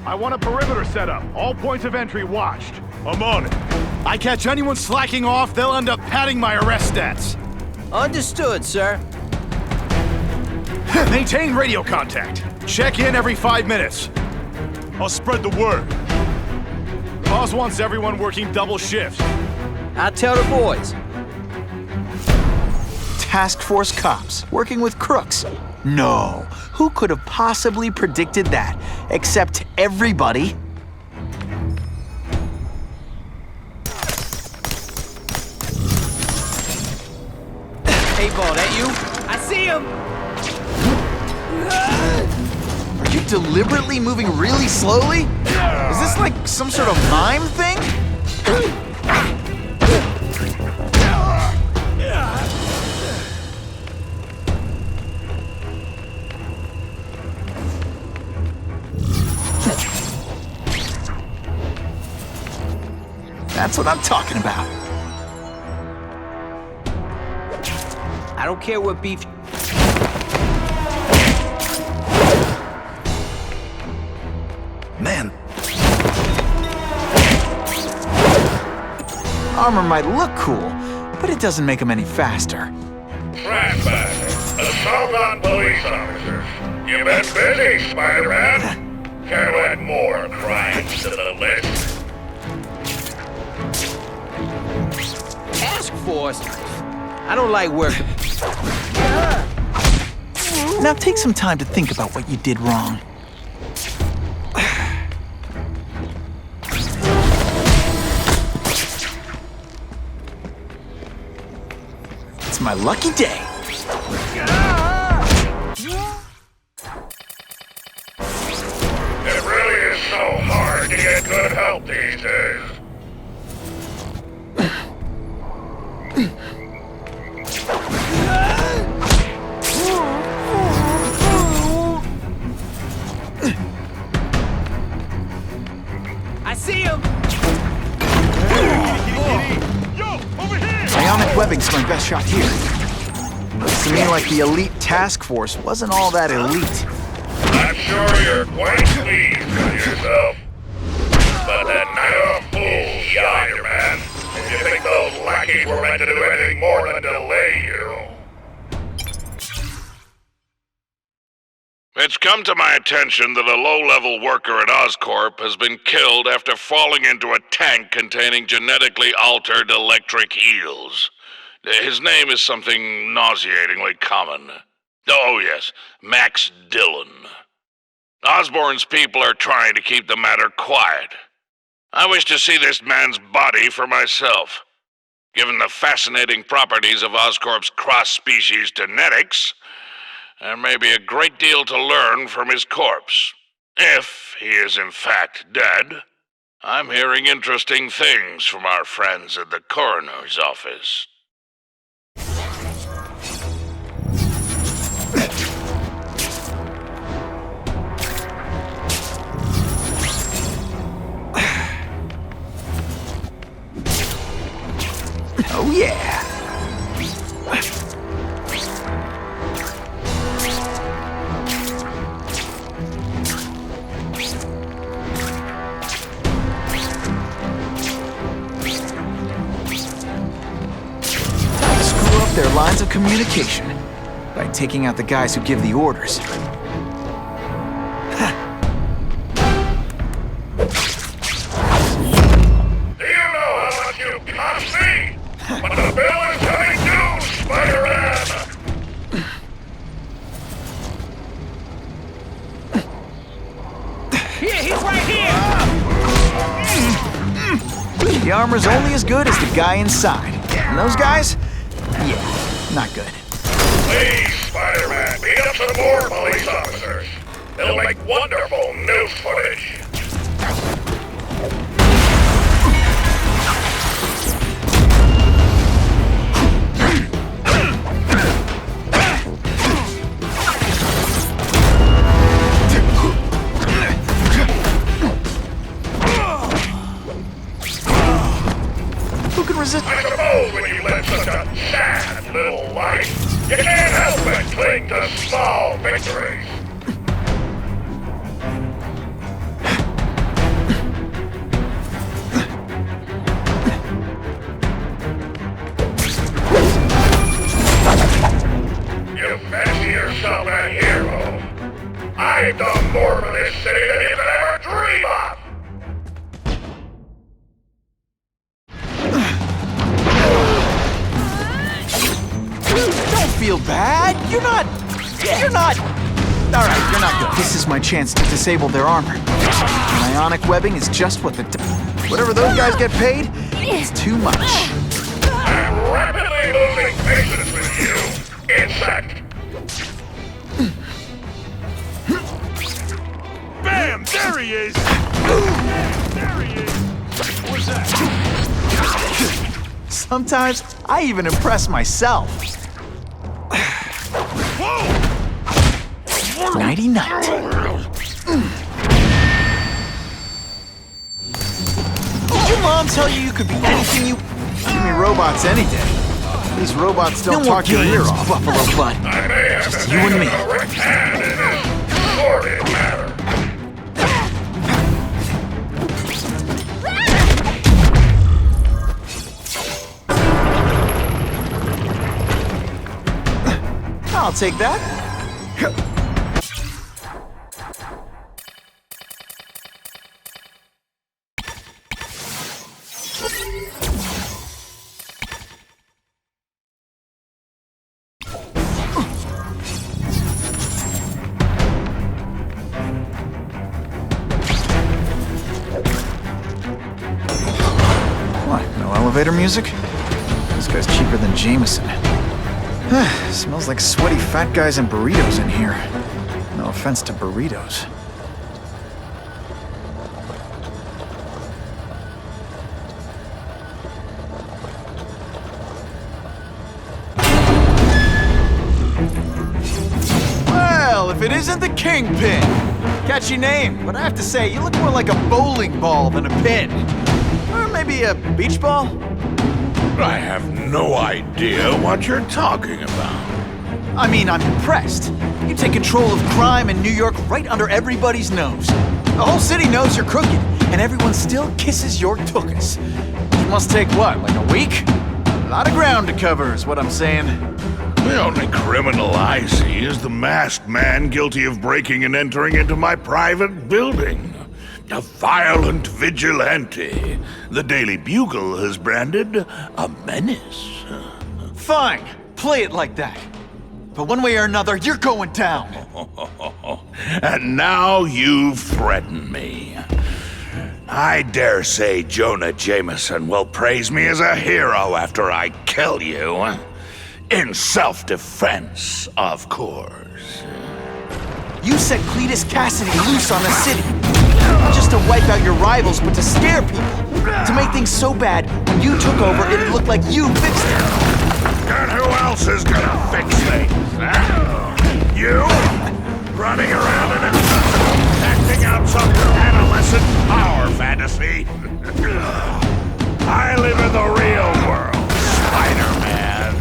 I want a perimeter set up. All points of entry watched. I'm on it. I catch anyone slacking off, they'll end up padding my arrest stats. Understood, sir. Maintain radio contact. Check in every 5 minutes. I'll spread the word. Boss wants everyone working double shifts. I'll tell the boys. Task Force cops working with crooks. No, who could have possibly predicted that? Except everybody. Hey, Ball, that you? I see him! Are you deliberately moving really slowly? Is this like some sort of mime thing? That's what I'm talking about. I don't care what beef... Man. Armor might look cool, but it doesn't make them any faster. Flashback. Assault on police officers. You've been busy, Spider-Man. Can you add more crimes to the list? Task Force? I don't like working. Now take some time to think about what you did wrong. It's my lucky day. It really is so hard to get good help these days. I see him! Ionic webbing's my best shot here. Looks to me like the elite task force wasn't all that elite. I'm sure you're quite pleased with yourself. But then you're a fool, Spider-Man. If you think those lackeys were meant to do anything more than delay you. It's come to my attention that a low-level worker at Oscorp has been killed after falling into a tank containing genetically altered electric eels. His name is something nauseatingly common. Oh yes, Max Dillon. Osborn's people are trying to keep the matter quiet. I wish to see this man's body for myself. Given the fascinating properties of Oscorp's cross-species genetics, there may be a great deal to learn from his corpse. If he is in fact dead, I'm hearing interesting things from our friends at the coroner's office. Oh yeah! Their lines of communication by taking out the guys who give the orders. armor's only as good as the guy inside. And those guys? Yeah, not good. Please, Spider-Man, beat up some more police officers. They'll make wonderful news footage. I suppose when you live such a sad little life, you can't help but cling to small victories. You fancy yourself a hero. I've done more for this city than you could ever dream of. Feel bad? You're not. Alright, you're not good. This is my chance to disable their armor. Ionic webbing is just what whatever those guys get paid, it's too much. I'm rapidly losing patience with you, insect. Bam! There he is! There he is! What's that? Sometimes I even impress myself. Nighty night. Did your mom tell you could be anything you... Give me robots any day. These robots don't talk your ear off, Buffalo Bud. Just you and me. I'll take that. What, no elevator music? This guy's cheaper than Jameson. Smells like sweaty fat guys and burritos in here. No offense to burritos. Well, if it isn't the Kingpin! Catchy name, but I have to say, you look more like a bowling ball than a pin. Or maybe a beach ball? I have no idea what you're talking about. I mean, I'm impressed. You take control of crime in New York right under everybody's nose. The whole city knows you're crooked, and everyone still kisses your tuchus. It must take what, like a week? A lot of ground to cover is what I'm saying. The only criminal I see is the masked man guilty of breaking and entering into my private building. A violent vigilante. The Daily Bugle has branded a menace. Fine, play it like that. But one way or another, you're going down. And now you've threatened me. I dare say Jonah Jameson will praise me as a hero after I kill you. In self-defense, of course. You set Cletus Kasady loose on the city. Not just to wipe out your rivals, but to scare people. To make things so bad, when you took over, it looked like you fixed it. And who else is gonna fix things, huh? You? Running around in a acting out some adolescent power fantasy? I live in the real world, Spider-Man.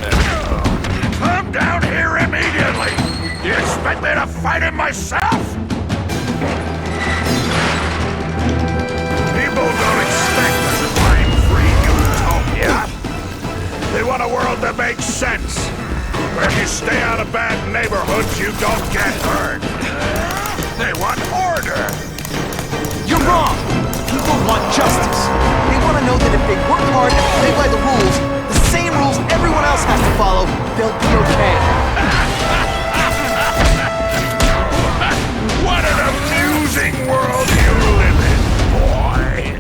Come down here immediately! You expect me to fight him myself? People don't expect a crime-free utopia. They want a world that makes sense. Where if you stay out of bad neighborhoods, you don't get hurt. They want order. You're wrong. People want justice. They want to know that if they work hard and play by the rules, the same rules everyone else has to follow, they'll be okay. What an amusing world you live in, boy.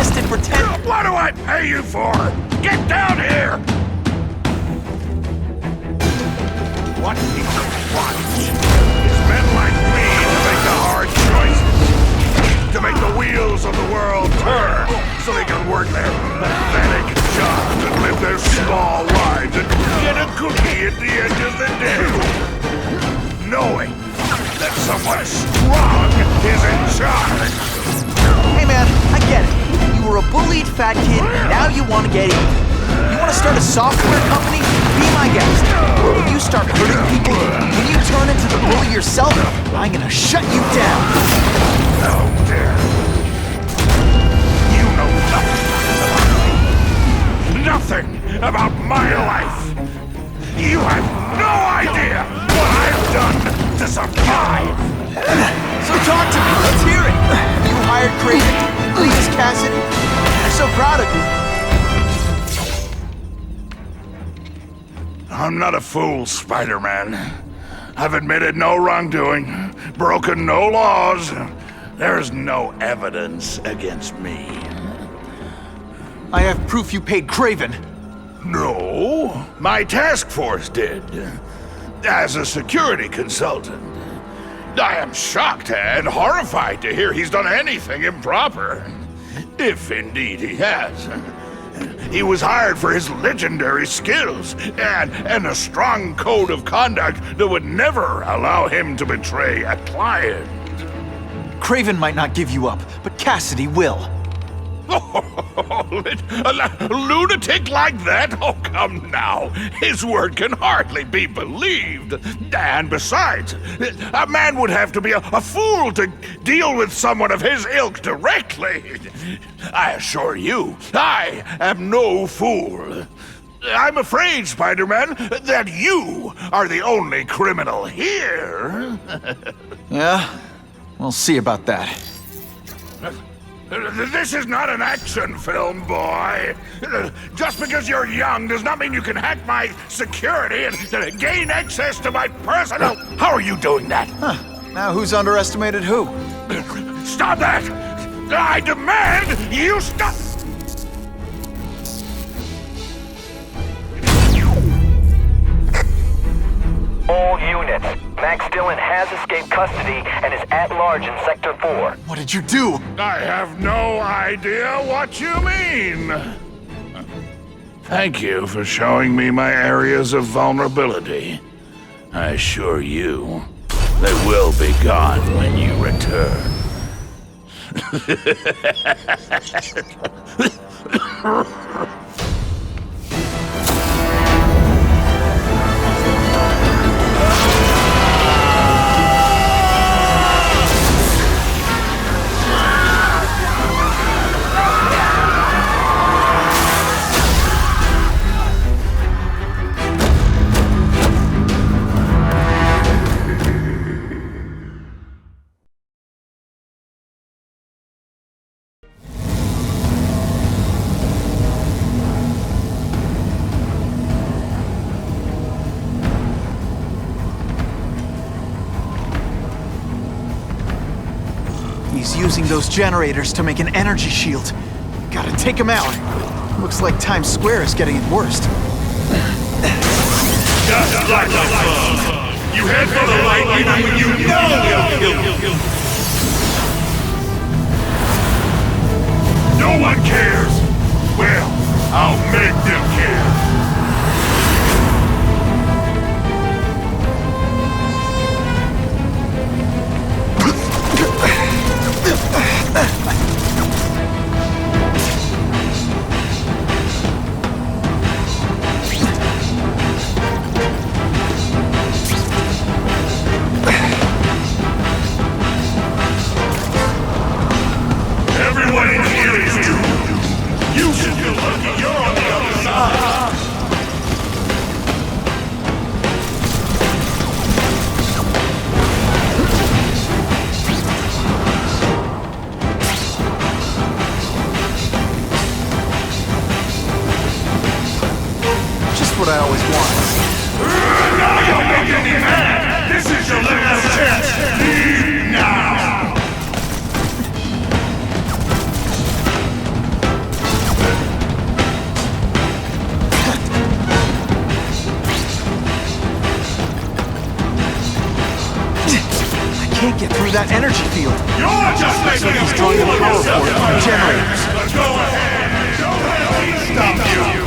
arrested for 10... What do I pay you for? Get down here! What he wants is men like me to make the hard choices. To make the wheels of the world turn so they can work their pathetic jobs and live their small lives and get a cookie at the end of the day. Knowing that someone strong is in charge. Hey man, I get it. You were a bullied fat kid, now you want to get even. You want to start a software company? Be my guest. When you start hurting people, when you turn into the bully yourself, I'm gonna shut you down. How dare you know nothing about my life. You have no idea what I've done to survive. So talk to me, let's hear it. You hired Kraven, Cletus Kasady. I'm so proud of you. I'm not a fool, Spider-Man. I've admitted no wrongdoing, broken no laws. There's no evidence against me. I have proof you paid Kraven. No, my task force did. As a security consultant. I am shocked and horrified to hear he's done anything improper. If indeed he has. He was hired for his legendary skills and a strong code of conduct that would never allow him to betray a client. Kraven might not give you up, but Kasady will. A lunatic like that? Oh, come now. His word can hardly be believed. And besides, a man would have to be a fool to deal with someone of his ilk directly. I assure you, I am no fool. I'm afraid, Spider-Man, that you are the only criminal here. Yeah? We'll see about that. This is not an action film, boy. Just because you're young does not mean you can hack my security and gain access to my personal... How are you doing that? Huh. Now who's underestimated who? Stop that! I demand you stop... All units. Max Dillon has escaped custody and is at large in Sector 4. What did you do? I have no idea what you mean. Thank you for showing me my areas of vulnerability. I assure you, they will be gone when you return. He's using those generators to make an energy shield. Gotta take him out. Looks like Times Square is getting it worst. Just like the fun. You head for the light even when you know they'll kill you. No one cares. Well, I'll make them care. Everyone in here is doomed. You should feel lucky you're on the other side. can't get through that energy field. You're just making He's a drawing the fool of power yourself, cord from my the friend. generators. But go ahead. Don't let me stop you.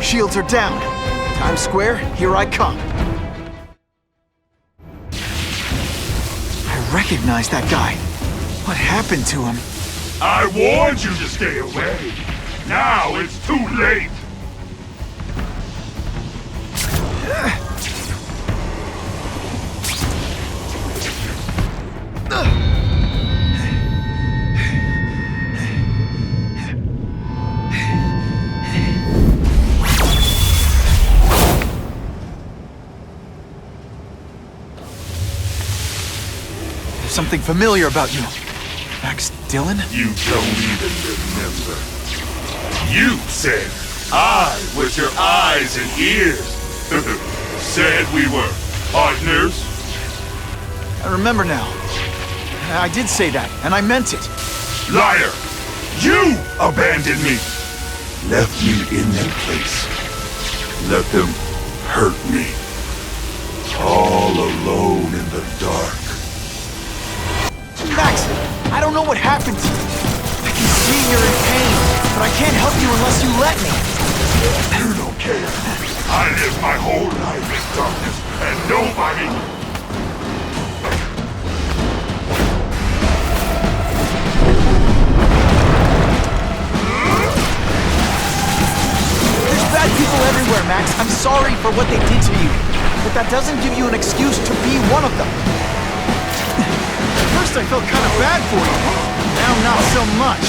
Shields are down. Times Square, here I come. I recognize that guy. What happened to him? I warned you to stay away. Now it's too late. Something familiar about you. Max Dillon? You don't even remember. You said I was your eyes and ears. Said we were partners. I remember now. I did say that, and I meant it. Liar! You abandoned me! Left me in that place. Let them hurt me. All alone in the dark. Max, I don't know what happened to you. I can see you're in pain, but I can't help you unless you let me. You don't care. I lived my whole life in darkness, and nobody... There's bad people everywhere, Max. I'm sorry for what they did to you, but that doesn't give you an excuse to be one of them. First I felt kind of bad for you. Now not so much.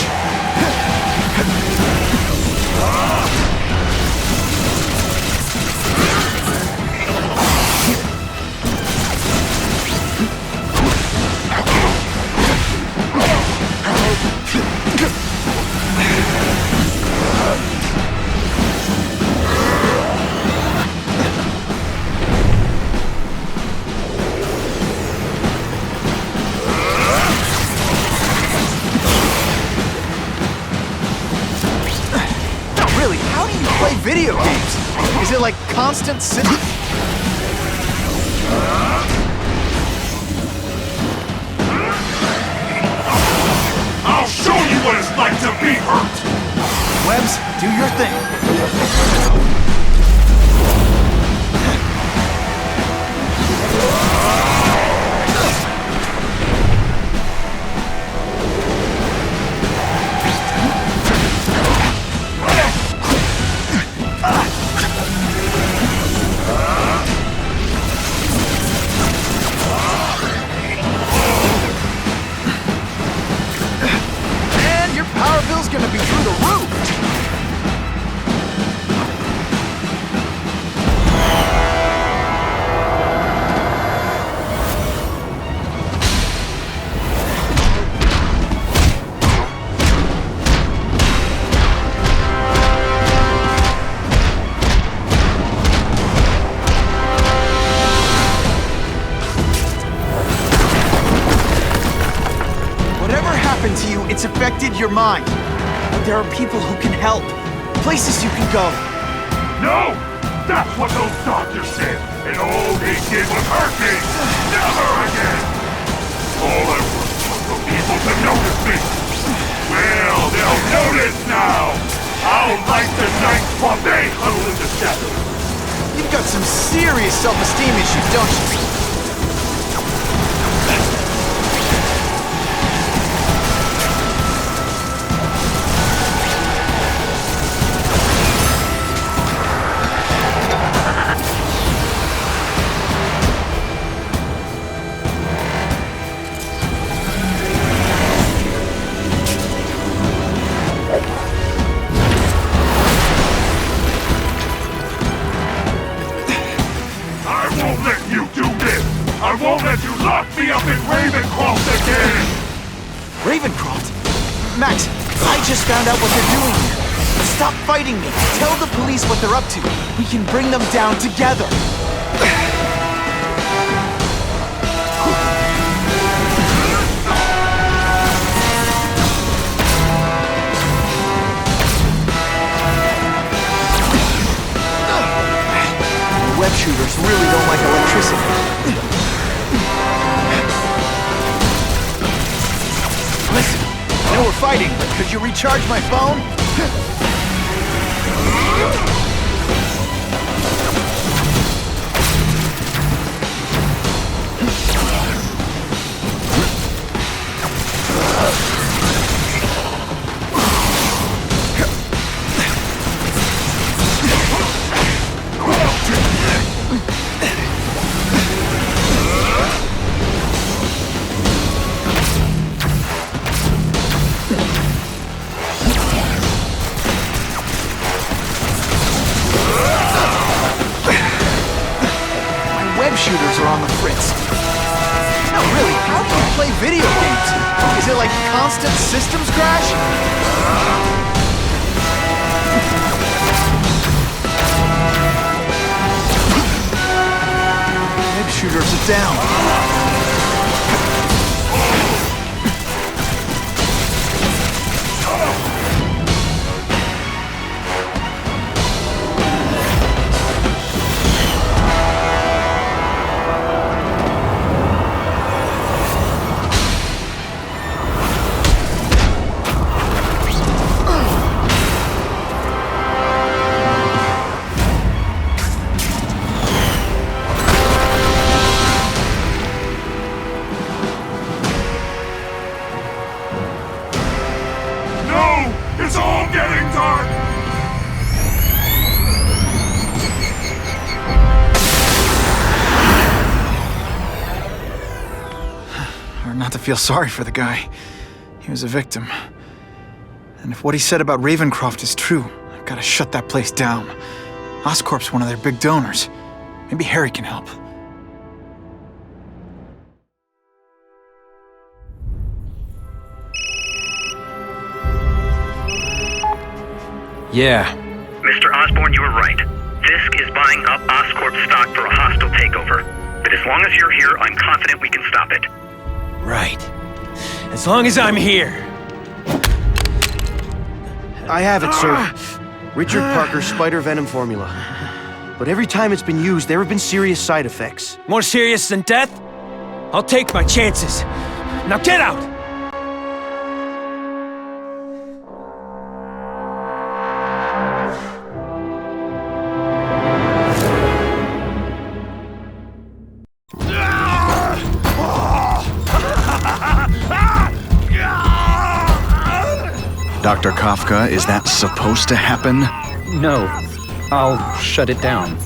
Video games? Is it like constant I'll show you what it's like to be hurt! Webs, do your thing. Gonna be through the roof! Whatever happened to you, it's affected your mind. There are people who can help. Places you can go. No! That's what those doctors said! And all they did was hurt me! Never serious self-esteem issues, don't you? I won't let you lock me up in Ravencroft again! Ravencroft? Max, I just found out what they're doing here. Stop fighting me. Tell the police what they're up to. We can bring them down together. Web shooters really don't like electricity. Listen, I know we're fighting, but could you recharge my phone? Shooters are on the fritz. No, really, how do you play video games? Is it like constant systems crash? Web shooters are down. Not to feel sorry for the guy. He was a victim. And if what he said about Ravencroft is true, I've got to shut that place down. Oscorp's one of their big donors. Maybe Harry can help. Yeah. Mr. Osborn, you were right. Fisk is buying up Oscorp stock for a hostile takeover. But as long as you're here, I'm confident we can stop it. Right. As long as I'm here. I have it, sir. Richard Parker's spider venom formula. But every time it's been used, there have been serious side effects. More serious than death? I'll take my chances. Now get out! Dr. Kafka, is that supposed to happen? No. I'll shut it down.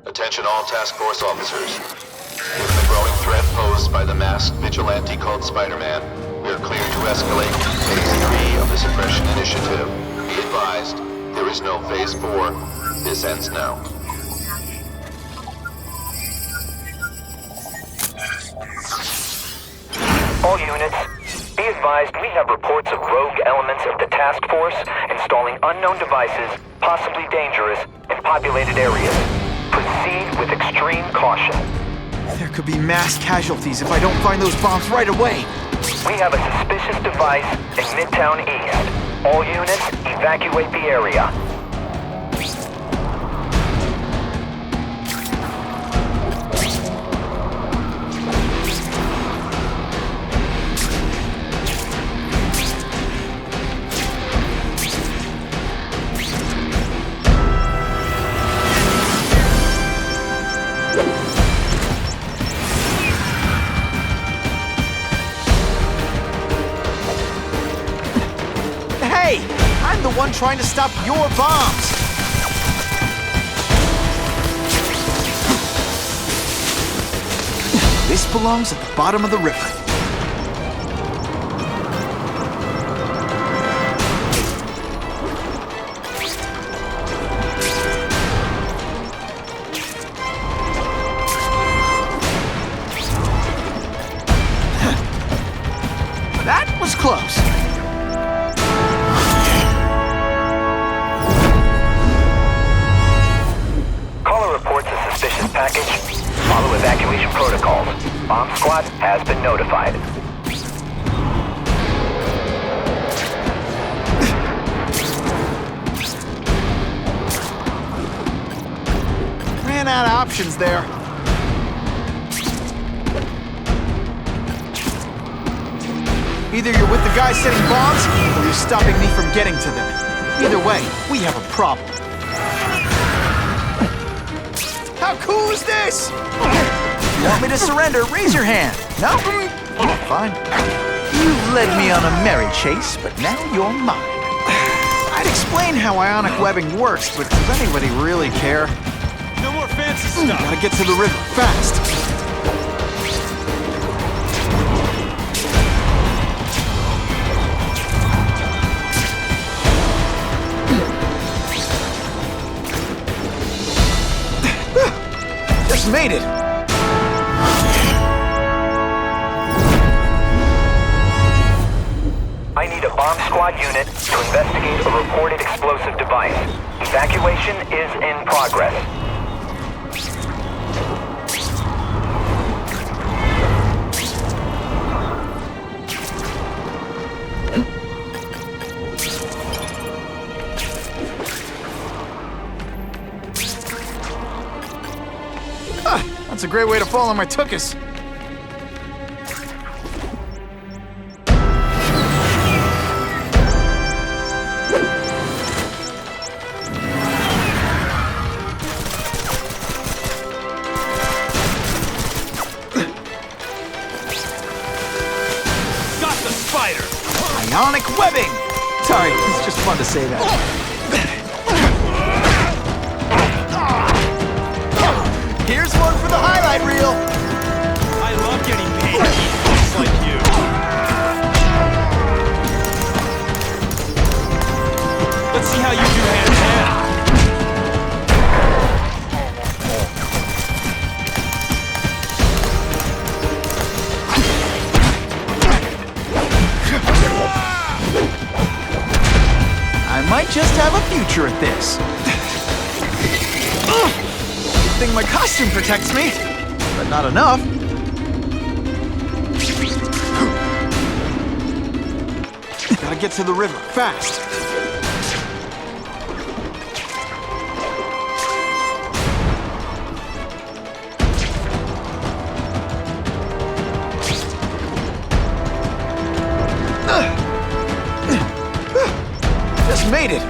Attention all task force officers. Given the growing threat posed by the masked vigilante called Spider-Man, we are clear to escalate Phase 3 of the Suppression Initiative. Be advised, there is no Phase 4. This ends now. All units, be advised we have reports of rogue elements of the task force installing unknown devices, possibly dangerous, in populated areas. Proceed with extreme caution. There could be mass casualties if I don't find those bombs right away. We have a suspicious device in Midtown East. All units, evacuate the area. one trying to stop your bombs! This belongs at the bottom of the river. That was close. Caller reports a suspicious package. Follow evacuation protocols. Bomb squad has been notified. Ran out of options there. Either you're with the guy setting bombs, or you're stopping me from getting to them. Either way, we have a problem. How cool is this? You want me to surrender? Raise your hand. No? Fine. You've led me on a merry chase, but now you're mine. I'd explain how ionic webbing works, but does anybody really care? No more fancy stuff. Gotta get to the river fast. Just made it. I need a bomb squad unit to investigate a reported explosive device. Evacuation is in progress. That's a great way to fall on my tuchus. Got the spider! Ionic webbing! Sorry, it's just fun to say that. Here's one for the highlight reel. I love getting paid to eat folks like you. Let's see how you do hand-to-hand. I might just have a future at this. Good thing my costume protects me, but not enough. Gotta get to the river fast. Just made it.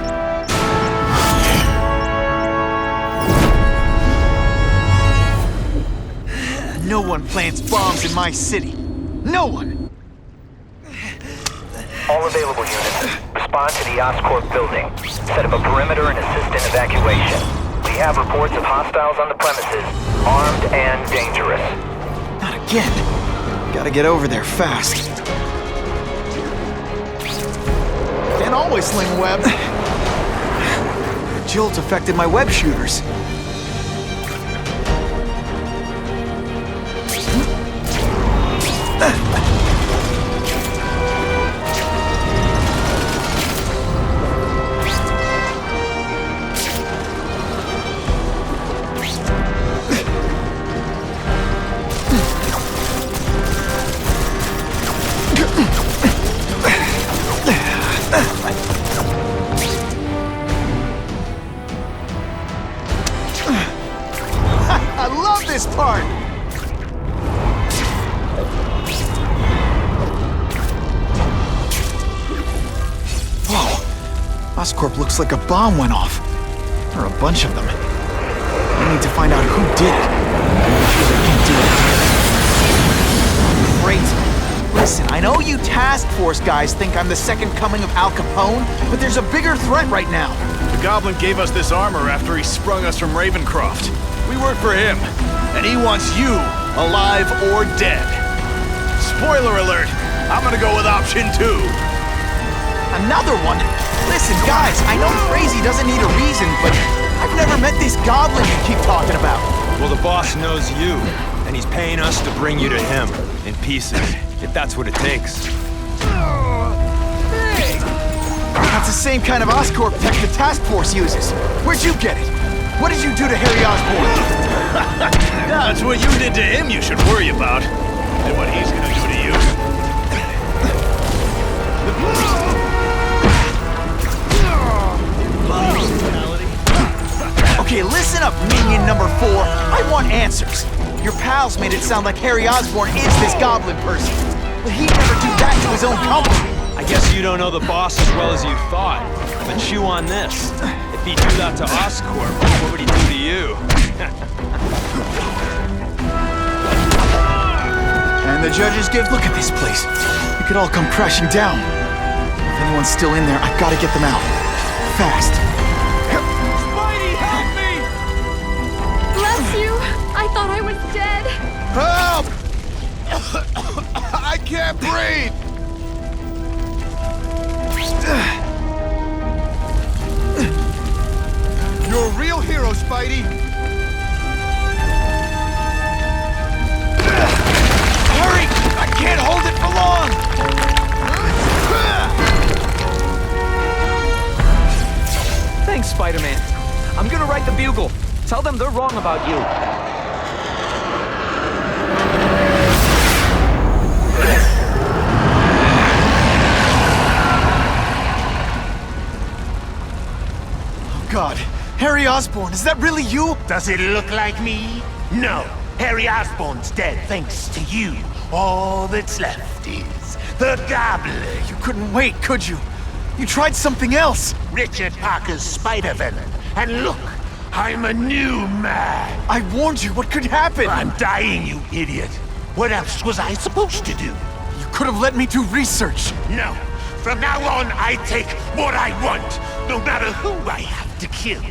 No one plants bombs in my city. No one! All available units, respond to the Oscorp building. Set up a perimeter and assist in evacuation. We have reports of hostiles on the premises, armed and dangerous. Not again. Gotta get over there fast. Can't always sling web. The jolt affected my web shooters. I love this part! Whoa! Oscorp looks like a bomb went off. Or a bunch of them. I need to find out who did it. I can't do it. Great. Listen, I know you task force guys think I'm the second coming of Al Capone, but there's a bigger threat right now. The Goblin gave us this armor after he sprung us from Ravencroft. We work for him, and he wants you alive or dead. Spoiler alert, I'm gonna go with option 2. Another one? Listen, guys, I know crazy doesn't need a reason, but I've never met this Goblin you keep talking about. Well, the boss knows you, and he's paying us to bring you to him, in pieces, if that's what it takes. That's the same kind of Oscorp tech the task force uses. Where'd you get it? What did you do to Harry Osborn? No, it's what you did to him you should worry about. And what he's gonna do to you. Okay, listen up, minion number 4. I want answers. Your pals made it sound like Harry Osborn is this Goblin person. But he'd never do that to his own company. I guess you don't know the boss as well as you thought. But chew on this. If he do that to Oscorp, what would he do to you? And the judges give... Look at this place. It could all come crashing down. If anyone's still in there, I've got to get them out. Fast. Spidey, help me! Bless you! I thought I was dead. Help! I can't breathe! You're a real hero, Spidey! Hurry! I can't hold it for long! Thanks, Spider-Man. I'm gonna write the Bugle. Tell them they're wrong about you. God, Harry Osborn, is that really you? Does it look like me? No. Harry Osborn's dead thanks to you. All that's left is the Goblin. You couldn't wait, could you? You tried something else. Richard Parker's spider-venom. And look, I'm a new man. I warned you, what could happen? I'm dying, you idiot. What else was I supposed to do? You could have let me do research. No. From now on, I take what I want, no matter who I have to kill.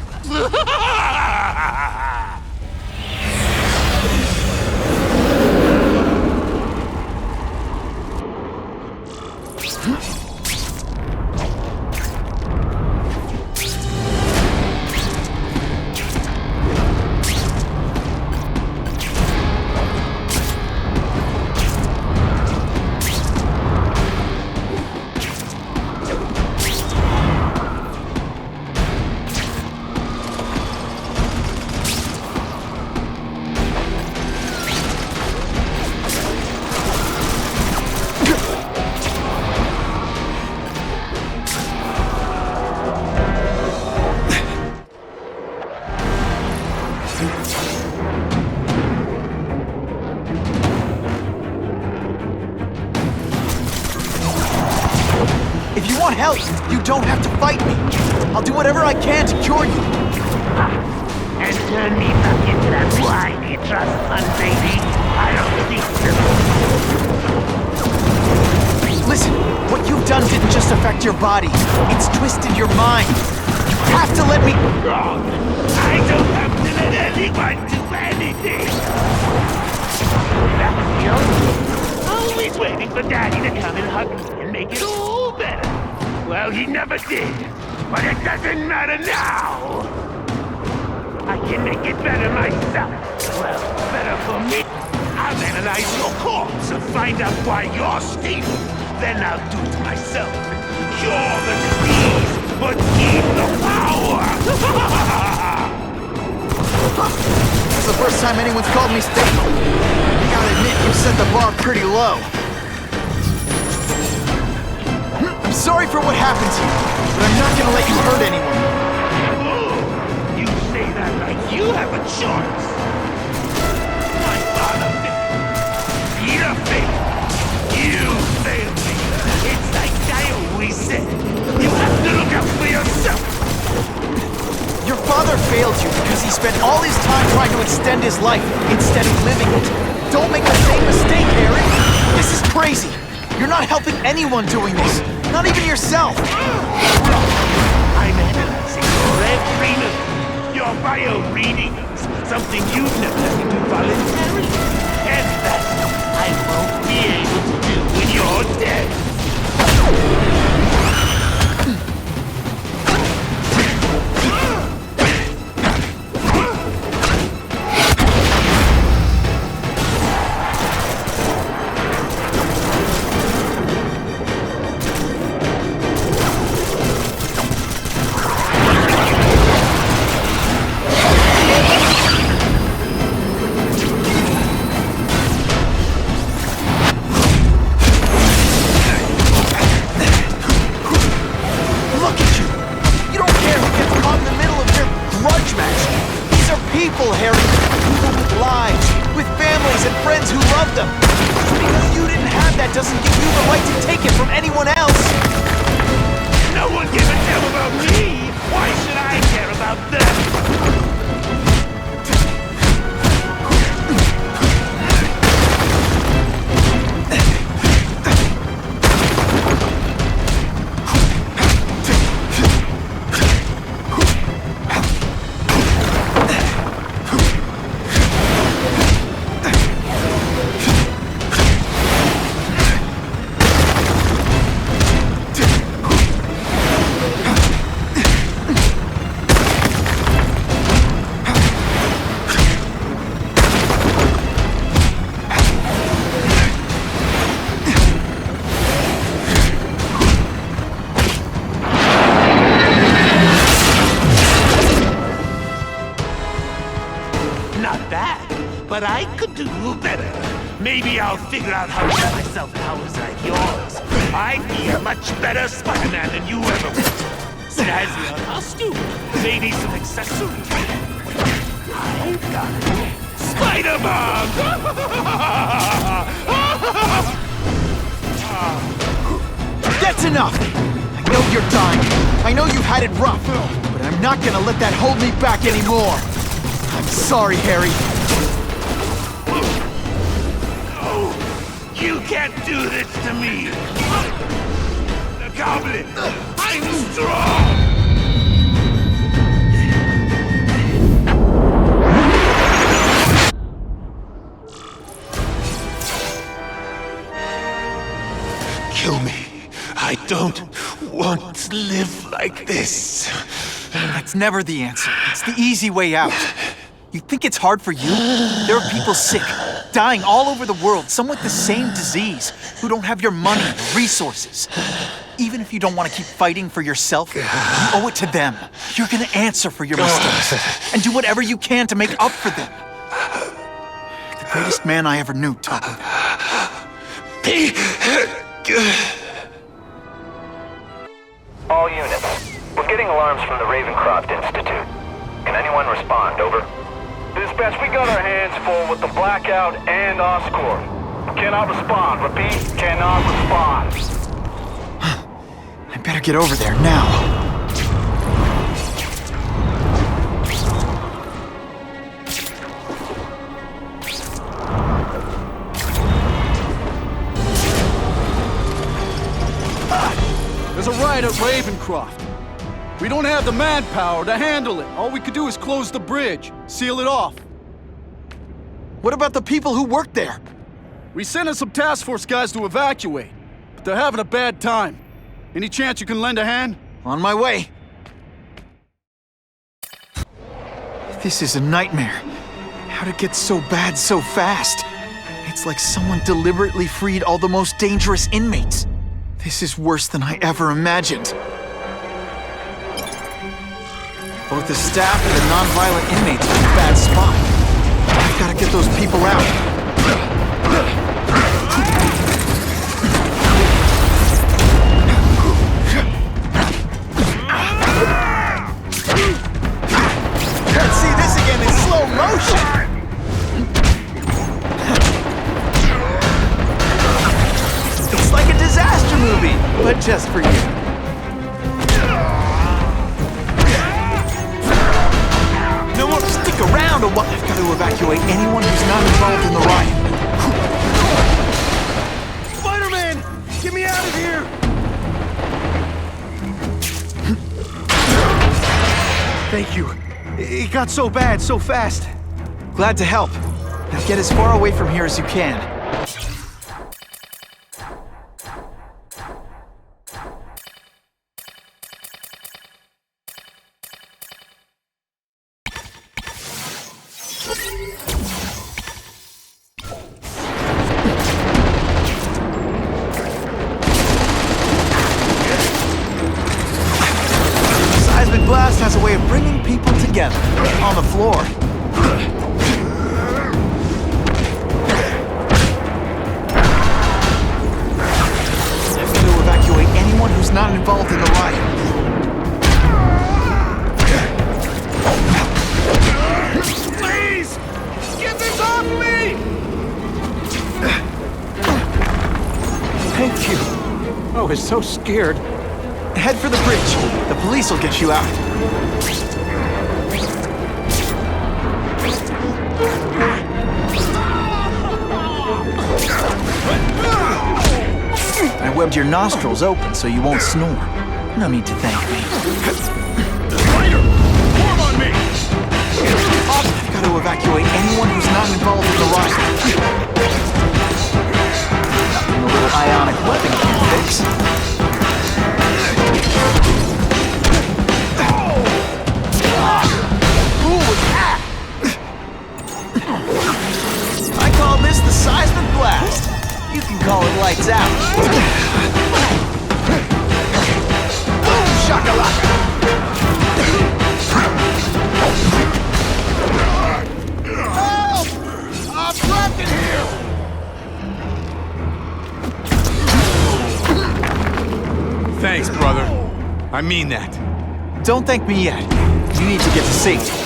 If you want help, you don't have to fight me. I'll do whatever I can to cure you. And turn me back into that whiny trust fund, baby. I don't think so. Listen, what you've done didn't just affect your body. It's twisted your mind. You have to let me... Wrong. I don't have to let anyone do anything. That was the only. Always waiting for Daddy to come and hug me and make it all better. Well, he never did. But it doesn't matter now. I can make it better myself. Well, better for me. I'll analyze your corpse and find out why you're stable. Then I'll do it myself. Cure the disease, but keep the power! That's the first time anyone's called me stable. I gotta admit, you set the bar pretty low. I'm sorry for what happened to you, but I'm not gonna let you hurt anyone. Oh, you say that like you have a choice. My father failed. Peter failed. You failed me. It's like I always said. You have to look out for yourself. Your father failed you because he spent all his time trying to extend his life instead of living it. Don't make the same mistake, Harry. This is crazy. helping anyone doing this. Not even yourself. I'm analyzing your every move, your bio readings, something you've never had to do voluntarily. And that I won't be able to do when you're dead. But I could do better. Maybe I'll figure out how to get myself powers like yours. I'd be a much better Spider-Man than you ever was. Snazzier costume, maybe some accessories. I've got it. Spider-Man! That's enough! I know you're dying. I know you've had it rough. But I'm not gonna let that hold me back anymore. I'm sorry, Harry. You can't do this to me! The Goblin! I'm strong! Kill me. I don't want to live like this. That's never the answer. It's the easy way out. You think it's hard for you? There are people sick, dying all over the world, some with the same disease, who don't have your money or resources. Even if you don't want to keep fighting for yourself, you owe it to them. You're gonna answer for your mistakes, and do whatever you can to make up for them. The greatest man I ever knew taught me that. All units, we're getting alarms from the Ravencroft Institute. Can anyone respond? Over. Dispatch, we got our hands full with the Blackout and Oscorp. Cannot respond. Repeat, cannot respond. I better get over there now. There's a riot at Ravencroft. We don't have the manpower to handle it. All we could do is close the bridge, seal it off. What about the people who work there? We sent in some task force guys to evacuate, but they're having a bad time. Any chance you can lend a hand? On my way. This is a nightmare. How'd it get so bad so fast? It's like someone deliberately freed all the most dangerous inmates. This is worse than I ever imagined. Both the staff and the non-violent inmates are in a bad spot. I've got to get those people out. Let's see this again in slow motion! It's like a disaster movie, but just for you. No more stick around or what? I've got to evacuate anyone who's not involved in the riot. Spider-Man! Get me Thank you. It got so bad so fast. Glad to help. Now get as far away from here as you can. Seismic blast has a way of bringing people together on the floor. Who's not involved in the riot. Please! Get this off me! Thank you. I was so scared. Head for the bridge. The police will get you out. I webbed your nostrils open so you won't snore. No need to thank me. Spider! Form on me! I've got to evacuate anyone who's not involved in the riot. Nothing a little ionic webbing can't fix. Who was that? I call this the seismic blast. You can call it lights out. Boom shakalaka! Help! I'm trapped in here! Thanks, brother. I mean that. Don't thank me yet. You need to get to safety.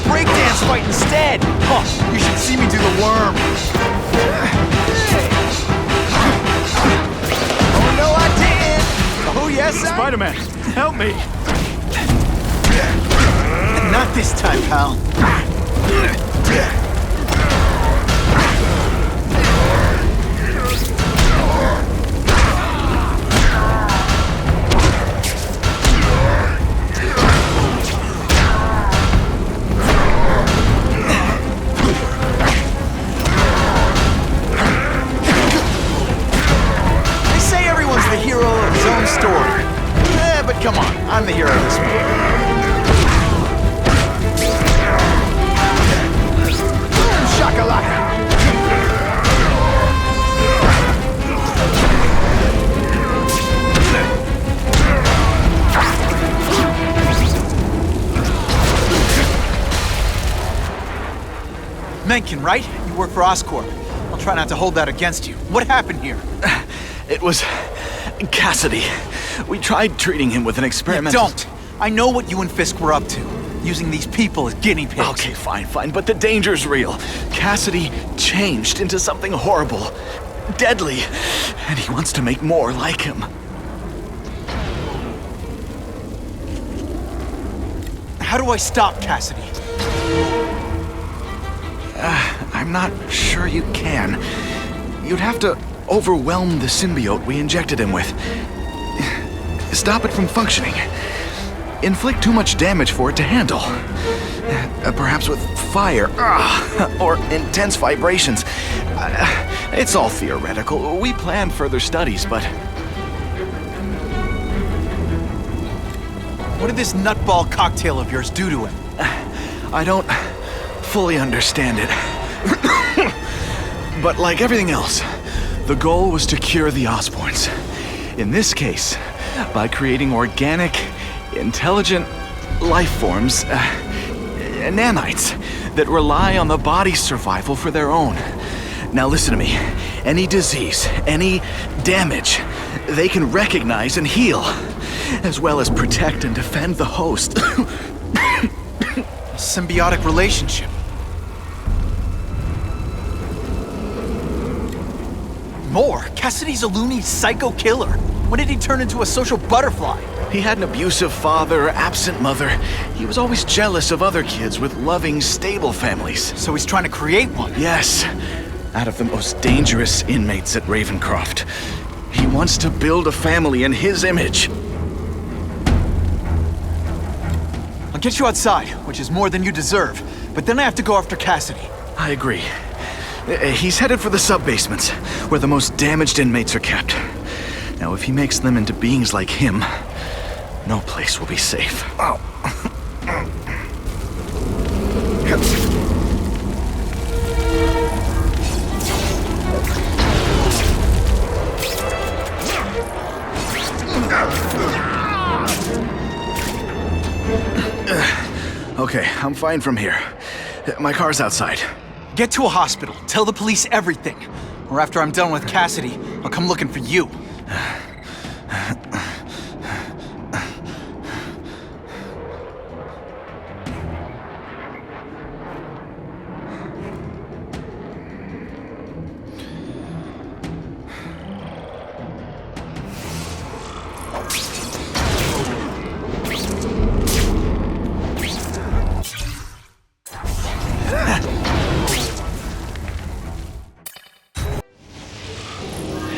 Breakdance fight instead! Huh, you should see me do the worm! Oh no, I didn't! Oh yes, I... Spider-Man, help me! Not this time, pal. Come on, I'm the hero of this movie. Boom shakalaka! Mencken, right? You work for Oscorp. I'll try not to hold that against you. What happened here? It was Kasady. We tried treating him with an experiment. Don't! I know what you and Fisk were up to. Using these people as guinea pigs. Okay, fine, but the danger's real. Kasady changed into something horrible, deadly, and he wants to make more like him. How do I stop Kasady? I'm not sure you can. You'd have to overwhelm the symbiote we injected him with. Stop it from functioning. Inflict too much damage for it to handle. Perhaps with fire, or intense vibrations. It's all theoretical. We plan further studies, but... What did this nutball cocktail of yours do to him? I don't fully understand it. But like everything else, the goal was to cure the Osborns. In this case, by creating organic, intelligent life forms, nanites, that rely on the body's survival for their own. Now listen to me. Any disease, any damage, they can recognize and heal, as well as protect and defend the host. Symbiotic relationship. More? Kasady's a loony psycho killer. When did he turn into a social butterfly? He had an abusive father, absent mother. He was always jealous of other kids with loving, stable families. So he's trying to create one? Yes. Out of the most dangerous inmates at Ravencroft. He wants to build a family in his image. I'll get you outside, which is more than you deserve. But then I have to go after Kasady. I agree. He's headed for the sub-basements, where the most damaged inmates are kept. Now, if he makes them into beings like him, no place will be safe. Oh. Okay, I'm fine from here. My car's outside. Get to a hospital. Tell the police everything. Or after I'm done with Kasady, I'll come looking for you.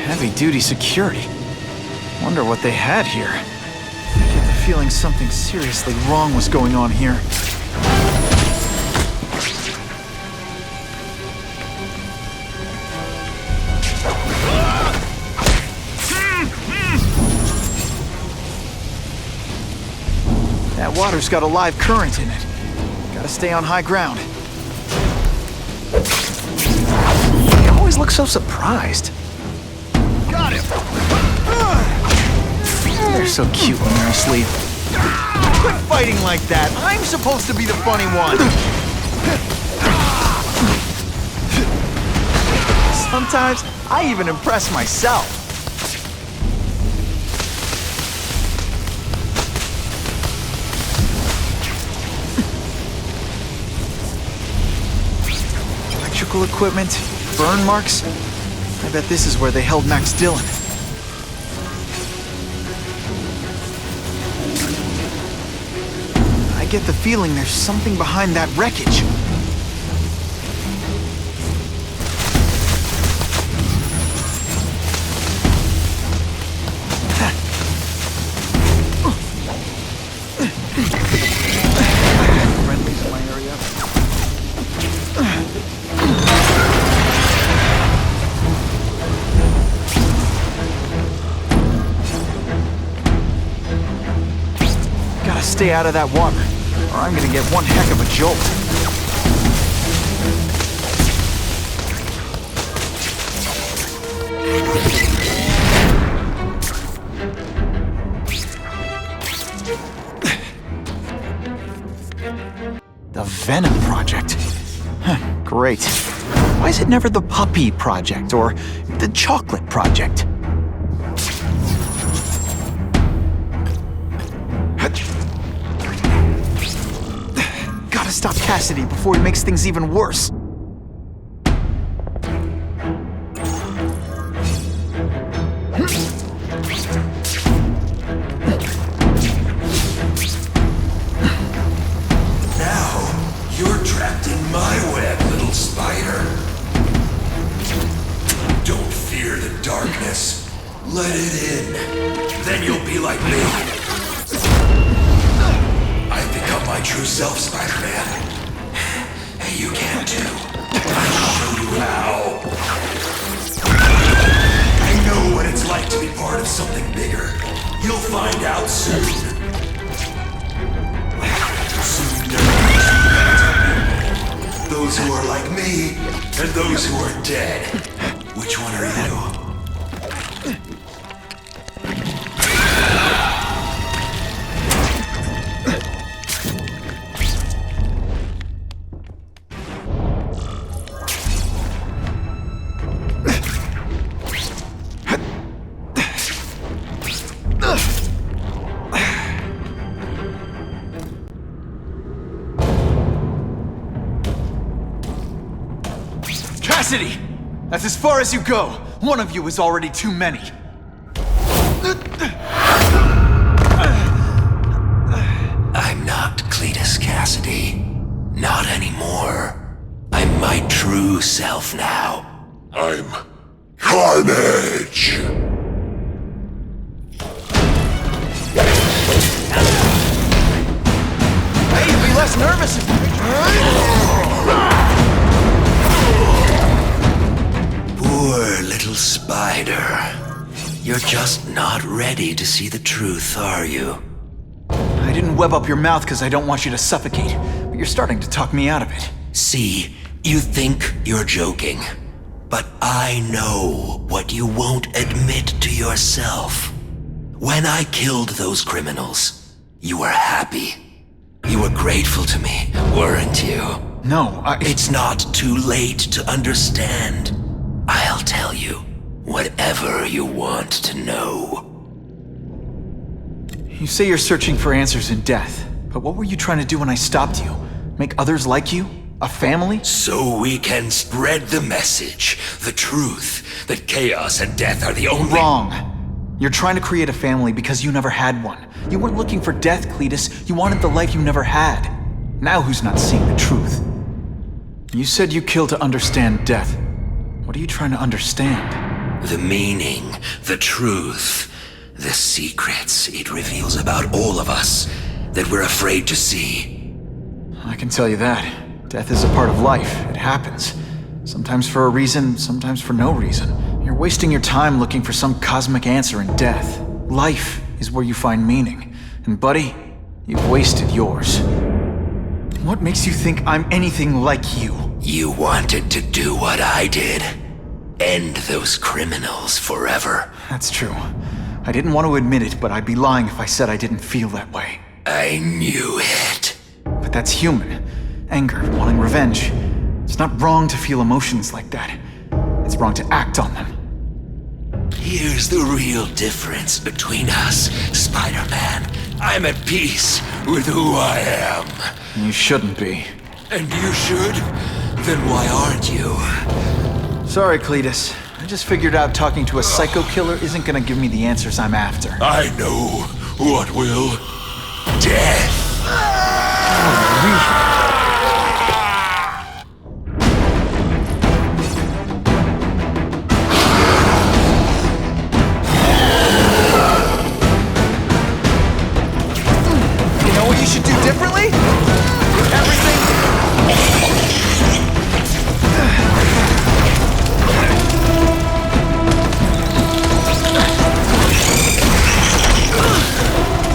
Heavy-duty security. Wonder what they had here. I get the feeling something seriously wrong was going on here. That water's got a live current in it. Gotta stay on high ground. They always look so surprised. Got him! They're so cute when they're asleep. Quit fighting like that! I'm supposed to be the funny one! Sometimes, I even impress myself. Electrical equipment, burn marks. I bet this is where they held Max Dillon. I get the feeling there's something behind that wreckage. Friendlies in my area. Stay out of that water, or I'm gonna get one heck of a jolt. The Venom Project. Huh, great. Why is it never the Puppy Project or the Chocolate Project? Gotta stop Kasady before he makes things even worse. Now, you're trapped in my web, little spider. Don't fear the darkness. Let it in. Then you'll be like me. I've become my true self, Spider-Man. And you can too. I'll show you how. I know what it's like to be part of something bigger. You'll find out soon. Soon there will be two kinds of people. Those who are like me, and those who are dead. Which one are you? Kasady! That's as far as you go. One of you is already too many. yourself now. I'm Carnage! Hey, you'd be less nervous if Poor little spider. You're just not ready to see the truth, are you? I didn't web up your mouth because I don't want you to suffocate, but you're starting to talk me out of it. See, you think you're joking. But I know what you won't admit to yourself. When I killed those criminals, you were happy. You were grateful to me, weren't you? No, It's not too late to understand. I'll tell you whatever you want to know. You say you're searching for answers in death, but what were you trying to do when I stopped you? Make others like you? A family? So we can spread the message, the truth, that chaos and death are the only— Wrong. You're trying to create a family because you never had one. You weren't looking for death, Cletus. You wanted the life you never had. Now who's not seeing the truth? You said you kill to understand death. What are you trying to understand? The meaning, the truth, the secrets it reveals about all of us that we're afraid to see. I can tell you that. Death is a part of life. It happens. Sometimes for a reason, sometimes for no reason. You're wasting your time looking for some cosmic answer in death. Life is where you find meaning. And buddy, you've wasted yours. What makes you think I'm anything like you? You wanted to do what I did. End those criminals forever. That's true. I didn't want to admit it, but I'd be lying if I said I didn't feel that way. I knew it. But that's human. Anger, wanting revenge. It's not wrong to feel emotions like that. It's wrong to act on them. Here's the real difference between us, Spider-Man. I'm at peace with who I am. You shouldn't be. And you should? Then why aren't you? Sorry, Cletus. I just figured out talking to a psycho killer isn't gonna give me the answers I'm after. I know what will. Death. You know what you should do differently? Everything.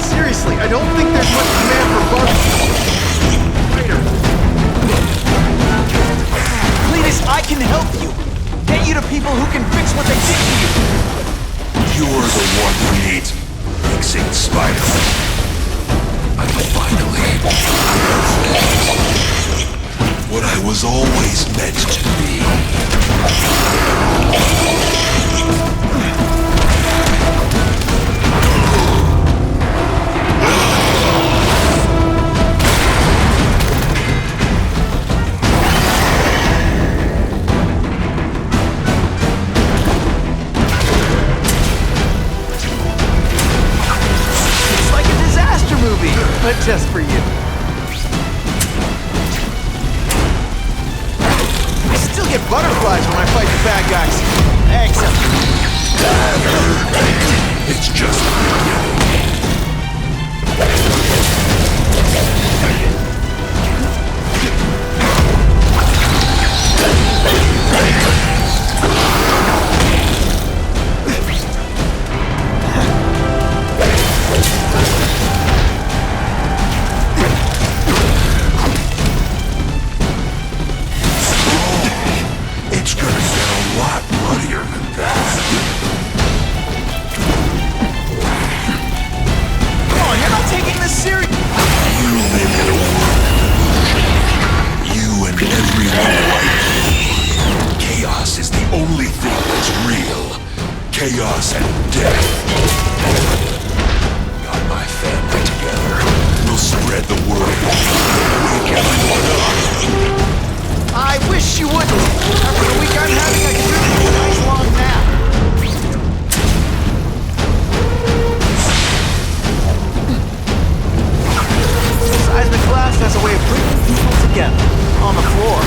Seriously, I don't think there's much demand for barbecue. Later. Cletus, I can help you. Get you to people who can fix what they did to you. You're the one who needs fixing, Spider-Man. I'm finally what I was always meant to be. It's like a disaster movie, but just for you. I still get butterflies when I fight the bad guys. Except it's just the beginning. It's gonna get a lot muddier than that. come on, you're not taking this serious. You live in a world of illusion. You and everyone like you. Chaos is the only thing that's real. Chaos and death. Got my family together. We'll spread the word. Wake everyone up. I wish you wouldn't. After the week I'm having, I could really use a nice long nap. Seismic blast has a way of bringing people together on the floor.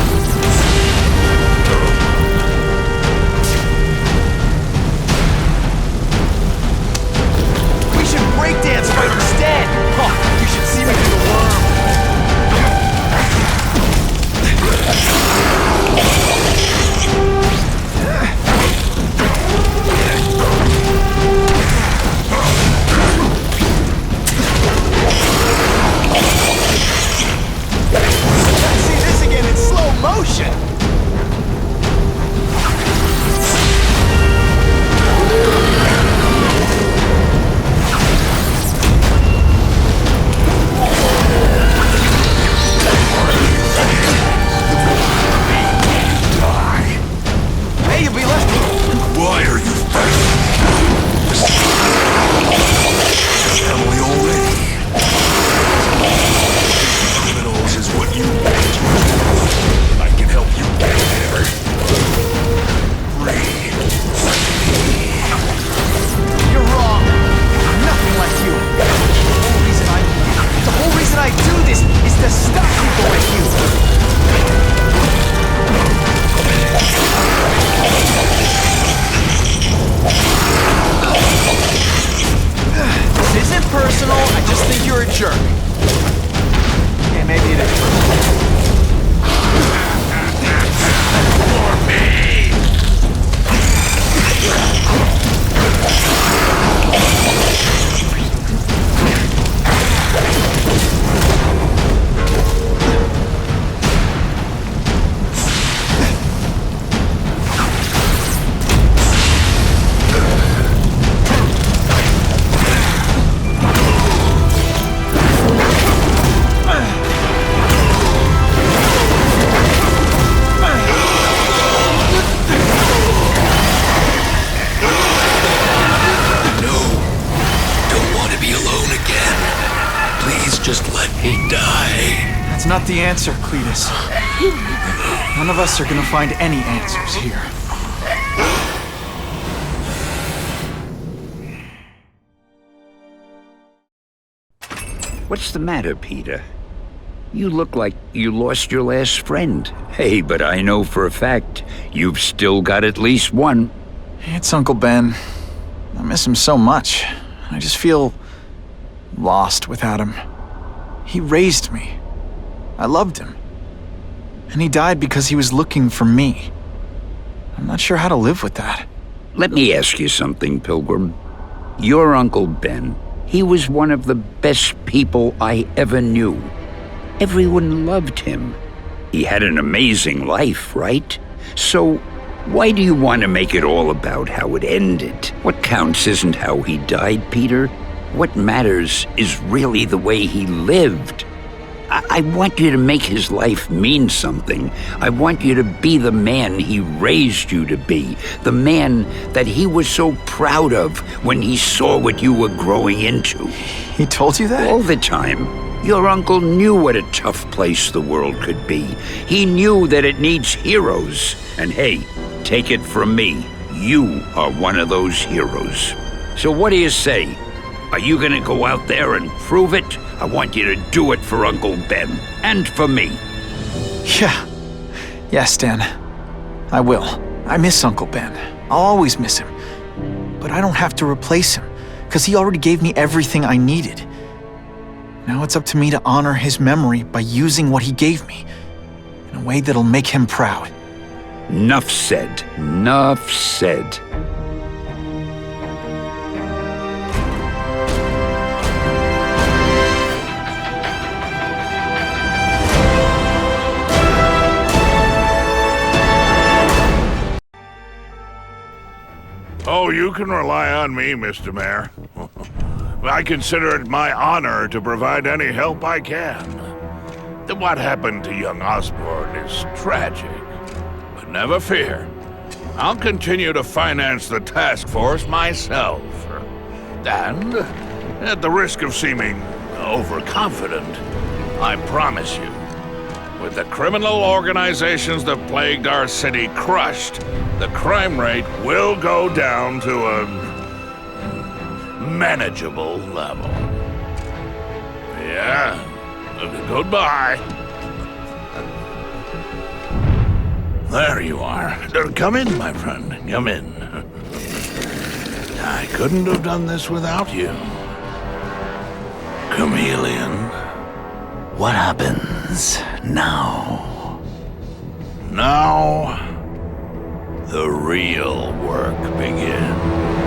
personal, I just think you're a jerk. Okay, maybe it is personal. For me! Just let me die. That's not the answer, Cletus. None of us are gonna find any answers here. What's the matter, Peter? You look like you lost your last friend. Hey, but I know for a fact you've still got at least one. It's Uncle Ben. I miss him so much. I just feel lost without him. He raised me. I loved him. And he died because he was looking for me. I'm not sure how to live with that. Let me ask you something, Pilgrim. Your Uncle Ben, he was one of the best people I ever knew. Everyone loved him. He had an amazing life, right? So, why do you want to make it all about how it ended? What counts isn't how he died, Peter. What matters is really the way he lived. I want you to make his life mean something. I want you to be the man he raised you to be. The man that he was so proud of when he saw what you were growing into. He told you that? All the time. Your uncle knew what a tough place the world could be. He knew that it needs heroes. And hey, take it from me, you are one of those heroes. So what do you say? Are you gonna go out there and prove it? I want you to do it for Uncle Ben, and for me. Yeah. Yes, Dan. I will. I miss Uncle Ben. I'll always miss him. But I don't have to replace him, because he already gave me everything I needed. Now it's up to me to honor his memory by using what he gave me, in a way that'll make him proud. Nuff said. Nuff said. Oh, you can rely on me, Mr. Mayor. I consider it my honor to provide any help I can. What happened to young Osborn is tragic, but never fear. I'll continue to finance the task force myself. And, at the risk of seeming overconfident, I promise you, with the criminal organizations that plagued our city crushed, the crime rate will go down to a manageable level. Yeah, goodbye. There you are. Come in, my friend. Come in. I couldn't have done this without you. Chameleon. What happens now? Now, the real work begins.